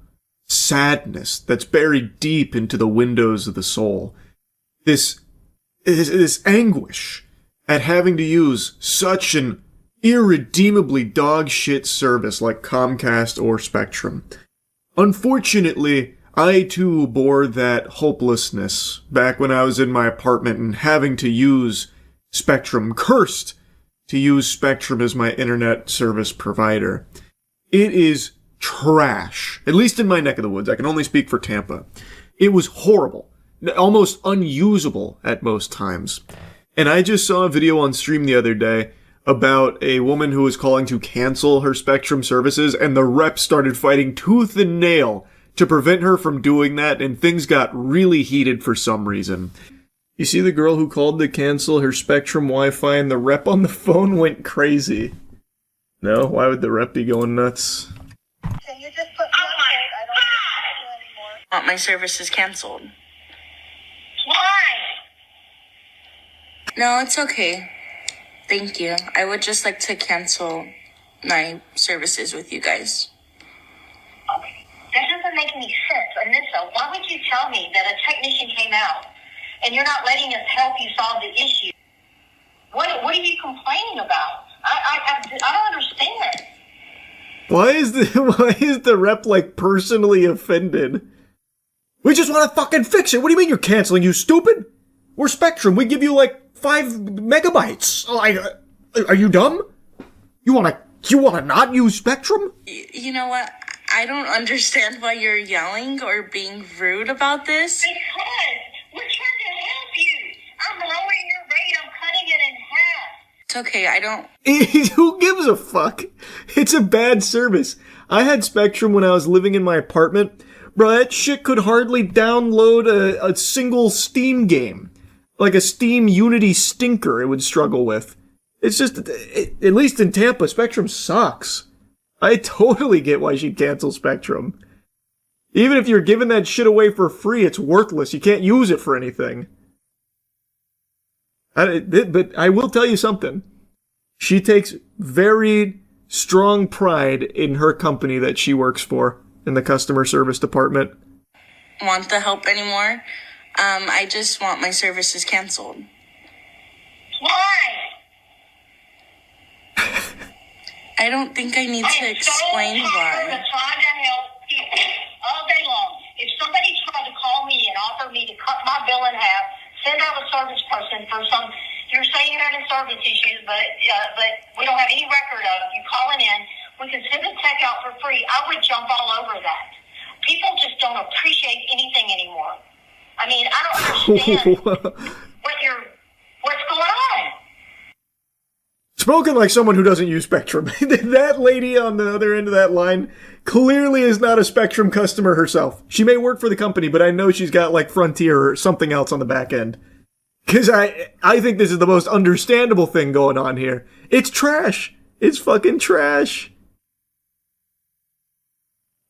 sadness that's buried deep into the windows of the soul. This anguish at having to use such an irredeemably dog shit service like Comcast or Spectrum. Unfortunately, I too bore that hopelessness back when I was in my apartment and having to use Spectrum, cursed to use Spectrum as my internet service provider. It is trash, at least in my neck of the woods. I can only speak for Tampa. It was horrible, almost unusable at most times. And I just saw a video on stream the other day about a woman who was calling to cancel her Spectrum services, and the rep started fighting tooth and nail to prevent her from doing that, and things got really heated for some reason. You see the girl who called to cancel her Spectrum Wi-Fi, and the rep on the phone went crazy. No? Why would the rep be going nuts? Can you just put me on hold? I don't want to anymore. My service is canceled. Why? No, it's okay. Thank you. I would just like to cancel my services with you guys. Okay. That doesn't make any sense. Anissa, why would you tell me that a technician came out and you're not letting us help you solve the issue? What are you complaining about? I don't understand. Why is the rep like personally offended? We just want to fucking fix it. What do you mean you're canceling, you stupid? We're Spectrum. We give you like 5 megabytes. Are you dumb? You wanna not use Spectrum? You know what? I don't understand why you're yelling or being rude about this. Because we're trying to help you. I'm lowering your rate. I'm cutting it in half. It's okay. I don't... Who gives a fuck? It's a bad service. I had Spectrum when I was living in my apartment. Bro, that shit could hardly download a single Steam game. Like a Steam Unity stinker it would struggle with. It's just, at least in Tampa, Spectrum sucks. I totally get why she'd cancel Spectrum. Even if you're giving that shit away for free, it's worthless. You can't use it for anything. But I will tell you something. She takes very strong pride in her company that she works for, in the customer service department. Want the help anymore? I just want my services canceled. Why? I don't think I need to explain why. I'm trying to help people all day long. If somebody tried to call me and offer me to cut my bill in half, send out a service person for some, you're saying you're having service issues, but we don't have any record of you calling in. We can send a tech out for free. I would jump all over that. People just don't appreciate anything anymore. I mean, I don't understand what's going on. Spoken like someone who doesn't use Spectrum. That lady on the other end of that line clearly is not a Spectrum customer herself. She may work for the company, but I know she's got like Frontier or something else on the back end. Because I think this is the most understandable thing going on here. It's trash. It's fucking trash.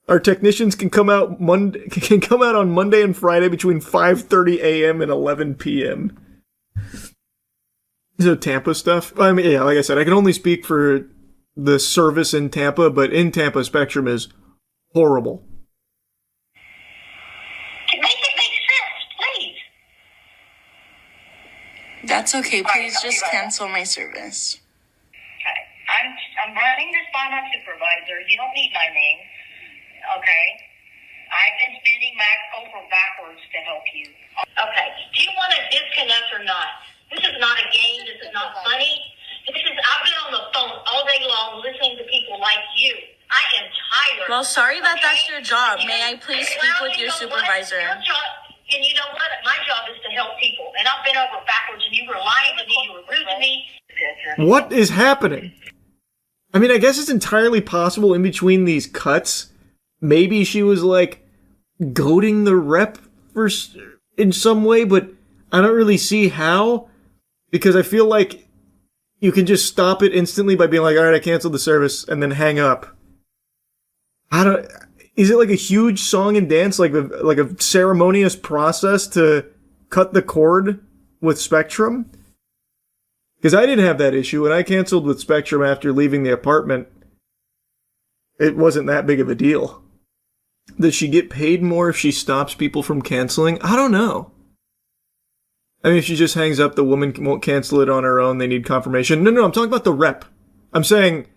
Our technicians can come out on Monday and Friday between 5:30 a.m. and 11 p.m. So Tampa stuff. I mean, yeah, like I said, I can only speak for the service in Tampa, but in Tampa, Spectrum is horrible. Make it make sense, please. That's okay. Please just cancel my service. Okay. I'm running this by my supervisor. You don't need my name. Okay. I've been spending over backwards to help you. Okay. Do you want to disconnect or not? This is not a game. This is not funny. I've been on the phone all day long listening to people like you. I am tired. Well, sorry that's your job. May I please speak with your supervisor? Your job, and you know what? My job is to help people. And I've been over backwards, and you were lying to me. You were rude to me. What is happening? I mean, I guess it's entirely possible in between these cuts. Maybe she was like goading the rep in some way, but I don't really see how. Because I feel like you can just stop it instantly by being like, all right, I canceled the service, and then hang up. Is it like a huge song and dance, like a ceremonious process to cut the cord with Spectrum? Because I didn't have that issue, and I canceled with Spectrum after leaving the apartment. it wasn't that big of a deal. Does she get paid more if she stops people from canceling? I don't know. I mean, if she just hangs up, the woman won't cancel it on her own. They need confirmation. No, I'm talking about the rep. I'm saying,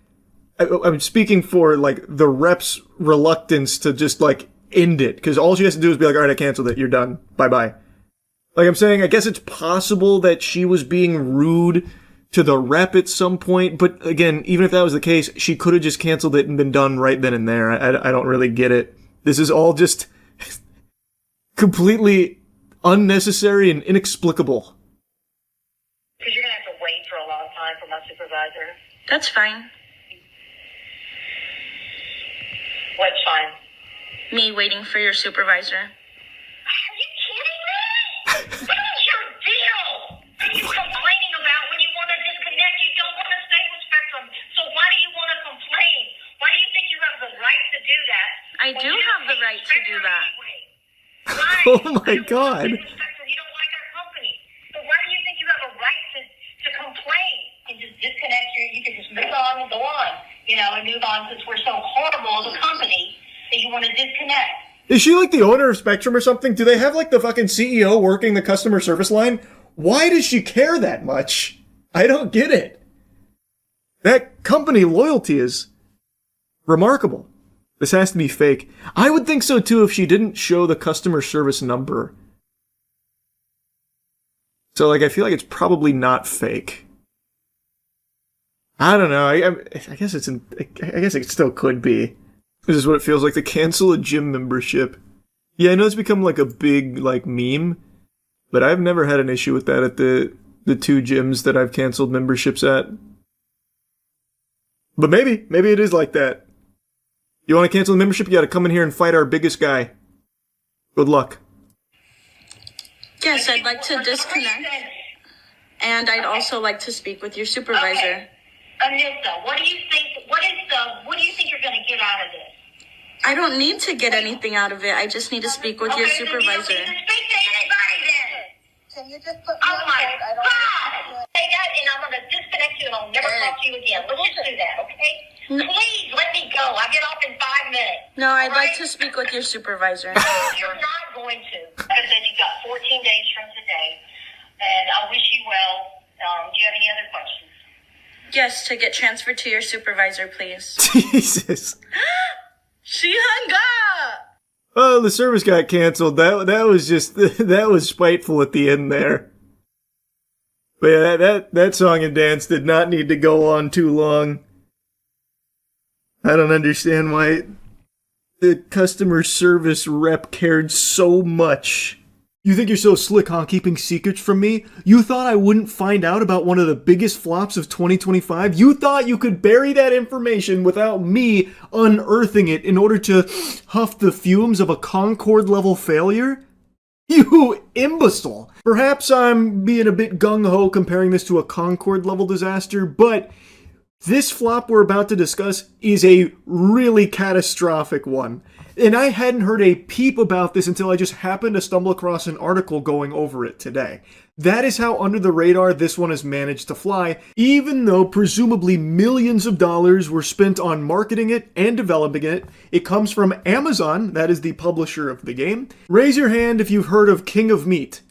I'm speaking for, like, the rep's reluctance to just, like, end it. Because all she has to do is be like, all right, I canceled it. You're done. Bye-bye. Like I'm saying, I guess it's possible that she was being rude to the rep at some point. But again, even if that was the case, she could have just canceled it and been done right then and there. I don't really get it. This is all just completely unnecessary and inexplicable. Because you're going to have to wait for a long time for my supervisor. That's fine. What's fine? Me waiting for your supervisor. Are you kidding me? What is your deal? What are you complaining about when you want to disconnect? You don't want to stay with Spectrum. So why do you want to complain? Why do you think you have the right to do that? I do have the right to do that. Oh my god. You don't like our company. So why do you think you have a right to complain? And just disconnect you can just move on and go on, and move on since we're so horrible as a company that you want to disconnect. Is she like the owner of Spectrum or something? Do they have like the fucking CEO working the customer service line? Why does she care that much? I don't get it. That company loyalty is remarkable. This has to be fake. I would think so too if she didn't show the customer service number. So like I feel like it's probably not fake. I don't know. I guess I guess it still could be. This is what it feels like to cancel a gym membership. Yeah, I know it's become like a big like meme, but I've never had an issue with that at the two gyms that I've canceled memberships at. But maybe it is like that. You want to cancel the membership? You got to come in here and fight our biggest guy. Good luck. Yes, I'd like to disconnect. And I'd also like to speak with your supervisor. Okay. Anissa, what do you think you're going to get out of this? I don't need to get anything out of it. I just need to speak with your supervisor. Then you don't need to speak to anybody then. Can you just put me on hold? I don't want to say that, and I'm going to disconnect you, and I'll never talk to you again. Let's just do that, okay? Please let me go. I get off in 5 minutes. No, I'd like to speak with your supervisor. You're not going to. Like I said, you've got 14 days from today, and I wish you well. Do you have any other questions? Yes, to get transferred to your supervisor, please. Jesus. She hung up! Oh, the service got canceled. That was just, that was spiteful at the end there. But yeah, that song and dance did not need to go on too long. I don't understand why the customer service rep cared so much. You think you're so slick, huh, keeping secrets from me? You thought I wouldn't find out about one of the biggest flops of 2025? You thought you could bury that information without me unearthing it in order to huff the fumes of a Concorde-level failure? You imbecile! Perhaps I'm being a bit gung-ho comparing this to a Concorde-level disaster, but this flop we're about to discuss is a really catastrophic one. And I hadn't heard a peep about this until I just happened to stumble across an article going over it today. That is how under the radar this one has managed to fly, even though presumably millions of dollars were spent on marketing it and developing it. It comes from Amazon, that is the publisher of the game. Raise your hand if you've heard of King of Meat.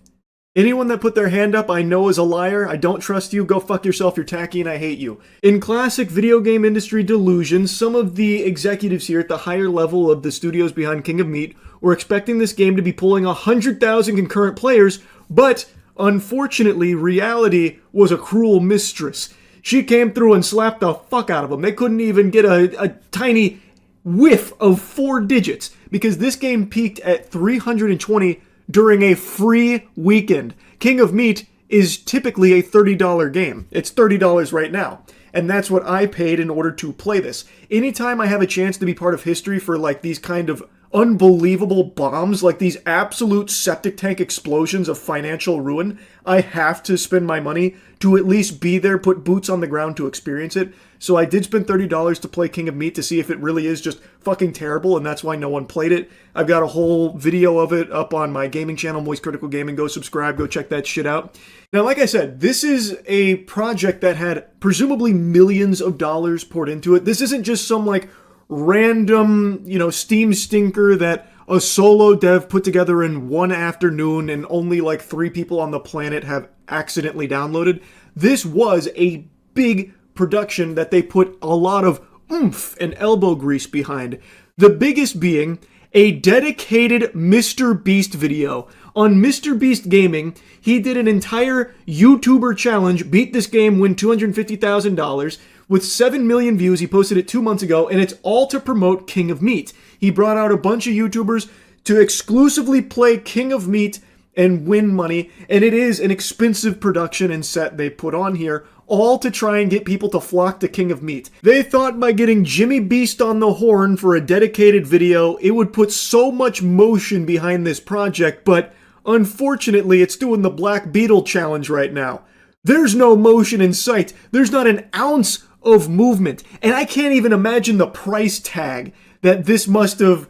Anyone that put their hand up I know is a liar. I don't trust you. Go fuck yourself. You're tacky and I hate you. In classic video game industry delusion, some of the executives here at the higher level of the studios behind King of Meat were expecting this game to be pulling 100,000 concurrent players, but unfortunately, reality was a cruel mistress. She came through and slapped the fuck out of them. They couldn't even get a tiny whiff of 4 digits because this game peaked at 320 during a free weekend. King of Meat is typically a $30 game. It's $30 right now. And that's what I paid in order to play this. Anytime I have a chance to be part of history for like these kind of unbelievable bombs, like these absolute septic tank explosions of financial ruin, I have to spend my money to at least be there, put boots on the ground to experience it. So I did spend $30 to play King of Meat to see if it really is just fucking terrible, and that's why no one played it. I've got a whole video of it up on my gaming channel, Moist Critical Gaming. Go subscribe, go check that shit out. Now, like I said, this is a project that had presumably millions of dollars poured into it. This isn't just some like random, Steam stinker that a solo dev put together in one afternoon and only like 3 people on the planet have accidentally downloaded. This was a big production that they put a lot of oomph and elbow grease behind. The biggest being a dedicated Mr. Beast video. On Mr. Beast Gaming, he did an entire YouTuber challenge, beat this game, win $250,000. With 7 million views, he posted it 2 months ago, and it's all to promote King of Meat. He brought out a bunch of YouTubers to exclusively play King of Meat and win money, and it is an expensive production and set they put on here, all to try and get people to flock to King of Meat. They thought by getting Jimmy Beast on the horn for a dedicated video, it would put so much motion behind this project, but unfortunately, it's doing the Black Beetle challenge right now. There's no motion in sight. There's not an ounce of movement. And I can't even imagine the price tag that this must have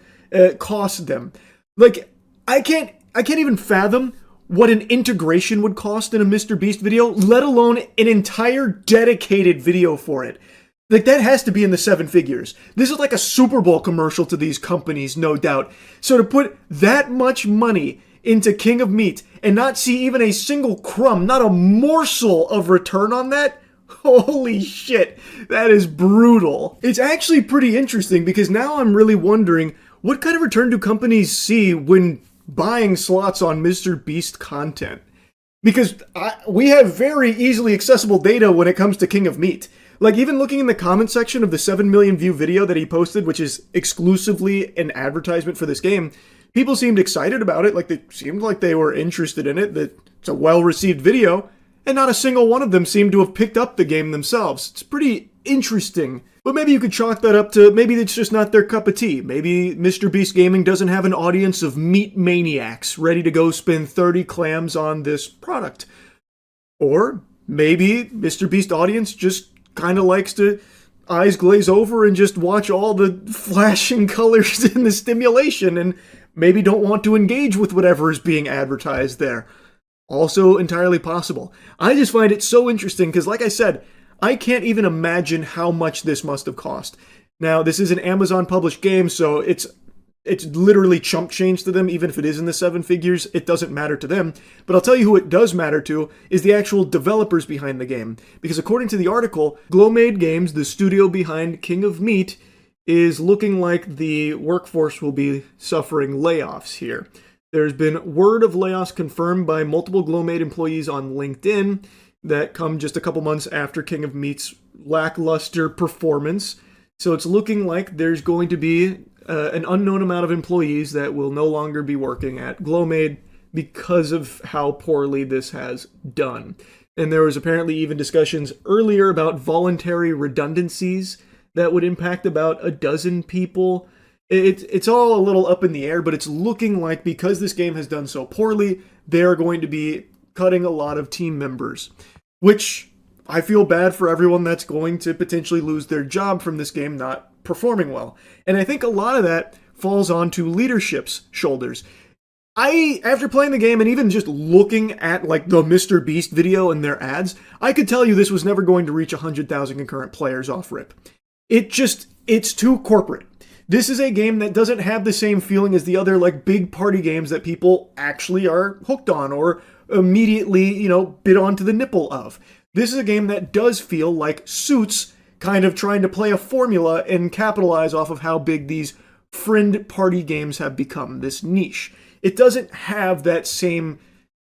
cost them. Like, I can't even fathom what an integration would cost in a Mr. Beast video, let alone an entire dedicated video for it. Like, that has to be in the 7 figures. This is like a Super Bowl commercial to these companies, no doubt. So to put that much money into King of Meat and not see even a single crumb, not a morsel of return on that, holy shit, that is brutal. It's actually pretty interesting because now I'm really wondering, what kind of return do companies see when buying slots on Mr. Beast content? Because we have very easily accessible data when it comes to King of Meat. Like, even looking in the comment section of the 7 million view video that he posted, which is exclusively an advertisement for this game, people seemed excited about it. Like, they seemed like they were interested in it, that it's a well-received video, and not a single one of them seemed to have picked up the game themselves. It's pretty interesting. But maybe you could chalk that up to maybe it's just not their cup of tea. Maybe Mr. Beast Gaming doesn't have an audience of meat maniacs ready to go spend 30 clams on this product. Or maybe Mr. Beast audience just kind of likes to eyes glaze over and just watch all the flashing colors in the stimulation and maybe don't want to engage with whatever is being advertised there. Also entirely possible. I just find it so interesting because, like I said, I can't even imagine how much this must have cost. Now, this is an Amazon published game, so it's literally chump change to them, even if it is in the 7 figures. It doesn't matter to them. But I'll tell you who it does matter to is the actual developers behind the game. Because according to the article, Glowmade Games, the studio behind King of Meat, is looking like the workforce will be suffering layoffs here. There's been word of layoffs confirmed by multiple Glowmade employees on LinkedIn that come just a couple months after King of Meat's lackluster performance. So it's looking like there's going to be an unknown amount of employees that will no longer be working at Glowmade because of how poorly this has done. And there was apparently even discussions earlier about voluntary redundancies that would impact about a dozen people. It's all a little up in the air, but it's looking like because this game has done so poorly, they're going to be cutting a lot of team members, which I feel bad for everyone that's going to potentially lose their job from this game not performing well. And I think a lot of that falls onto leadership's shoulders. After playing the game and even just looking at like the Mr. Beast video and their ads, I could tell you this was never going to reach 100,000 concurrent players off rip. It's too corporate. This is a game that doesn't have the same feeling as the other like big party games that people actually are hooked on or immediately, bit onto the nipple of. This is a game that does feel like Suits kind of trying to play a formula and capitalize off of how big these friend party games have become, this niche. It doesn't have that same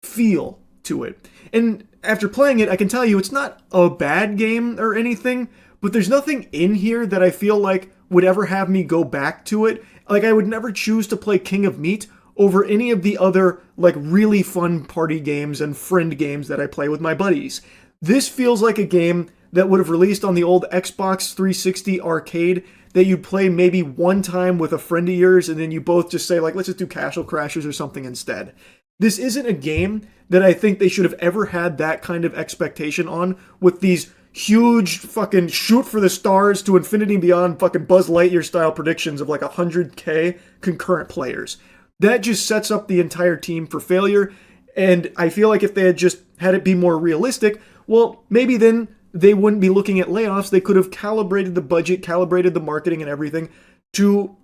feel to it. And after playing it, I can tell you it's not a bad game or anything, but there's nothing in here that I feel like would ever have me go back to it. Like, I would never choose to play King of Meat over any of the other, like, really fun party games and friend games that I play with my buddies. This feels like a game that would have released on the old Xbox 360 arcade that you'd play maybe one time with a friend of yours and then you both just say, like, let's just do Castle Crashers or something instead. This isn't a game that I think they should have ever had that kind of expectation on with these huge fucking shoot for the stars to infinity and beyond fucking Buzz Lightyear style predictions of like 100k concurrent players. That just sets up the entire team for failure, and I feel like if they had just had it be more realistic, well, maybe then they wouldn't be looking at layoffs. They could have calibrated the budget, calibrated the marketing and everything to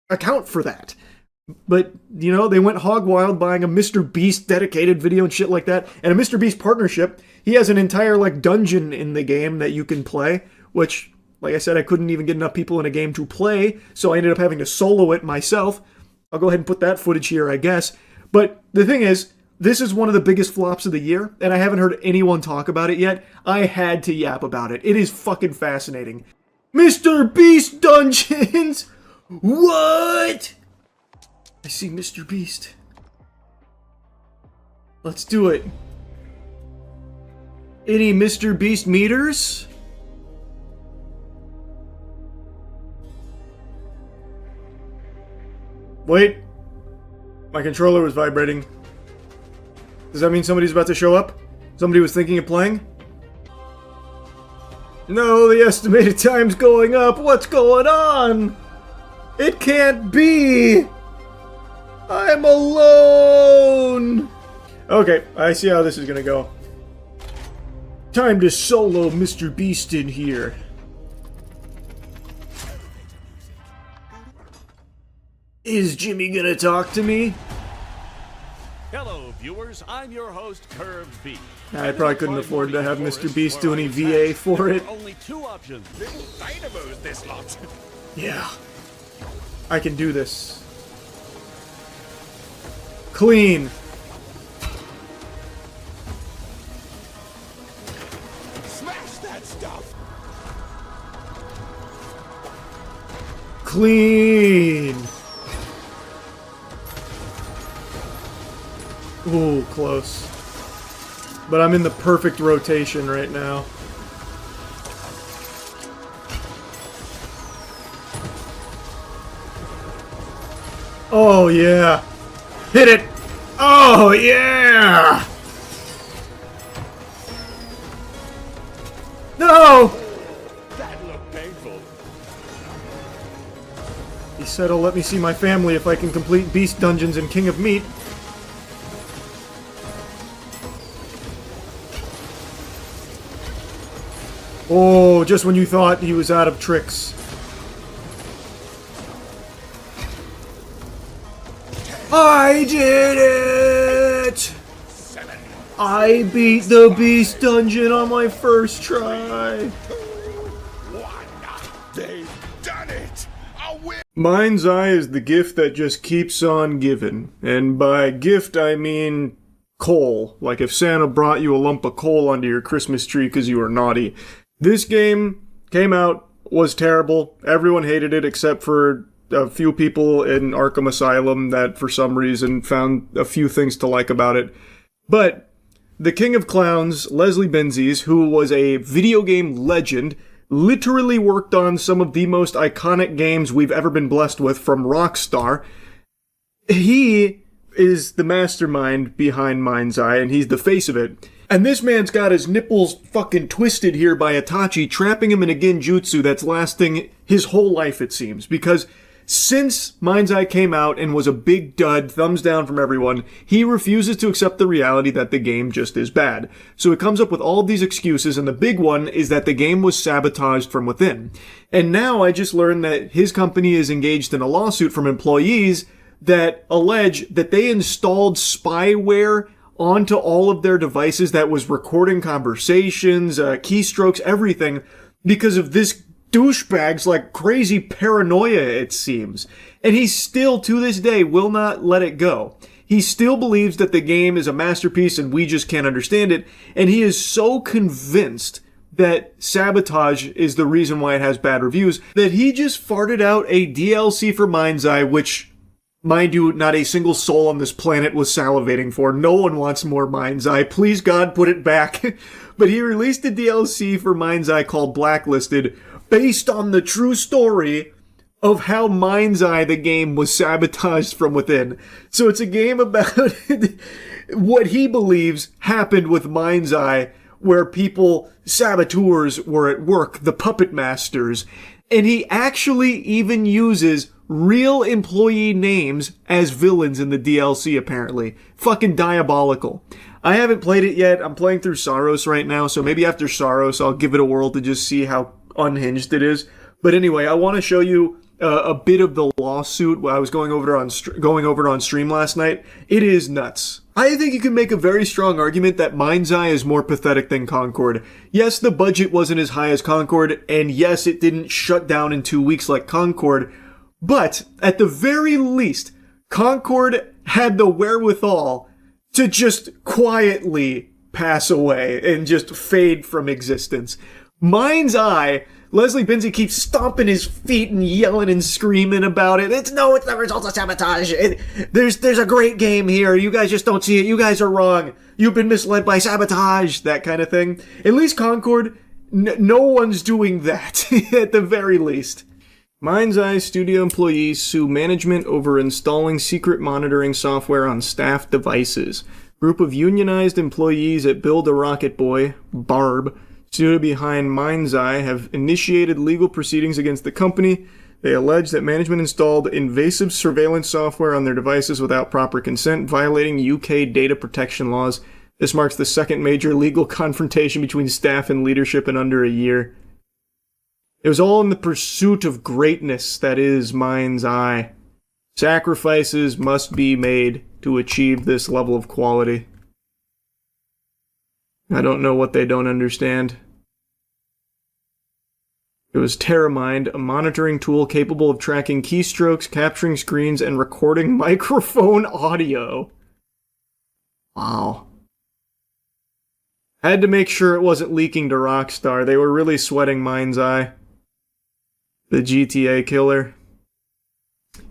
account for that. But, you know, they went hog wild buying a Mr. Beast dedicated video and shit like that. And a Mr. Beast partnership. He has an entire, like, dungeon in the game that you can play, which, like I said, I couldn't even get enough people in a game to play, so I ended up having to solo it myself. I'll go ahead and put that footage here, I guess. But the thing is, this is one of the biggest flops of the year, and I haven't heard anyone talk about it yet. I had to yap about it. It is fucking fascinating. Mr. Beast Dungeons! What? I see Mr. Beast. Let's do it. Any Mr. Beast meters? Wait. My controller was vibrating. Does that mean somebody's about to show up? Somebody was thinking of playing? No, the estimated time's going up. What's going on? It can't be. I'm alone! Okay, I see how this is gonna go. Time to solo Mr. Beast in here. Is Jimmy gonna talk to me? Hello, viewers. I'm your host, Curved B. I probably couldn't afford to have Mr. Beast do any VA for it. Only two options. Little dynamos, this lot. Yeah. I can do this. Clean. Smash that stuff. Clean. Ooh, close. But I'm in the perfect rotation right now. Oh, yeah. Hit it! Oh, yeah! No! That looked painful. He said he'll let me see my family if I can complete Beast Dungeons and King of Meat. Oh, just when you thought he was out of tricks. I did it! I beat the Beast Dungeon on my first try. They've done it. Mind's Eye is the gift that just keeps on giving. And by gift, I mean coal. Like if Santa brought you a lump of coal under your Christmas tree because you were naughty. This game came out, was terrible. Everyone hated it except for a few people in Arkham Asylum that for some reason found a few things to like about it. But the King of Clowns, Leslie Benzies, who was a video game legend, literally worked on some of the most iconic games we've ever been blessed with from Rockstar. He is the mastermind behind Mind's Eye, and he's the face of it. And this man's got his nipples fucking twisted here by Itachi, trapping him in a genjutsu that's lasting his whole life, it seems. Because since Mind's Eye came out and was a big dud, thumbs down from everyone, he refuses to accept the reality that the game just is bad. So he comes up with all of these excuses, and the big one is that the game was sabotaged from within. And now I just learned that his company is engaged in a lawsuit from employees that allege that they installed spyware onto all of their devices that was recording conversations, keystrokes, everything, because of this douchebag's like crazy paranoia, it seems. And he still, to this day, will not let it go. He still believes that the game is a masterpiece and we just can't understand it, and he is so convinced that sabotage is the reason why it has bad reviews that he just farted out a DLC for Mind's Eye, which, mind you, not a single soul on this planet was salivating for. No one wants more Mind's Eye. Please, God, put it back. But he released a DLC for Mind's Eye called Blacklisted, based on the true story of how Mind's Eye, the game, was sabotaged from within. So it's a game about what he believes happened with Mind's Eye, where people, saboteurs, were at work, the puppet masters. And he actually even uses real employee names as villains in the DLC, apparently. Fucking diabolical. I haven't played it yet. I'm playing through Saros right now, so maybe after Saros I'll give it a whirl to just see how unhinged it is. But anyway, I want to show you a bit of the lawsuit while I was going over it on stream last night. It is nuts. I think you can make a very strong argument that Mind's Eye is more pathetic than Concord. Yes, the budget wasn't as high as Concord, and yes, it didn't shut down in 2 weeks like Concord, but at the very least, Concord had the wherewithal to just quietly pass away and just fade from existence. Mind's Eye, Leslie Benzie keeps stomping his feet and yelling and screaming about it. It's the result of sabotage. There's a great game here. You guys just don't see it. You guys are wrong. You've been misled by sabotage. That kind of thing. At least Concord, no one's doing that, at the very least. Mind's Eye studio employees sue management over installing secret monitoring software on staff devices. Group of unionized employees at Build a Rocket Boy, Barb, studio behind Mind's Eye, have initiated legal proceedings against the company. They allege that management installed invasive surveillance software on their devices without proper consent, violating UK data protection laws. This marks the second major legal confrontation between staff and leadership in under a year. It was all in the pursuit of greatness that is Mind's Eye. Sacrifices must be made to achieve this level of quality. I don't know what they don't understand. It was TerraMind, a monitoring tool capable of tracking keystrokes, capturing screens, and recording microphone audio. Wow. Had to make sure it wasn't leaking to Rockstar. They were really sweating Mind's Eye. The GTA killer.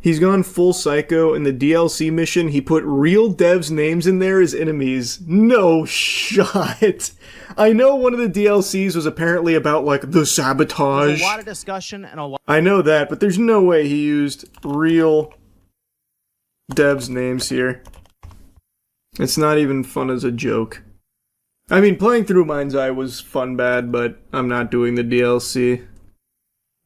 He's gone full psycho. In the DLC mission, he put real devs' names in there as enemies. No shot. I know one of the DLCs was apparently about, like, the sabotage. There's a lot of discussion and a lot... I know that, but there's no way he used real devs' names here. It's not even fun as a joke. I mean, playing through Mind's Eye was fun bad, but I'm not doing the DLC.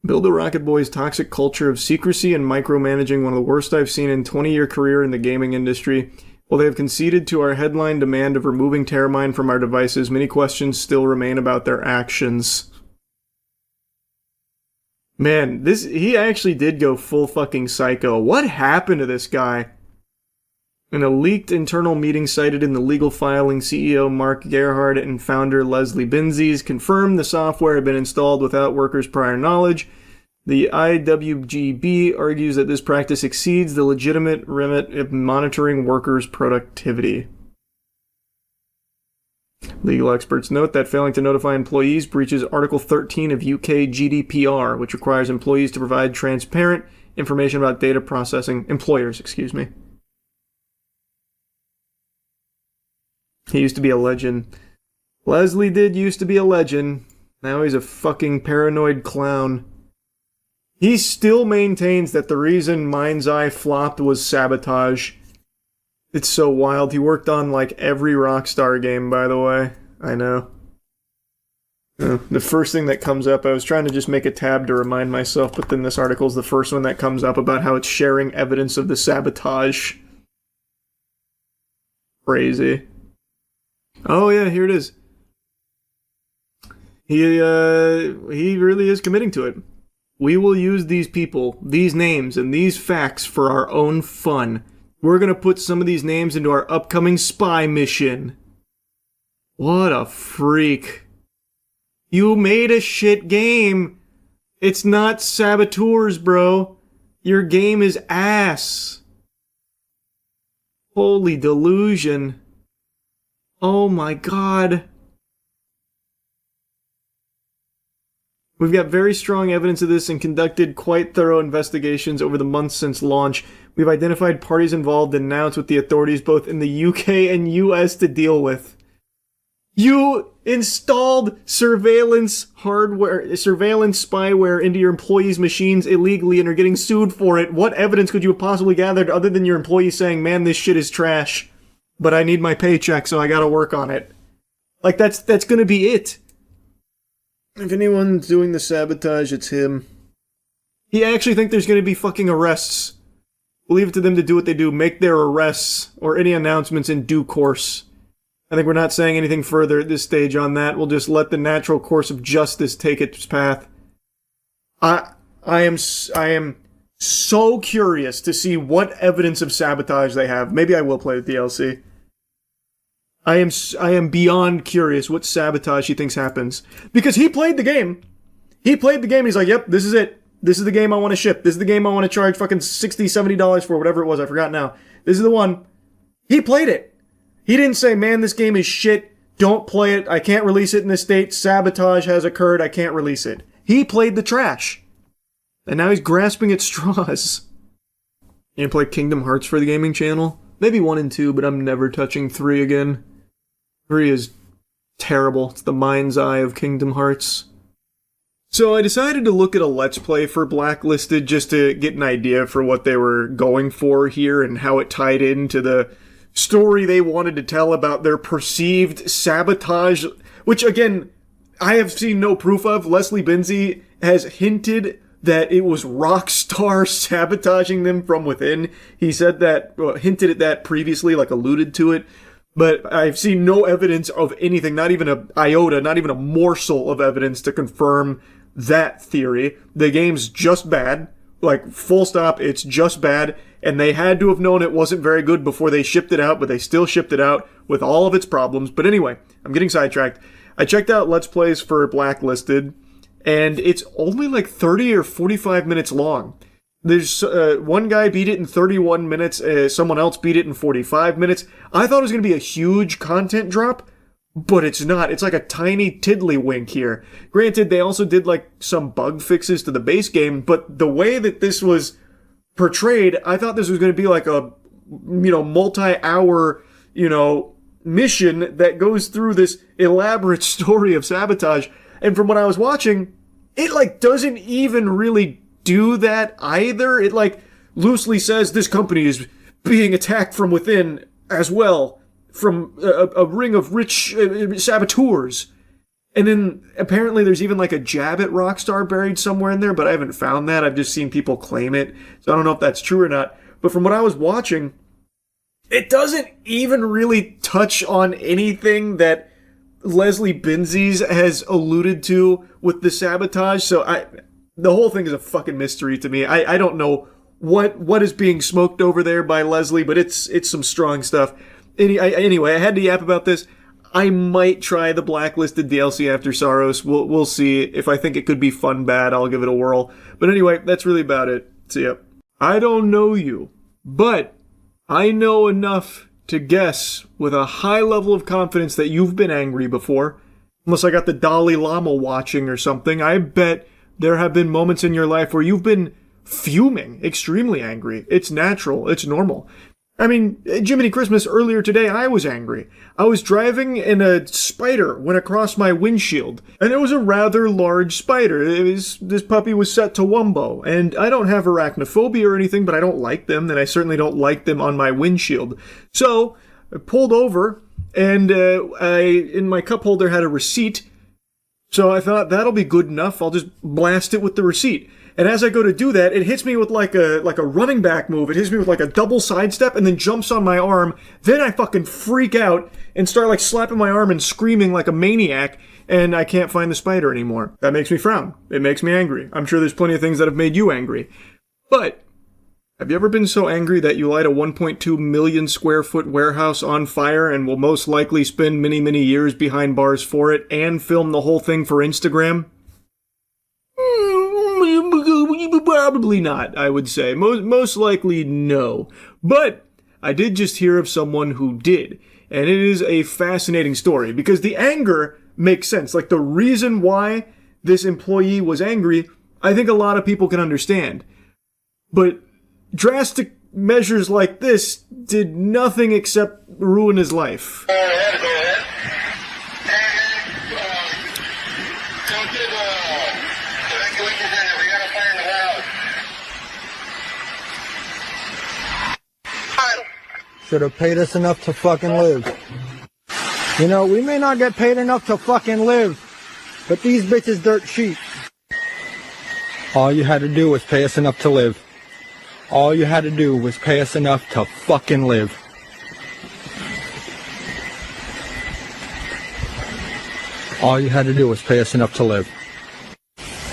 Build a Rocket Boy's toxic culture of secrecy and micromanaging, one of the worst I've seen in 20-year career in the gaming industry. While they have conceded to our headline demand of removing TerraMind from our devices, many questions still remain about their actions. Man, he actually did go full fucking psycho. What happened to this guy? In a leaked internal meeting cited in the legal filing, CEO Mark Gerhard and founder Leslie Benzies confirmed the software had been installed without workers' prior knowledge. The IWGB argues that this practice exceeds the legitimate remit of monitoring workers' productivity. Legal experts note that failing to notify employees breaches Article 13 of UK GDPR, which requires employees to provide transparent information about data processing. Employers, excuse me. He used to be a legend. Leslie did used to be a legend. Now he's a fucking paranoid clown. He still maintains that the reason Mind's Eye flopped was sabotage. It's so wild. He worked on, like, every Rockstar game, by the way. I know. The first thing that comes up, I was trying to just make a tab to remind myself, but then this article is the first one that comes up about how it's sharing evidence of the sabotage. Crazy. Oh yeah, here it is. He really is committing to it. We will use these people, these names, and these facts for our own fun. We're gonna put some of these names into our upcoming spy mission. What a freak. You made a shit game. It's not saboteurs, bro. Your game is ass. Holy delusion. Oh my god. We've got very strong evidence of this and conducted quite thorough investigations over the months since launch. We've identified parties involved and announced with the authorities both in the UK and US to deal with. You installed surveillance hardware, surveillance spyware into your employees' machines illegally and are getting sued for it. What evidence could you have possibly gathered other than your employees saying, man, this shit is trash, but I need my paycheck, so I gotta work on it? Like, that's gonna be it. If anyone's doing the sabotage, it's him. He actually think there's gonna be fucking arrests. We'll leave it to them to do what they do, make their arrests, or any announcements in due course. I think we're not saying anything further at this stage on that. We'll just let the natural course of justice take its path. I am so curious to see what evidence of sabotage they have. Maybe I will play the DLC. I am beyond curious what sabotage he thinks happens. Because he played the game. He's like, yep, this is it. This is the game I want to ship. This is the game I want to charge fucking $60, $70 for, whatever it was. I forgot now. This is the one. He played it. He didn't say, man, this game is shit. Don't play it. I can't release it in this state. Sabotage has occurred. I can't release it. He played the trash. And now he's grasping at straws. You play Kingdom Hearts for the gaming channel? Maybe 1 and 2, but I'm never touching 3 again. 3 is terrible. It's the mind's eye of Kingdom Hearts. So I decided to look at a Let's Play for Blacklisted just to get an idea for what they were going for here and how it tied into the story they wanted to tell about their perceived sabotage, which again, I have seen no proof of. Leslie Benzie has hinted that it was Rockstar sabotaging them from within. He said that, hinted at that previously, like alluded to it, but I've seen no evidence of anything, not even an iota, not even a morsel of evidence to confirm that theory. The game's just bad. Like, full stop, it's just bad, and they had to have known it wasn't very good before they shipped it out, but they still shipped it out with all of its problems. But anyway, I'm getting sidetracked. I checked out Let's Plays for Blacklisted, and it's only like 30 or 45 minutes long. There's one guy beat it in 31 minutes, someone else beat it in 45 minutes. I thought it was going to be a huge content drop, but it's not. It's like a tiny tiddlywink here. Granted, they also did like some bug fixes to the base game, but the way that this was portrayed, I thought this was going to be like a, multi-hour, mission that goes through this elaborate story of sabotage. And from what I was watching, it like doesn't even really do that either. It like loosely says this company is being attacked from within as well, from a ring of rich saboteurs. And then apparently there's even like a jab at Rockstar buried somewhere in there, but I haven't found that. I've just seen people claim it. So I don't know if that's true or not. But from what I was watching, it doesn't even really touch on anything that Leslie Benzies has alluded to with the sabotage. So the whole thing is a fucking mystery to me. I don't know what is being smoked over there by Leslie, but it's some strong stuff. Anyway, I had to yap about this. I might try the Blacklisted DLC after Saros. We'll see. If I think it could be fun bad, I'll give it a whirl. But anyway, that's really about it. See ya. I don't know you, but I know enough to guess with a high level of confidence that you've been angry before. Unless I got the Dalai Lama watching or something. I bet there have been moments in your life where you've been fuming, extremely angry. It's natural. It's normal. I mean, Jiminy Christmas, earlier today, I was angry. I was driving and a spider went across my windshield. And it was a rather large spider. This puppy was set to Wumbo. And I don't have arachnophobia or anything, but I don't like them. And I certainly don't like them on my windshield. So, I pulled over and in my cup holder had a receipt. So I thought, that'll be good enough. I'll just blast it with the receipt. And as I go to do that, it hits me with like a running back move. It hits me with like a double sidestep and then jumps on my arm. Then I fucking freak out and start like slapping my arm and screaming like a maniac. And I can't find the spider anymore. That makes me frown. It makes me angry. I'm sure there's plenty of things that have made you angry. But have you ever been so angry that you light a 1.2 million square foot warehouse on fire and will most likely spend many, many years behind bars for it and film the whole thing for Instagram? Probably not, I would say. Most likely no. But I did just hear of someone who did. And it is a fascinating story because the anger makes sense. Like the reason why this employee was angry, I think a lot of people can understand. But drastic measures like this did nothing except ruin his life. Should have paid us enough to fucking live. You know, we may not get paid enough to fucking live, but these bitches dirt cheap. All you had to do was pay us enough to live. All you had to do was pay us enough to fucking live. All you had to do was pay us enough to live.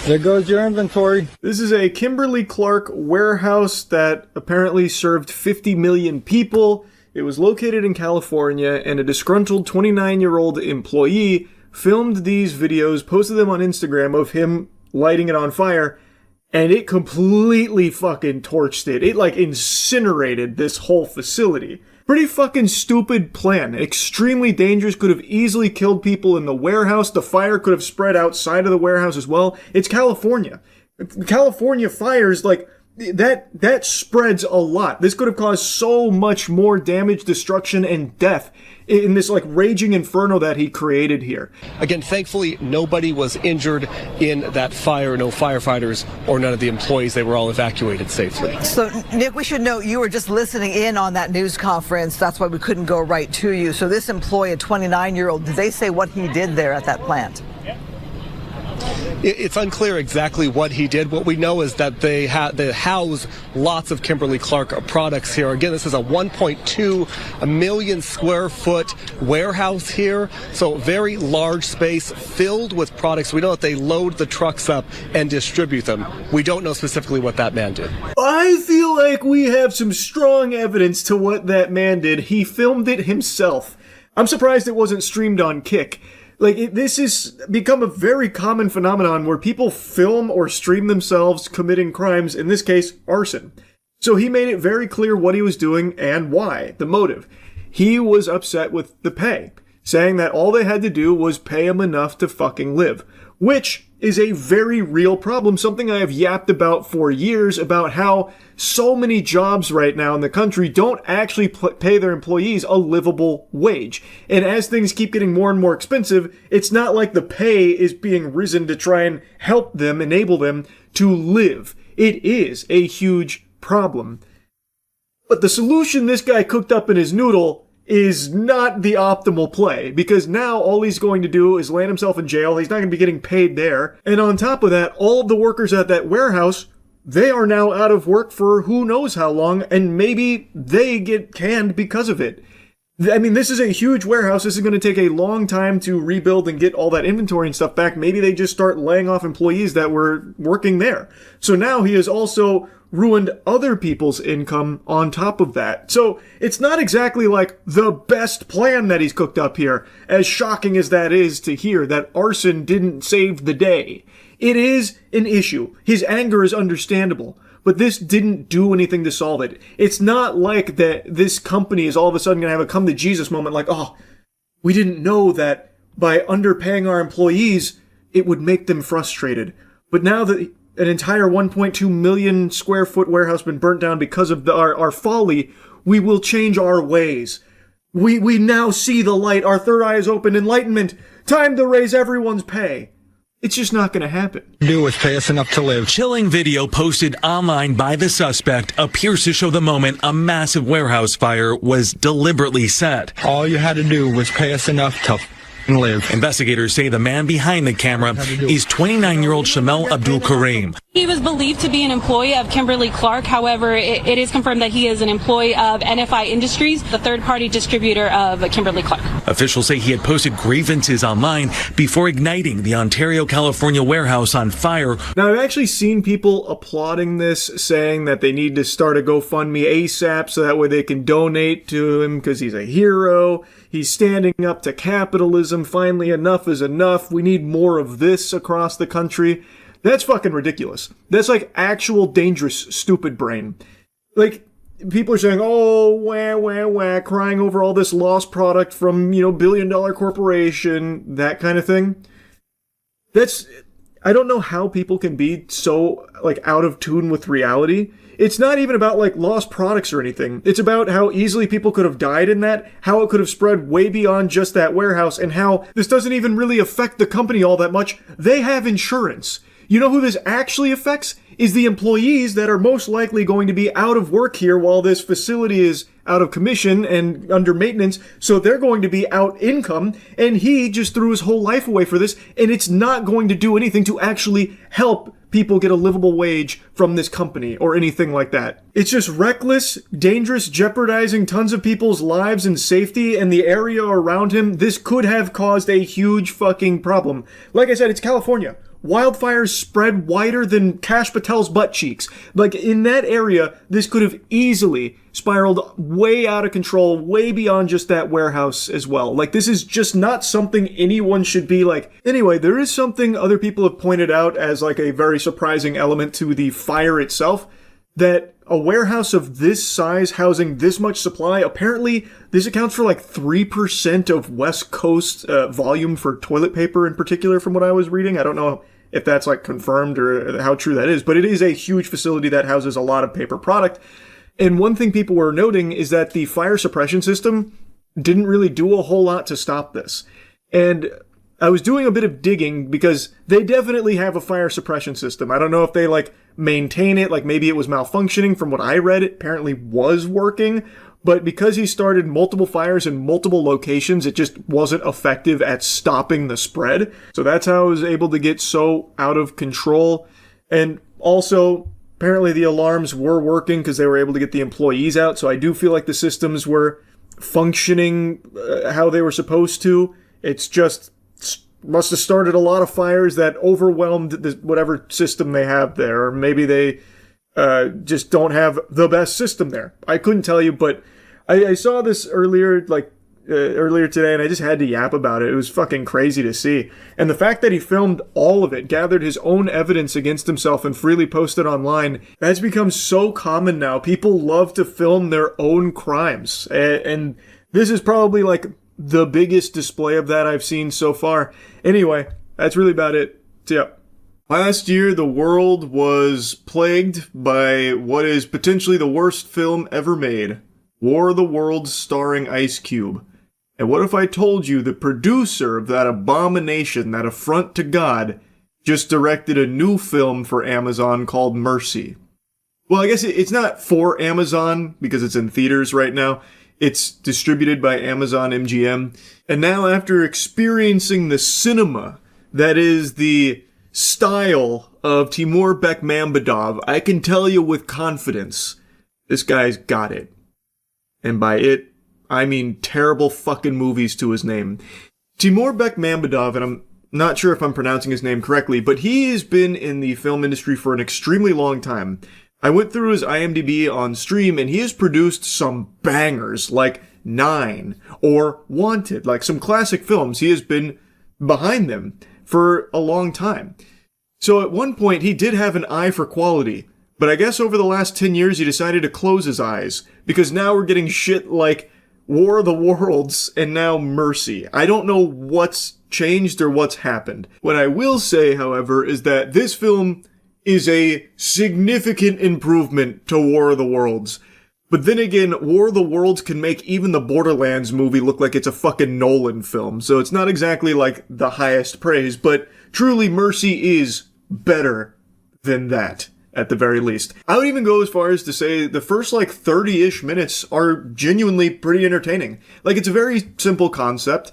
There goes your inventory. This is a Kimberly-Clark warehouse that apparently served 50 million people. It was located in California, and a disgruntled 29-year-old employee filmed these videos, posted them on Instagram of him lighting it on fire, and it completely fucking torched it. It, like, incinerated this whole facility. Pretty fucking stupid plan. Extremely dangerous. Could have easily killed people in the warehouse. The fire could have spread outside of the warehouse as well. It's California. California fires, like, that spreads a lot. This could have caused so much more damage, destruction, and death in this, like, raging inferno that he created here. Again, thankfully, nobody was injured in that fire. No firefighters or none of the employees. They were all evacuated safely. So, Nick, we should note you were just listening in on that news conference. That's why we couldn't go right to you. So this employee, a 29-year-old, did they say what he did there at that plant? It's unclear exactly what he did. What we know is that they house lots of Kimberly-Clark products here. Again, this is a 1.2 million square foot warehouse here. So very large space filled with products. We know that they load the trucks up and distribute them. We don't know specifically what that man did. I feel like we have some strong evidence to what that man did. He filmed it himself. I'm surprised it wasn't streamed on Kick. Like, this has become a very common phenomenon where people film or stream themselves committing crimes, in this case, arson. So he made it very clear what he was doing and why, the motive. He was upset with the pay, saying that all they had to do was pay him enough to fucking live, which is a very real problem, something I have yapped about for years, about how so many jobs right now in the country don't actually pay their employees a livable wage. And as things keep getting more and more expensive, it's not like the pay is being risen to try and help them, enable them to live. It is a huge problem. But the solution this guy cooked up in his noodle is not the optimal play, because now all he's going to do is land himself in jail. He's not going to be getting paid there. And on top of that, all of the workers at that warehouse, they are now out of work for who knows how long, and maybe they get canned because of it. I mean, this is a huge warehouse. This is going to take a long time to rebuild and get all that inventory and stuff back. Maybe they just start laying off employees that were working there. So now he has also ruined other people's income on top of that. So it's not exactly like the best plan that he's cooked up here, as shocking as that is to hear that arson didn't save the day. It is an issue. His anger is understandable, but this didn't do anything to solve it. It's not like that this company is all of a sudden going to have a come to Jesus moment like, oh, we didn't know that by underpaying our employees, it would make them frustrated. But now that an entire 1.2 million square foot warehouse been burnt down because of our folly, we will change our ways. We now see the light. Our third eye is open. Enlightenment. Time to raise everyone's pay. It's just not going to happen. Do is pay us enough to live. Chilling video posted online by the suspect appears to show the moment a massive warehouse fire was deliberately set. All you had to do was pay us enough to live. Investigators say the man behind the camera is 29-year-old Shamel Abdul Kareem. He was believed to be an employee of Kimberly-Clark. However, it is confirmed that he is an employee of NFI Industries, the third-party distributor of Kimberly-Clark. Officials say he had posted grievances online before igniting the Ontario, California warehouse on fire. Now, I've actually seen people applauding this, saying that they need to start a GoFundMe ASAP so that way they can donate to him because he's a hero. He's standing up to capitalism. Finally, enough is enough. We need more of this across the country. That's fucking ridiculous. That's like actual dangerous, stupid brain. Like, people are saying, oh, wah, wah, wah, crying over all this lost product from, billion-dollar corporation, that kind of thing. I don't know how people can be so, out of tune with reality. It's not even about, lost products or anything. It's about how easily people could have died in that, how it could have spread way beyond just that warehouse, and how this doesn't even really affect the company all that much. They have insurance. You know who this actually affects? Is the employees that are most likely going to be out of work here while this facility is out of commission and under maintenance, so they're going to be out income, and he just threw his whole life away for this, and it's not going to do anything to actually help people get a livable wage from this company or anything like that. It's just reckless, dangerous, jeopardizing tons of people's lives and safety and the area around him. This could have caused a huge fucking problem. Like I said, it's California. Wildfires spread wider than Kash Patel's butt cheeks. Like, in that area, this could have easily spiraled way out of control, way beyond just that warehouse as well. Like, this is just not something anyone should be like. Anyway, there is something other people have pointed out as like a very surprising element to the fire itself, that a warehouse of this size housing this much supply, apparently this accounts for like 3% of West Coast volume for toilet paper in particular, from what I was reading. I don't know if that's like confirmed or how true that is, but it is a huge facility that houses a lot of paper product. And one thing people were noting is that the fire suppression system didn't really do a whole lot to stop this. And I was doing a bit of digging because they definitely have a fire suppression system. I don't know if they like maintain it, like maybe it was malfunctioning. From what I read, it apparently was working. But because he started multiple fires in multiple locations, it just wasn't effective at stopping the spread. So that's how it was able to get so out of control. And also, apparently the alarms were working because they were able to get the employees out. So I do feel like the systems were functioning how they were supposed to. It's just must have started a lot of fires that overwhelmed whatever system they have there. Or maybe they just don't have the best system there. I couldn't tell you, but I saw this earlier today, and I just had to yap about it. It was fucking crazy to see. And the fact that he filmed all of it, gathered his own evidence against himself, and freely posted online, that's become so common now. People love to film their own crimes. And this is probably like the biggest display of that I've seen so far. Anyway, that's really about it. So, yeah. Last year, the world was plagued by what is potentially the worst film ever made, War of the Worlds starring Ice Cube. And what if I told you the producer of that abomination, that affront to God, just directed a new film for Amazon called Mercy? Well, I guess it's not for Amazon because it's in theaters right now. It's distributed by Amazon MGM. And now, after experiencing the cinema that is the style of Timur Bekmambetov, I can tell you with confidence, this guy's got it. And by it, I mean terrible fucking movies to his name. Timur Bekmambetov, and I'm not sure if I'm pronouncing his name correctly, but he has been in the film industry for an extremely long time. I went through his IMDb on stream, and he has produced some bangers, like 9, or Wanted, like some classic films. He has been behind them for a long time. So at one point, he did have an eye for quality, but I guess over the last 10 years, he decided to close his eyes, because now we're getting shit like War of the Worlds and now Mercy. I don't know what's changed or what's happened. What I will say, however, is that this film is a significant improvement to War of the Worlds. But then again, War of the Worlds can make even the Borderlands movie look like it's a fucking Nolan film, so it's not exactly like the highest praise, but truly Mercy is better than that, at the very least. I would even go as far as to say the first like 30-ish minutes are genuinely pretty entertaining. Like, it's a very simple concept.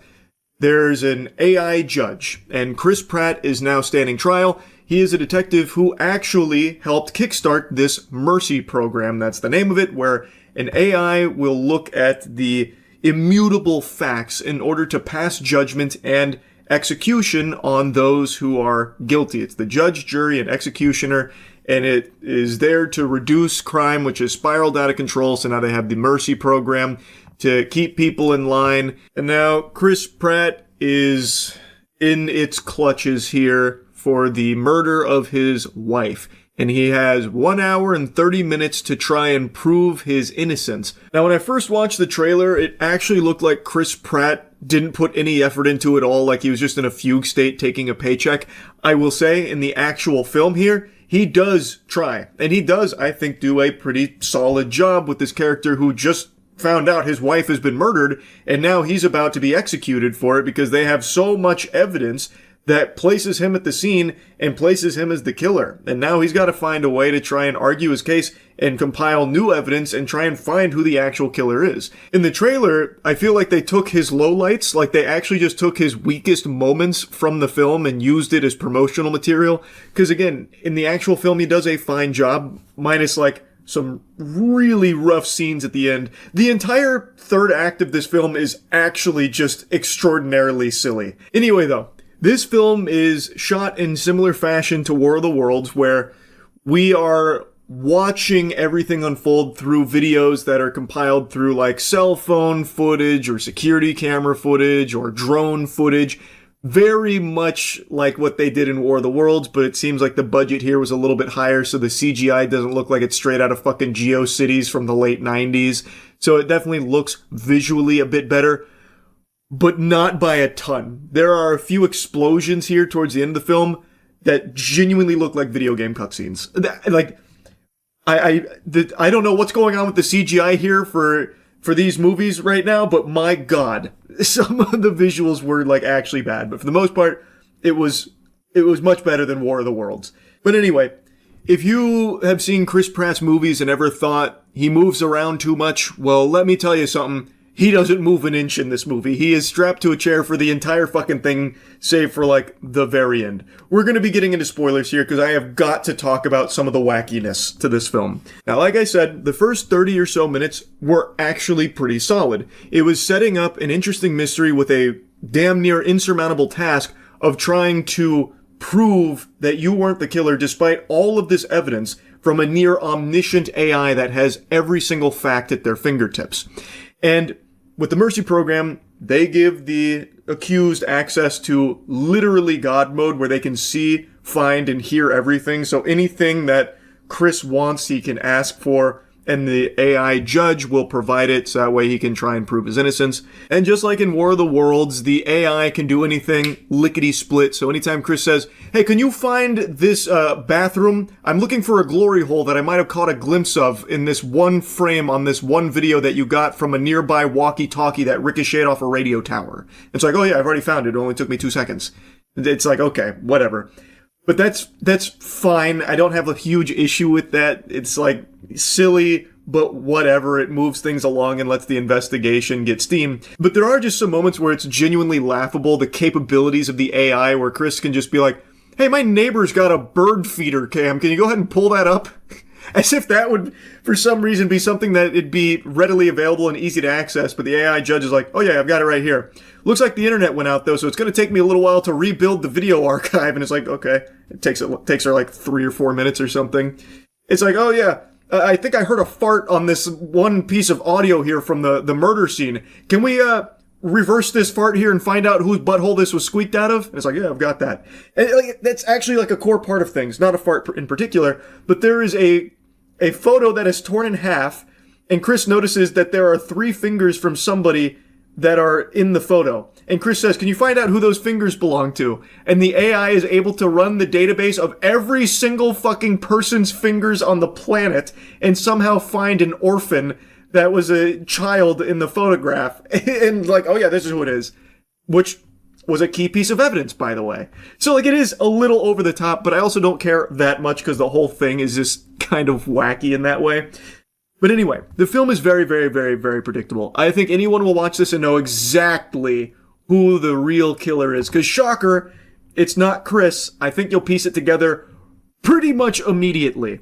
There's an AI judge, and Chris Pratt is now standing trial. He is a detective who actually helped kickstart this Mercy program, that's the name of it, where an AI will look at the immutable facts in order to pass judgment and execution on those who are guilty. It's the judge, jury, and executioner, and it is there to reduce crime, which has spiraled out of control, so now they have the Mercy program to keep people in line. And now Chris Pratt is in its clutches here for the murder of his wife. And he has 1 hour and 30 minutes to try and prove his innocence. Now, when I first watched the trailer, it actually looked like Chris Pratt didn't put any effort into it all, like he was just in a fugue state taking a paycheck. I will say, in the actual film here, he does try. And he does, I think, do a pretty solid job with this character who just found out his wife has been murdered, and now he's about to be executed for it because they have so much evidence that places him at the scene and places him as the killer. And now he's got to find a way to try and argue his case and compile new evidence and try and find who the actual killer is. In the trailer, I feel like they took his lowlights, like they actually just took his weakest moments from the film and used it as promotional material. Because again, in the actual film, he does a fine job, minus like some really rough scenes at the end. The entire third act of this film is actually just extraordinarily silly. Anyway though, this film is shot in similar fashion to War of the Worlds, where we are watching everything unfold through videos that are compiled through like cell phone footage or security camera footage or drone footage. Very much like what they did in War of the Worlds, but it seems like the budget here was a little bit higher, so the CGI doesn't look like it's straight out of fucking GeoCities from the late 90s. So it definitely looks visually a bit better, but not by a ton. There are a few explosions here towards the end of the film that genuinely look like video game cutscenes. Like, I don't know what's going on with the CGI here for these movies right now, but my god, some of the visuals were like actually bad. But for the most part, it was much better than War of the Worlds. But anyway, if you have seen Chris Pratt's movies and ever thought he moves around too much, well, let me tell you something. He doesn't move an inch in this movie. He is strapped to a chair for the entire fucking thing, save for, like, the very end. We're gonna be getting into spoilers here, because I have got to talk about some of the wackiness to this film. Now, like I said, the first 30 or so minutes were actually pretty solid. It was setting up an interesting mystery with a damn near insurmountable task of trying to prove that you weren't the killer despite all of this evidence from a near omniscient AI that has every single fact at their fingertips. And with the Mercy program, they give the accused access to literally God mode, where they can see, find, and hear everything. So anything that Chris wants, he can ask for, and the AI judge will provide it, so that way he can try and prove his innocence. And just like in War of the Worlds, the AI can do anything lickety-split. So anytime Chris says, hey, can you find this bathroom? I'm looking for a glory hole that I might have caught a glimpse of in this one frame on this one video that you got from a nearby walkie-talkie that ricocheted off a radio tower. It's like, oh yeah, I've already found it. It only took me 2 seconds. It's like, okay, whatever. But that's fine. I don't have a huge issue with that. It's like silly, but whatever. It moves things along and lets the investigation get steam. But there are just some moments where it's genuinely laughable, the capabilities of the AI, where Chris can just be like, hey, my neighbor's got a bird feeder cam. Can you go ahead and pull that up? As if that would, for some reason, be something that it'd be readily available and easy to access. But the AI judge is like, oh yeah, I've got it right here. Looks like the internet went out though, so it's going to take me a little while to rebuild the video archive. And it's like, okay. It takes her like 3 or 4 minutes or something. It's like, oh yeah, I think I heard a fart on this one piece of audio here from the murder scene. Can we reverse this fart here and find out whose butthole this was squeaked out of? And it's like, yeah, I've got that. And like, that's actually like a core part of things, not a fart in particular, but there is a photo that is torn in half, and Chris notices that there are 3 fingers from somebody that are in the photo. And Chris says, can you find out who those fingers belong to? And the AI is able to run the database of every single fucking person's fingers on the planet and somehow find an orphan that was a child in the photograph. And like, oh yeah, this is who it is. Which was a key piece of evidence, by the way. So like, it is a little over the top, but I also don't care that much because the whole thing is just kind of wacky in that way. But anyway, the film is very, very, very, very predictable. I think anyone will watch this and know exactly who the real killer is. Because shocker, it's not Chris. I think you'll piece it together pretty much immediately.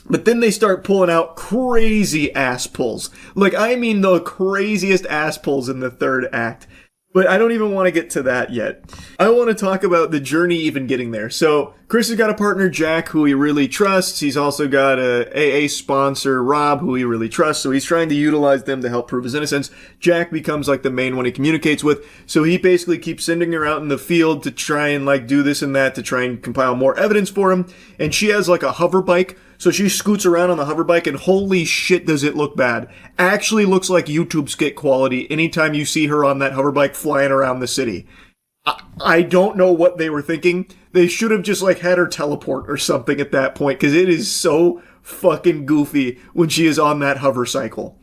But then they start pulling out crazy ass pulls. Like, I mean the craziest ass pulls in the third act. But I don't even want to get to that yet. I want to talk about the journey even getting there. So, Chris has got a partner, Jack, who he really trusts. He's also got a AA sponsor, Rob, who he really trusts. So he's trying to utilize them to help prove his innocence. Jack becomes like the main one he communicates with. So he basically keeps sending her out in the field to try and like do this and that to try and compile more evidence for him. And she has like a hover bike. So she scoots around on the hover bike and holy shit does it look bad. Actually looks like YouTube skit quality anytime you see her on that hover bike flying around the city. I don't know what they were thinking. They should have just like had her teleport or something at that point because it is so fucking goofy when she is on that hover cycle.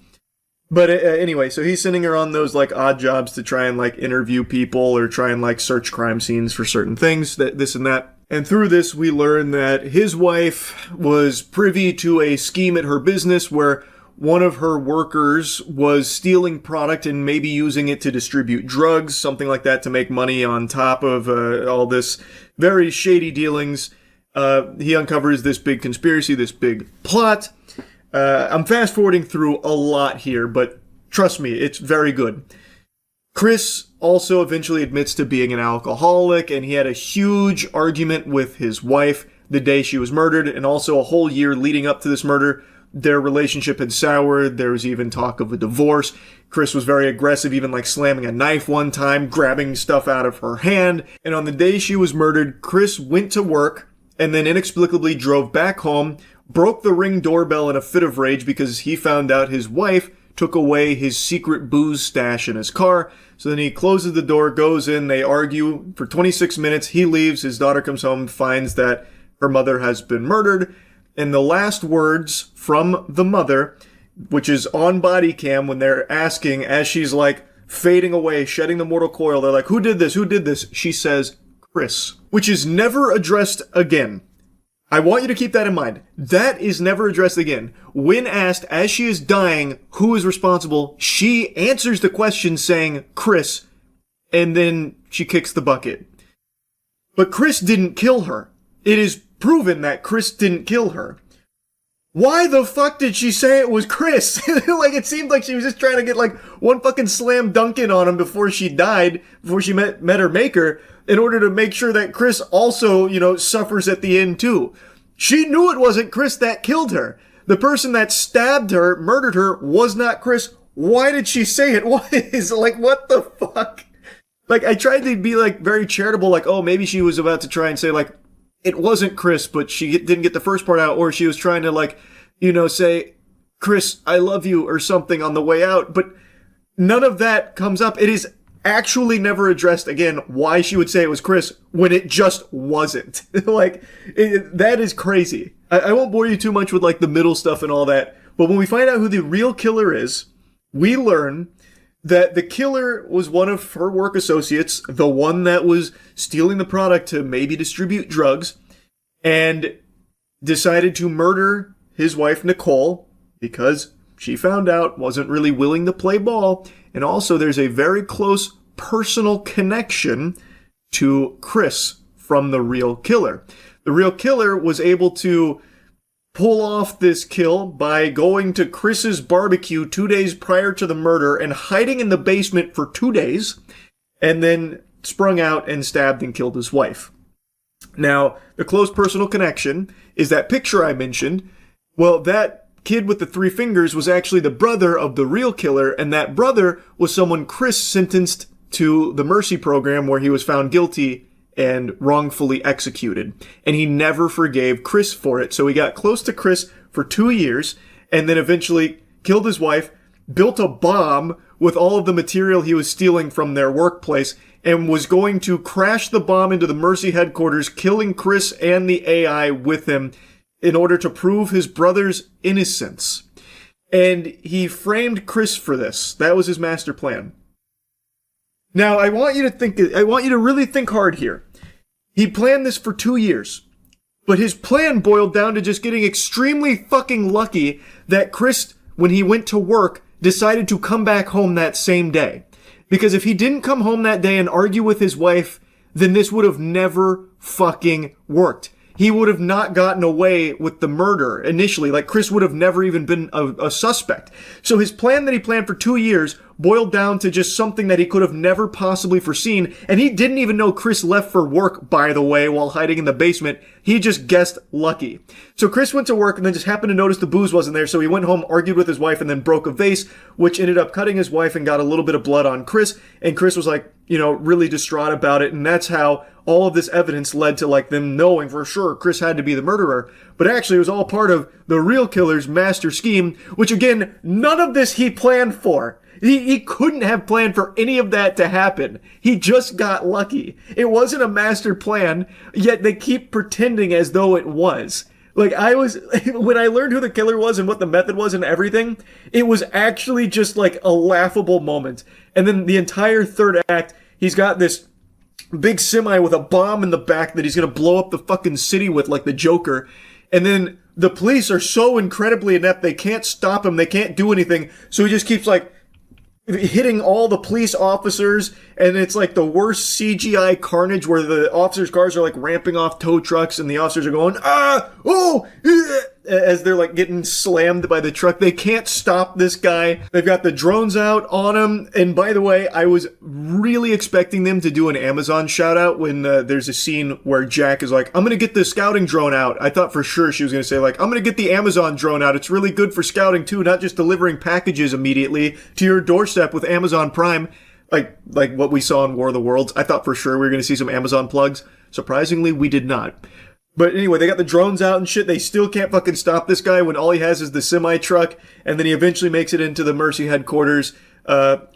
But anyway, so he's sending her on those like odd jobs to try and like interview people or try and like search crime scenes for certain things, this and that. And through this, we learn that his wife was privy to a scheme at her business where one of her workers was stealing product and maybe using it to distribute drugs, something like that, to make money on top of all this very shady dealings. He uncovers this big conspiracy, this big plot. I'm fast forwarding through a lot here, but trust me, it's very good. Chris also eventually admits to being an alcoholic, and he had a huge argument with his wife the day she was murdered, and also a whole year leading up to this murder. Their relationship had soured. There was even talk of a divorce. Chris was very aggressive, even like slamming a knife one time, grabbing stuff out of her hand. And on the day she was murdered, Chris went to work and then inexplicably drove back home, broke the Ring doorbell in a fit of rage because he found out his wife took away his secret booze stash in his car. So then he closes the door, goes in, they argue for 26 minutes. He leaves, his daughter comes home, finds that her mother has been murdered. And the last words from the mother, which is on body cam when they're asking, as she's like fading away, shedding the mortal coil, they're like, who did this? Who did this? She says, Chris, which is never addressed again. I want you to keep that in mind. That is never addressed again. When asked, as she is dying, who is responsible, she answers the question saying, Chris, and then she kicks the bucket. But Chris didn't kill her. It is proven that Chris didn't kill her. Why the fuck did she say it was Chris? Like, it seemed like she was just trying to get like one fucking slam dunk in on him before she died, before she met her maker, in order to make sure that Chris also, suffers at the end too. She knew it wasn't Chris that killed her. The person that stabbed her, murdered her, was not Chris. Why did she say it was? Like, what the fuck? Like, I tried to be like very charitable, like, oh, maybe she was about to try and say like, it wasn't Chris, but she didn't get the first part out, or she was trying to like, say, Chris, I love you, or something on the way out, but none of that comes up. It is actually never addressed again why she would say it was Chris when it just wasn't. That is crazy. I won't bore you too much with like the middle stuff and all that, but when we find out who the real killer is, we learn that the killer was one of her work associates, the one that was stealing the product to maybe distribute drugs, and decided to murder his wife, Nicole, because she found out, wasn't really willing to play ball, and also there's a very close personal connection to Chris from the real killer. The real killer was able to pull off this kill by going to Chris's barbecue 2 days prior to the murder and hiding in the basement for 2 days, and then sprung out and stabbed and killed his wife. Now, the close personal connection is that picture I mentioned. Well, that kid with the 3 fingers was actually the brother of the real killer, and that brother was someone Chris sentenced to the mercy program where he was found guilty and wrongfully executed. And he never forgave Chris for it. So he got close to Chris for 2 years and then eventually killed his wife, built a bomb with all of the material he was stealing from their workplace, and was going to crash the bomb into the Mercy headquarters, killing Chris and the AI with him in order to prove his brother's innocence. And he framed Chris for this. That was his master plan. Now, I want you to really think hard here. He planned this for 2 years, but his plan boiled down to just getting extremely fucking lucky that Chris, when he went to work, decided to come back home that same day. Because if he didn't come home that day and argue with his wife, then this would have never fucking worked. He would have not gotten away with the murder initially. Like, Chris would have never even been a suspect. So his plan that he planned for 2 years boiled down to just something that he could have never possibly foreseen. And he didn't even know Chris left for work, by the way, while hiding in the basement. He just guessed lucky. So Chris went to work and then just happened to notice the booze wasn't there. So he went home, argued with his wife, and then broke a vase, which ended up cutting his wife and got a little bit of blood on Chris. And Chris was like, really distraught about it. And that's how all of this evidence led to like them knowing for sure Chris had to be the murderer. But actually it was all part of the real killer's master scheme, which again, none of this he planned for. He couldn't have planned for any of that to happen. He just got lucky. It wasn't a master plan, yet they keep pretending as though it was. Like, I was, when I learned who the killer was and what the method was and everything, it was actually just like a laughable moment. And then the entire third act, he's got this big semi with a bomb in the back that he's gonna blow up the fucking city with, like the Joker. And then the police are so incredibly inept, they can't stop him, they can't do anything, so he just keeps like hitting all the police officers, and it's like the worst CGI carnage where the officers' cars are like ramping off tow trucks and the officers are going, as they're like getting slammed by the truck. They can't stop this guy. They've got the drones out on him. And by the way, I was really expecting them to do an Amazon shout out when there's a scene where Jack is like, I'm gonna get the scouting drone out. I thought for sure she was gonna say like, I'm gonna get the Amazon drone out. It's really good for scouting too, not just delivering packages immediately to your doorstep with Amazon Prime. Like what we saw in War of the Worlds. I thought for sure we were gonna see some Amazon plugs. Surprisingly, we did not. But anyway, they got the drones out and shit. They still can't fucking stop this guy when all he has is the semi-truck. And then he eventually makes it into the Mercy headquarters.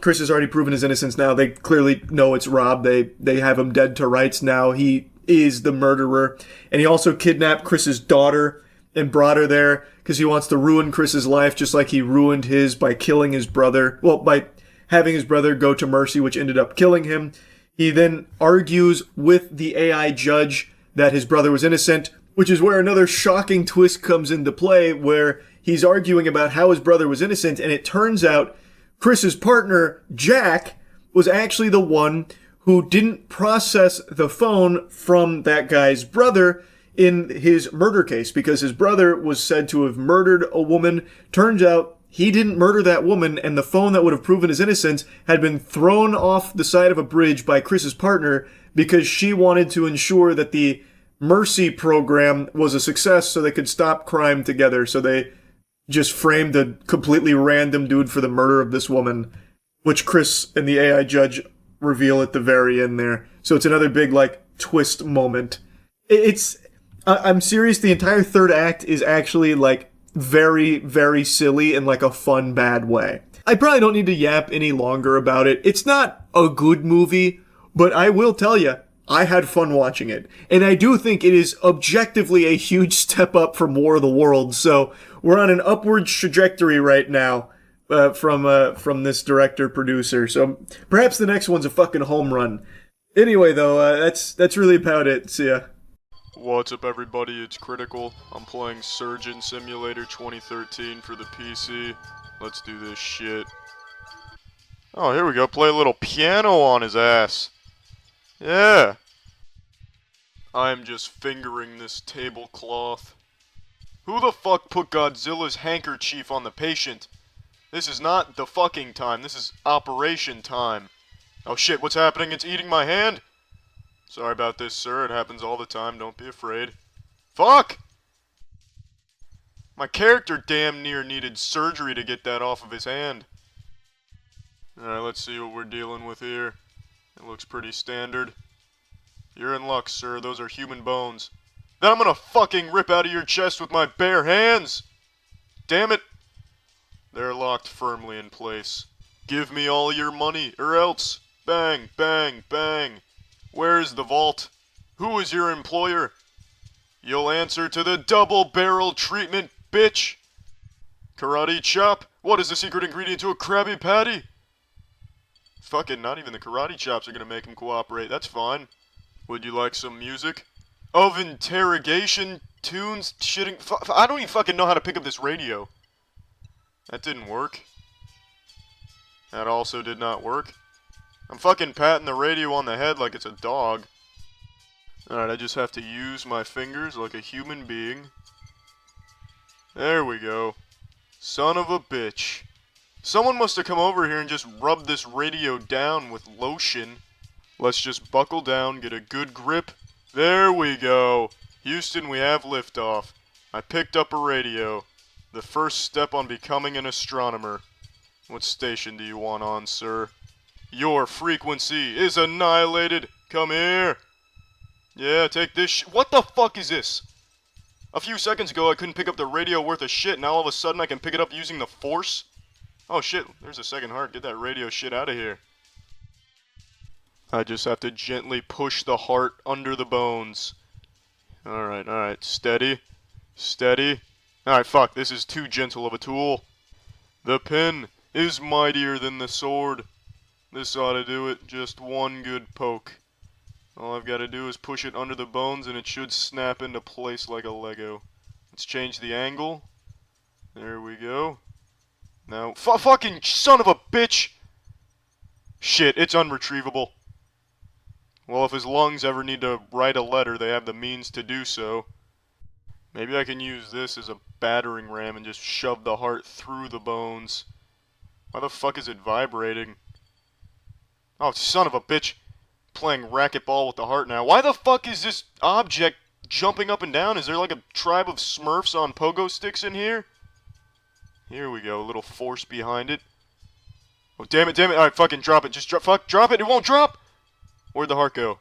Chris has already proven his innocence now. They clearly know it's Rob. They have him dead to rights now. He is the murderer. And he also kidnapped Chris's daughter and brought her there because he wants to ruin Chris's life just like he ruined his by killing his brother. Well, by having his brother go to Mercy, which ended up killing him. He then argues with the AI judge that his brother was innocent, which is where another shocking twist comes into play, where he's arguing about how his brother was innocent, and it turns out Chris's partner, Jack, was actually the one who didn't process the phone from that guy's brother in his murder case, because his brother was said to have murdered a woman. Turns out he didn't murder that woman, and the phone that would have proven his innocence had been thrown off the side of a bridge by Chris's partner, because she wanted to ensure that the Mercy program was a success so they could stop crime together. So they just framed a completely random dude for the murder of this woman, which Chris and the AI judge reveal at the very end there. So it's another big, like, twist moment. I'm serious, the entire third act is actually, like, very, very silly in, like, a fun, bad way. I probably don't need to yap any longer about it. It's not a good movie, but I will tell you, I had fun watching it. And I do think it is objectively a huge step up from War of the Worlds. So we're on an upward trajectory right now from this director-producer. So perhaps the next one's a fucking home run. Anyway, though, that's really about it. See ya. What's up, everybody? It's Critical. I'm playing Surgeon Simulator 2013 for the PC. Let's do this shit. Oh, here we go. Play a little piano on his ass. Yeah. I'm just fingering this tablecloth. Who the fuck put Godzilla's handkerchief on the patient? This is not the fucking time. This is operation time. Oh shit, what's happening? It's eating my hand? Sorry about this, sir. It happens all the time. Don't be afraid. Fuck! My character damn near needed surgery to get that off of his hand. Alright, let's see what we're dealing with here. It looks pretty standard. You're in luck, sir. Those are human bones. Then I'm gonna fucking rip out of your chest with my bare hands! Damn it! They're locked firmly in place. Give me all your money, or else! Bang, bang, bang! Where's the vault? Who is your employer? You'll answer to the double-barrel treatment, bitch! Karate chop? What is the secret ingredient to a Krabby Patty? Fucking not even the karate chops are gonna make him cooperate. That's fine. Would you like some music? Of interrogation tunes shitting. I don't even fucking know how to pick up this radio. That didn't work. That also did not work. I'm fucking patting the radio on the head like it's a dog. Alright, I just have to use my fingers like a human being. There we go. Son of a bitch. Someone must have come over here and just rubbed this radio down with lotion. Let's just buckle down, get a good grip. There we go. Houston, we have liftoff. I picked up a radio. The first step on becoming an astronomer. What station do you want on, sir? Your frequency is annihilated. Come here. Yeah, take this what the fuck is this? A few seconds ago I couldn't pick up the radio worth of shit. Now all of a sudden I can pick it up using the force? Oh shit, there's a second heart. Get that radio shit out of here. I just have to gently push the heart under the bones. Alright, steady. Steady. Alright, fuck, this is too gentle of a tool. The pen is mightier than the sword. This ought to do it. Just one good poke. All I've got to do is push it under the bones and it should snap into place like a Lego. Let's change the angle. There we go. Now, fucking son of a bitch! Shit, it's unretrievable. Well, if his lungs ever need to write a letter, they have the means to do so. Maybe I can use this as a battering ram and just shove the heart through the bones. Why the fuck is it vibrating? Oh, son of a bitch. Playing racquetball with the heart now. Why the fuck is this object jumping up and down? Is there like a tribe of Smurfs on pogo sticks in here? Here we go, a little force behind it. Oh, damn it, damn it. Alright, fucking drop it. Just drop it. It won't drop! Where'd the heart go?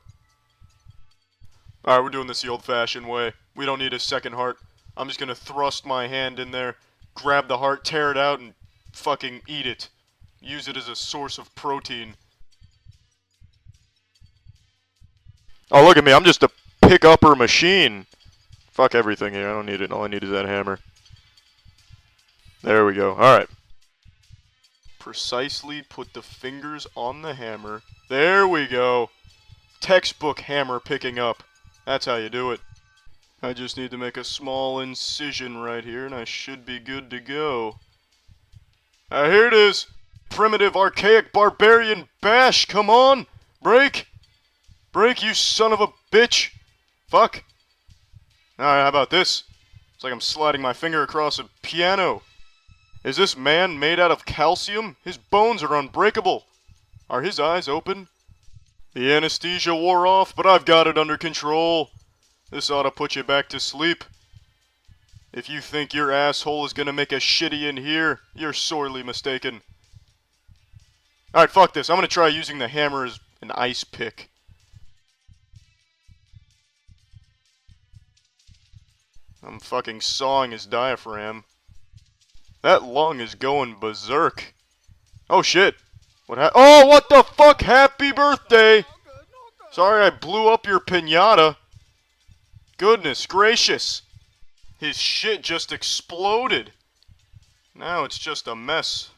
Alright, we're doing this the old-fashioned way. We don't need a second heart. I'm just gonna thrust my hand in there, grab the heart, tear it out, and fucking eat it. Use it as a source of protein. Oh, look at me. I'm just a pick-upper machine. Fuck everything here. I don't need it. All I need is that hammer. There we go. Alright. Precisely put the fingers on the hammer. There we go. Textbook hammer picking up. That's how you do it. I just need to make a small incision right here, and I should be good to go. Here it is. Primitive, archaic, barbarian bash. Come on. Break. Break, you son of a bitch. Fuck. Alright, how about this? It's like I'm sliding my finger across a piano. Is this man made out of calcium? His bones are unbreakable. Are his eyes open? The anesthesia wore off, but I've got it under control. This ought to put you back to sleep. If you think your asshole is gonna make a shitty in here, you're sorely mistaken. Alright, fuck this. I'm gonna try using the hammer as an ice pick. I'm fucking sawing his diaphragm. That lung is going berserk. Oh shit. Oh, what the fuck? Happy birthday! Sorry I blew up your piñata. Goodness gracious. His shit just exploded. Now it's just a mess.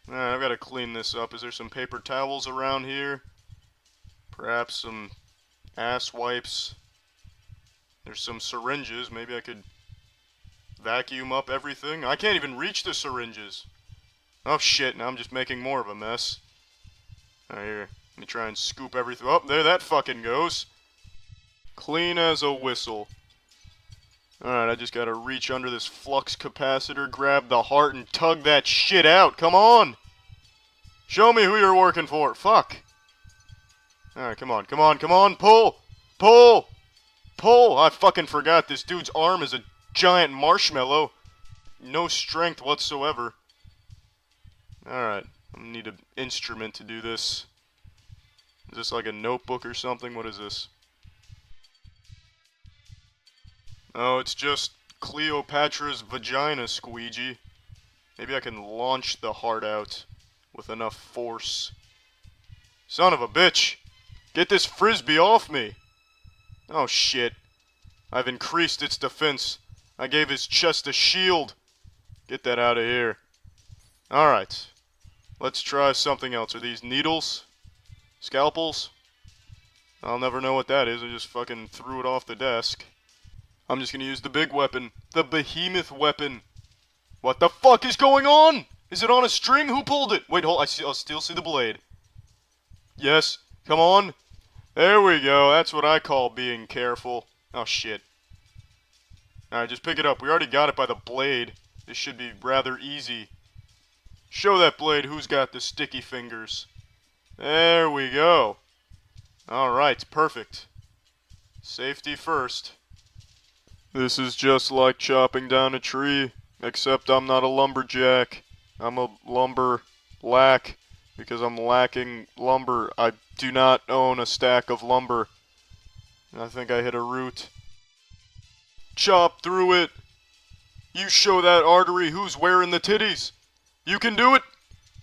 Alright, I've got to clean this up. Is there some paper towels around here? Perhaps some ass wipes. There's some syringes. Maybe I could vacuum up everything. I can't even reach the syringes. Oh shit, now I'm just making more of a mess. Alright, here. Let me try and scoop everything. Oh, there that fucking goes. Clean as a whistle. Alright, I just gotta reach under this flux capacitor, grab the heart, and tug that shit out. Come on! Show me who you're working for. Fuck. Alright, come on, come on, come on. Pull! Pull! Pull! I fucking forgot this dude's arm is a giant marshmallow. No strength whatsoever. Alright, I'm gonna need an instrument to do this. Is this like a notebook or something? What is this? Oh, it's just Cleopatra's vagina squeegee. Maybe I can launch the heart out with enough force. Son of a bitch! Get this frisbee off me! Oh shit. I've increased its defense. I gave his chest a shield. Get that out of here. Alright. Let's try something else. Are these needles? Scalpels? I'll never know what that is. I just fucking threw it off the desk. I'm just gonna use the big weapon. The behemoth weapon. What the fuck is going on? Is it on a string? Who pulled it? Wait, hold. I'll still see the blade. Yes. Come on. There we go. That's what I call being careful. Oh, shit. Alright, just pick it up. We already got it by the blade. This should be rather easy. Show that blade who's got the sticky fingers. There we go. Alright, perfect. Safety first. This is just like chopping down a tree, except I'm not a lumberjack. I'm a lumber-lack, because I'm lacking lumber. I do not own a stack of lumber. I think I hit a root. Chop through it. You show that artery who's wearing the titties. You can do it.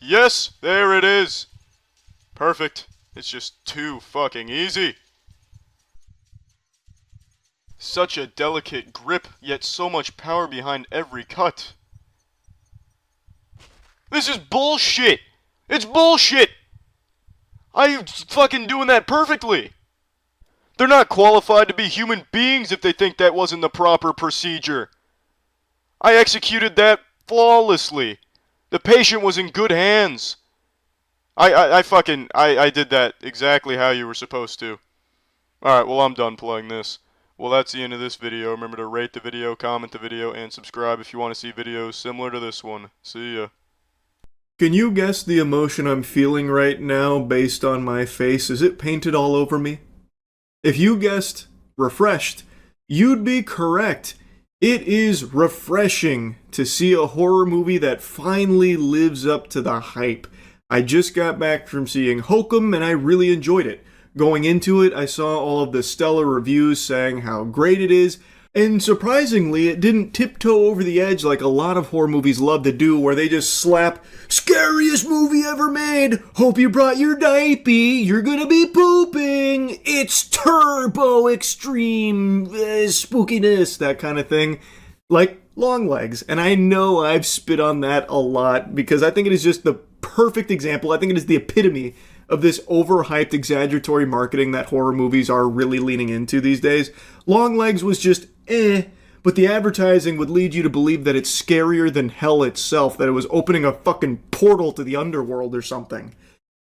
Yes, there it is. Perfect. It's just too fucking easy. Such a delicate grip, yet so much power behind every cut. This is bullshit! It's bullshit! I'm fucking doing that perfectly! They're not qualified to be human beings if they think that wasn't the proper procedure. I executed that flawlessly. The patient was in good hands. I did that exactly how you were supposed to. Alright, well, I'm done playing this. Well, that's the end of this video. Remember to rate the video, comment the video, and subscribe if you want to see videos similar to this one. See ya. Can you guess the emotion I'm feeling right now based on my face? Is it painted all over me? If you guessed refreshed, you'd be correct. It is refreshing to see a horror movie that finally lives up to the hype. I just got back from seeing Hokum and I really enjoyed it. Going into it, I saw all of the stellar reviews saying how great it is, and surprisingly, it didn't tiptoe over the edge like a lot of horror movies love to do, where they just slap, "Scariest movie ever made! Hope you brought your diaper! You're gonna be pooping! It's turbo extreme spookiness!" That kind of thing. Like Longlegs. And I know I've spit on that a lot, because I think it is just the perfect example. I think it is the epitome of this overhyped, exaggeratory marketing that horror movies are really leaning into these days. Longlegs was just but the advertising would lead you to believe that it's scarier than hell itself, that it was opening a fucking portal to the underworld or something.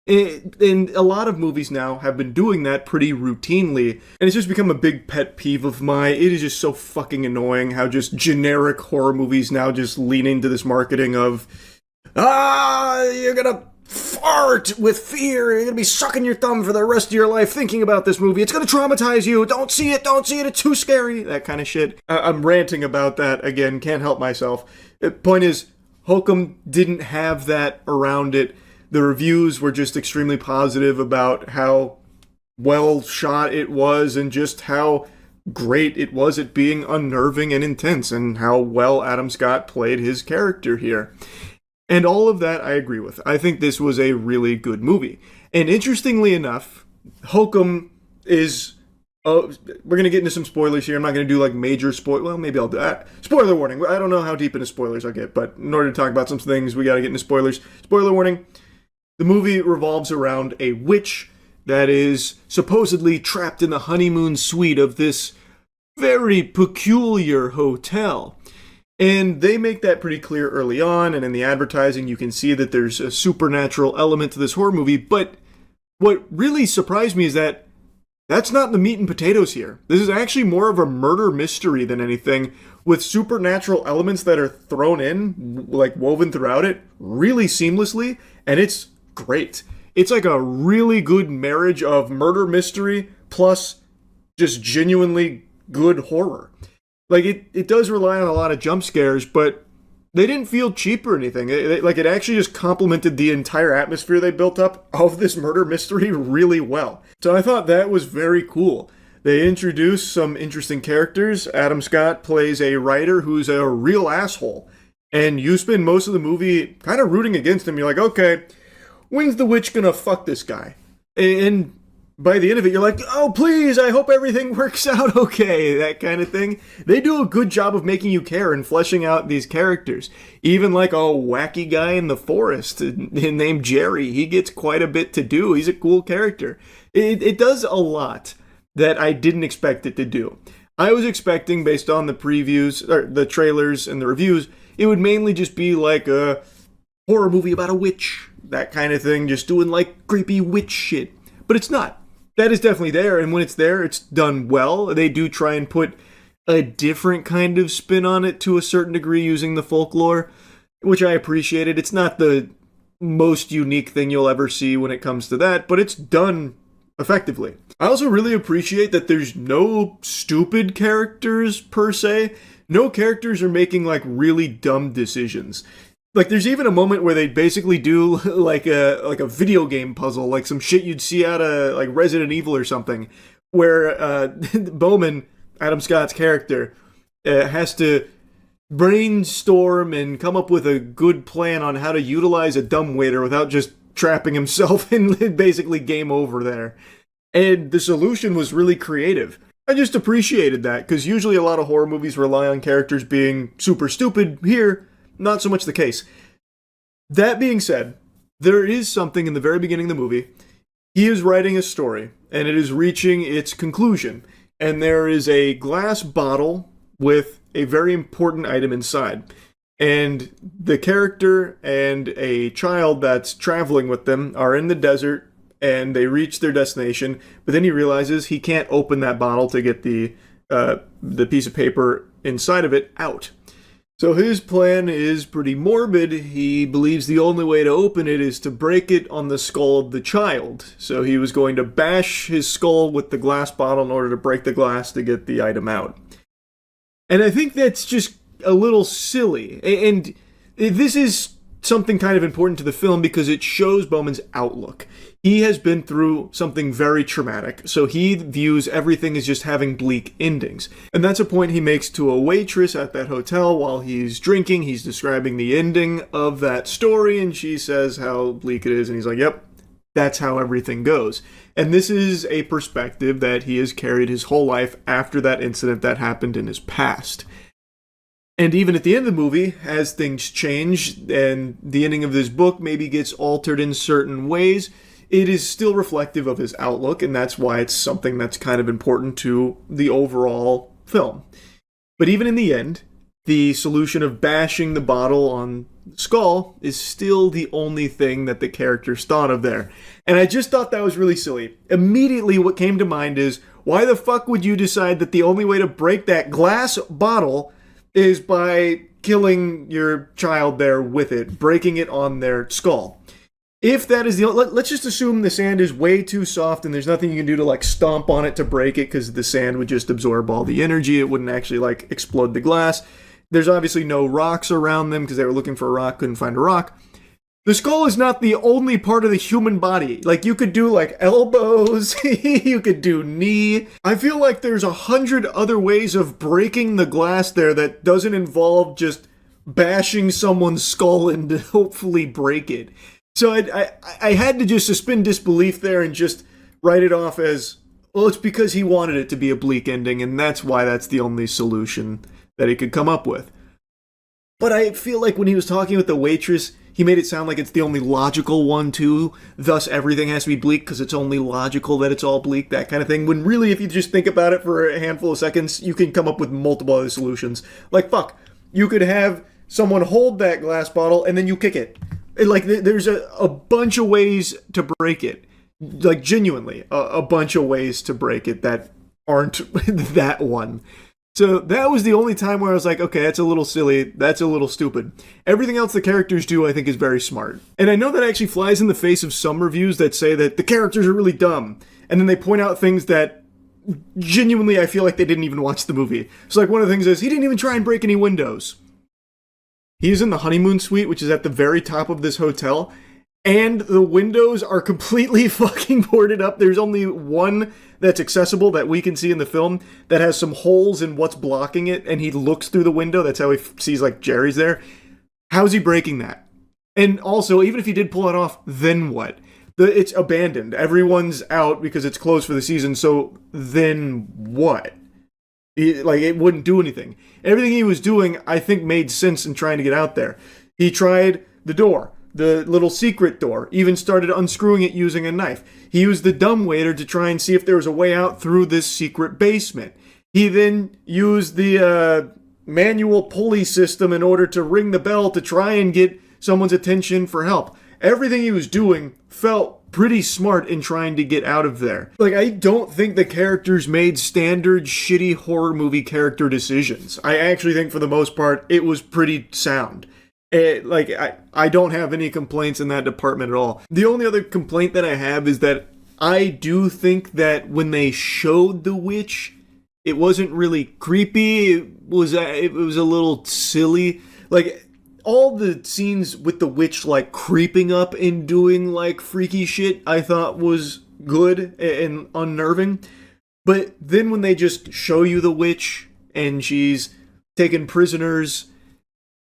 And a lot of movies now have been doing that pretty routinely, and it's just become a big pet peeve of mine. It is just so fucking annoying how just generic horror movies now just lean into this marketing of, you're gonna fart with fear, you're gonna be sucking your thumb for the rest of your life thinking about this movie, it's gonna traumatize you, don't see it, it's too scary, that kind of shit. I'm ranting about that again, can't help myself. The point is, Hokum didn't have that around it. The reviews were just extremely positive about how well shot it was and just how great it was at being unnerving and intense, and how well Adam Scott played his character here. And all of that I agree with. I think this was a really good movie. And interestingly enough, Hokum is... we're going to get into some spoilers here. I'm not going to do like major well, maybe I'll do that. Spoiler warning. I don't know how deep into spoilers I'll get, but in order to talk about some things, we got to get into spoilers. Spoiler warning. The movie revolves around a witch that is supposedly trapped in the honeymoon suite of this very peculiar hotel. And they make that pretty clear early on, and in the advertising you can see that there's a supernatural element to this horror movie, but what really surprised me is that that's not the meat and potatoes here. This is actually more of a murder mystery than anything, with supernatural elements that are thrown in, like woven throughout it, really seamlessly, and it's great. It's like a really good marriage of murder mystery plus just genuinely good horror. Like, it does rely on a lot of jump scares, but they didn't feel cheap or anything. It actually just complemented the entire atmosphere they built up of this murder mystery really well. So I thought that was very cool. They introduced some interesting characters. Adam Scott plays a writer who's a real asshole. And you spend most of the movie kind of rooting against him. You're like, okay, when's the witch gonna fuck this guy? And by the end of it, you're like, oh, please, I hope everything works out okay, that kind of thing. They do a good job of making you care and fleshing out these characters. Even like a wacky guy in the forest named Jerry, he gets quite a bit to do. He's a cool character. It does a lot that I didn't expect it to do. I was expecting, based on the previews, or the trailers and the reviews, it would mainly just be like a horror movie about a witch, that kind of thing, just doing like creepy witch shit. But it's not. That is definitely there, and when it's there, it's done well. They do try and put a different kind of spin on it to a certain degree using the folklore, which I appreciated. It's not the most unique thing you'll ever see when it comes to that, but it's done effectively. I also really appreciate that there's no stupid characters, per se. No characters are making, like, really dumb decisions. Like, there's even a moment where they basically do, like a video game puzzle, like some shit you'd see out of, like, Resident Evil or something, where Bowman, Adam Scott's character, has to brainstorm and come up with a good plan on how to utilize a dumbwaiter without just trapping himself and basically game over there. And the solution was really creative. I just appreciated that, because usually a lot of horror movies rely on characters being super stupid. Here, not so much the case. That being said, there is something in the very beginning of the movie. He is writing a story, and it is reaching its conclusion. And there is a glass bottle with a very important item inside. And the character and a child that's traveling with them are in the desert, and they reach their destination, but then he realizes he can't open that bottle to get the piece of paper inside of it out. So his plan is pretty morbid. He believes the only way to open it is to break it on the skull of the child. So he was going to bash his skull with the glass bottle in order to break the glass to get the item out. And I think that's just a little silly. And this is something kind of important to the film because it shows Bowman's outlook. He has been through something very traumatic, so he views everything as just having bleak endings. And that's a point he makes to a waitress at that hotel while he's drinking. He's describing the ending of that story, and she says how bleak it is, and he's like, yep, that's how everything goes. And this is a perspective that he has carried his whole life after that incident that happened in his past. And even at the end of the movie, as things change and the ending of this book maybe gets altered in certain ways, it is still reflective of his outlook, and that's why it's something that's kind of important to the overall film. But even in the end, the solution of bashing the bottle on the skull is still the only thing that the characters thought of there. And I just thought that was really silly. Immediately what came to mind is, why the fuck would you decide that the only way to break that glass bottle is by killing your child there with it, breaking it on their skull? If that is let's just assume the sand is way too soft and there's nothing you can do to like stomp on it to break it, because the sand would just absorb all the energy. It wouldn't actually like explode the glass. There's obviously no rocks around them because they were looking for a rock, couldn't find a rock. The skull is not the only part of the human body. Like, you could do like elbows, you could do knee. I feel like there's 100 other ways of breaking the glass there that doesn't involve just bashing someone's skull and to hopefully break it. So I had to just suspend disbelief there and just write it off as, well, it's because he wanted it to be a bleak ending, and that's why that's the only solution that he could come up with. But I feel like when he was talking with the waitress, he made it sound like it's the only logical one too, thus everything has to be bleak because it's only logical that it's all bleak, that kind of thing. When really, if you just think about it for a handful of seconds, you can come up with multiple other solutions. Like, fuck, you could have someone hold that glass bottle and then you kick it. Like, there's a bunch of ways to break it. Like, genuinely, a bunch of ways to break it that aren't that one. So that was the only time where I was like, okay, that's a little silly, that's a little stupid. Everything else the characters do, I think, is very smart. And I know that actually flies in the face of some reviews that say that the characters are really dumb. And then they point out things that genuinely I feel like they didn't even watch the movie. So like, one of the things is, he didn't even try and break any windows. He's in the honeymoon suite, which is at the very top of this hotel, and the windows are completely fucking boarded up. There's only one that's accessible that we can see in the film that has some holes in what's blocking it, and he looks through the window. That's how he sees, like, Jerry's there. How's he breaking that? And also, even if he did pull it off, then what? It's abandoned. Everyone's out because it's closed for the season, so then what? It wouldn't do anything. Everything he was doing, I think, made sense in trying to get out there. He tried the door, the little secret door, even started unscrewing it using a knife. He used the dumbwaiter to try and see if there was a way out through this secret basement. He then used the manual pulley system in order to ring the bell to try and get someone's attention for help. Everything he was doing felt pretty smart in trying to get out of there. Like, I don't think the characters made standard shitty horror movie character decisions. I actually think for the most part it was pretty sound. I don't have any complaints in that department at all. The only other complaint that I have is that I do think that when they showed the witch, it wasn't really creepy. It was a little silly. Like, all the scenes with the witch, like, creeping up and doing, like, freaky shit, I thought was good and unnerving. But then when they just show you the witch and she's taken prisoners,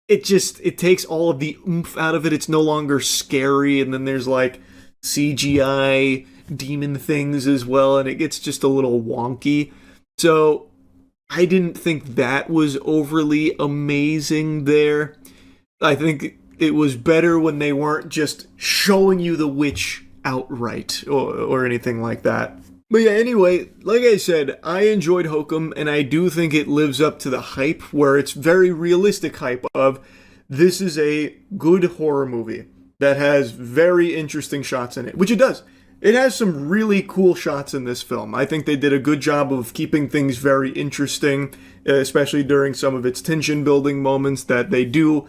it takes all of the oomph out of it. It's no longer scary, and then there's, like, CGI demon things as well, and it gets just a little wonky. So I didn't think that was overly amazing there. I think it was better when they weren't just showing you the witch outright or anything like that. But yeah, anyway, like I said, I enjoyed Hokum, and I do think it lives up to the hype, where it's very realistic hype of this is a good horror movie that has very interesting shots in it, which it does. It has some really cool shots in this film. I think they did a good job of keeping things very interesting, especially during some of its tension-building moments that they do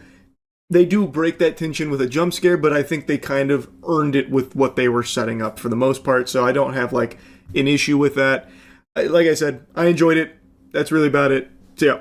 break that tension with a jump scare, but I think they kind of earned it with what they were setting up for the most part, so I don't have, like, an issue with that. Like I said, I enjoyed it. That's really about it. See ya.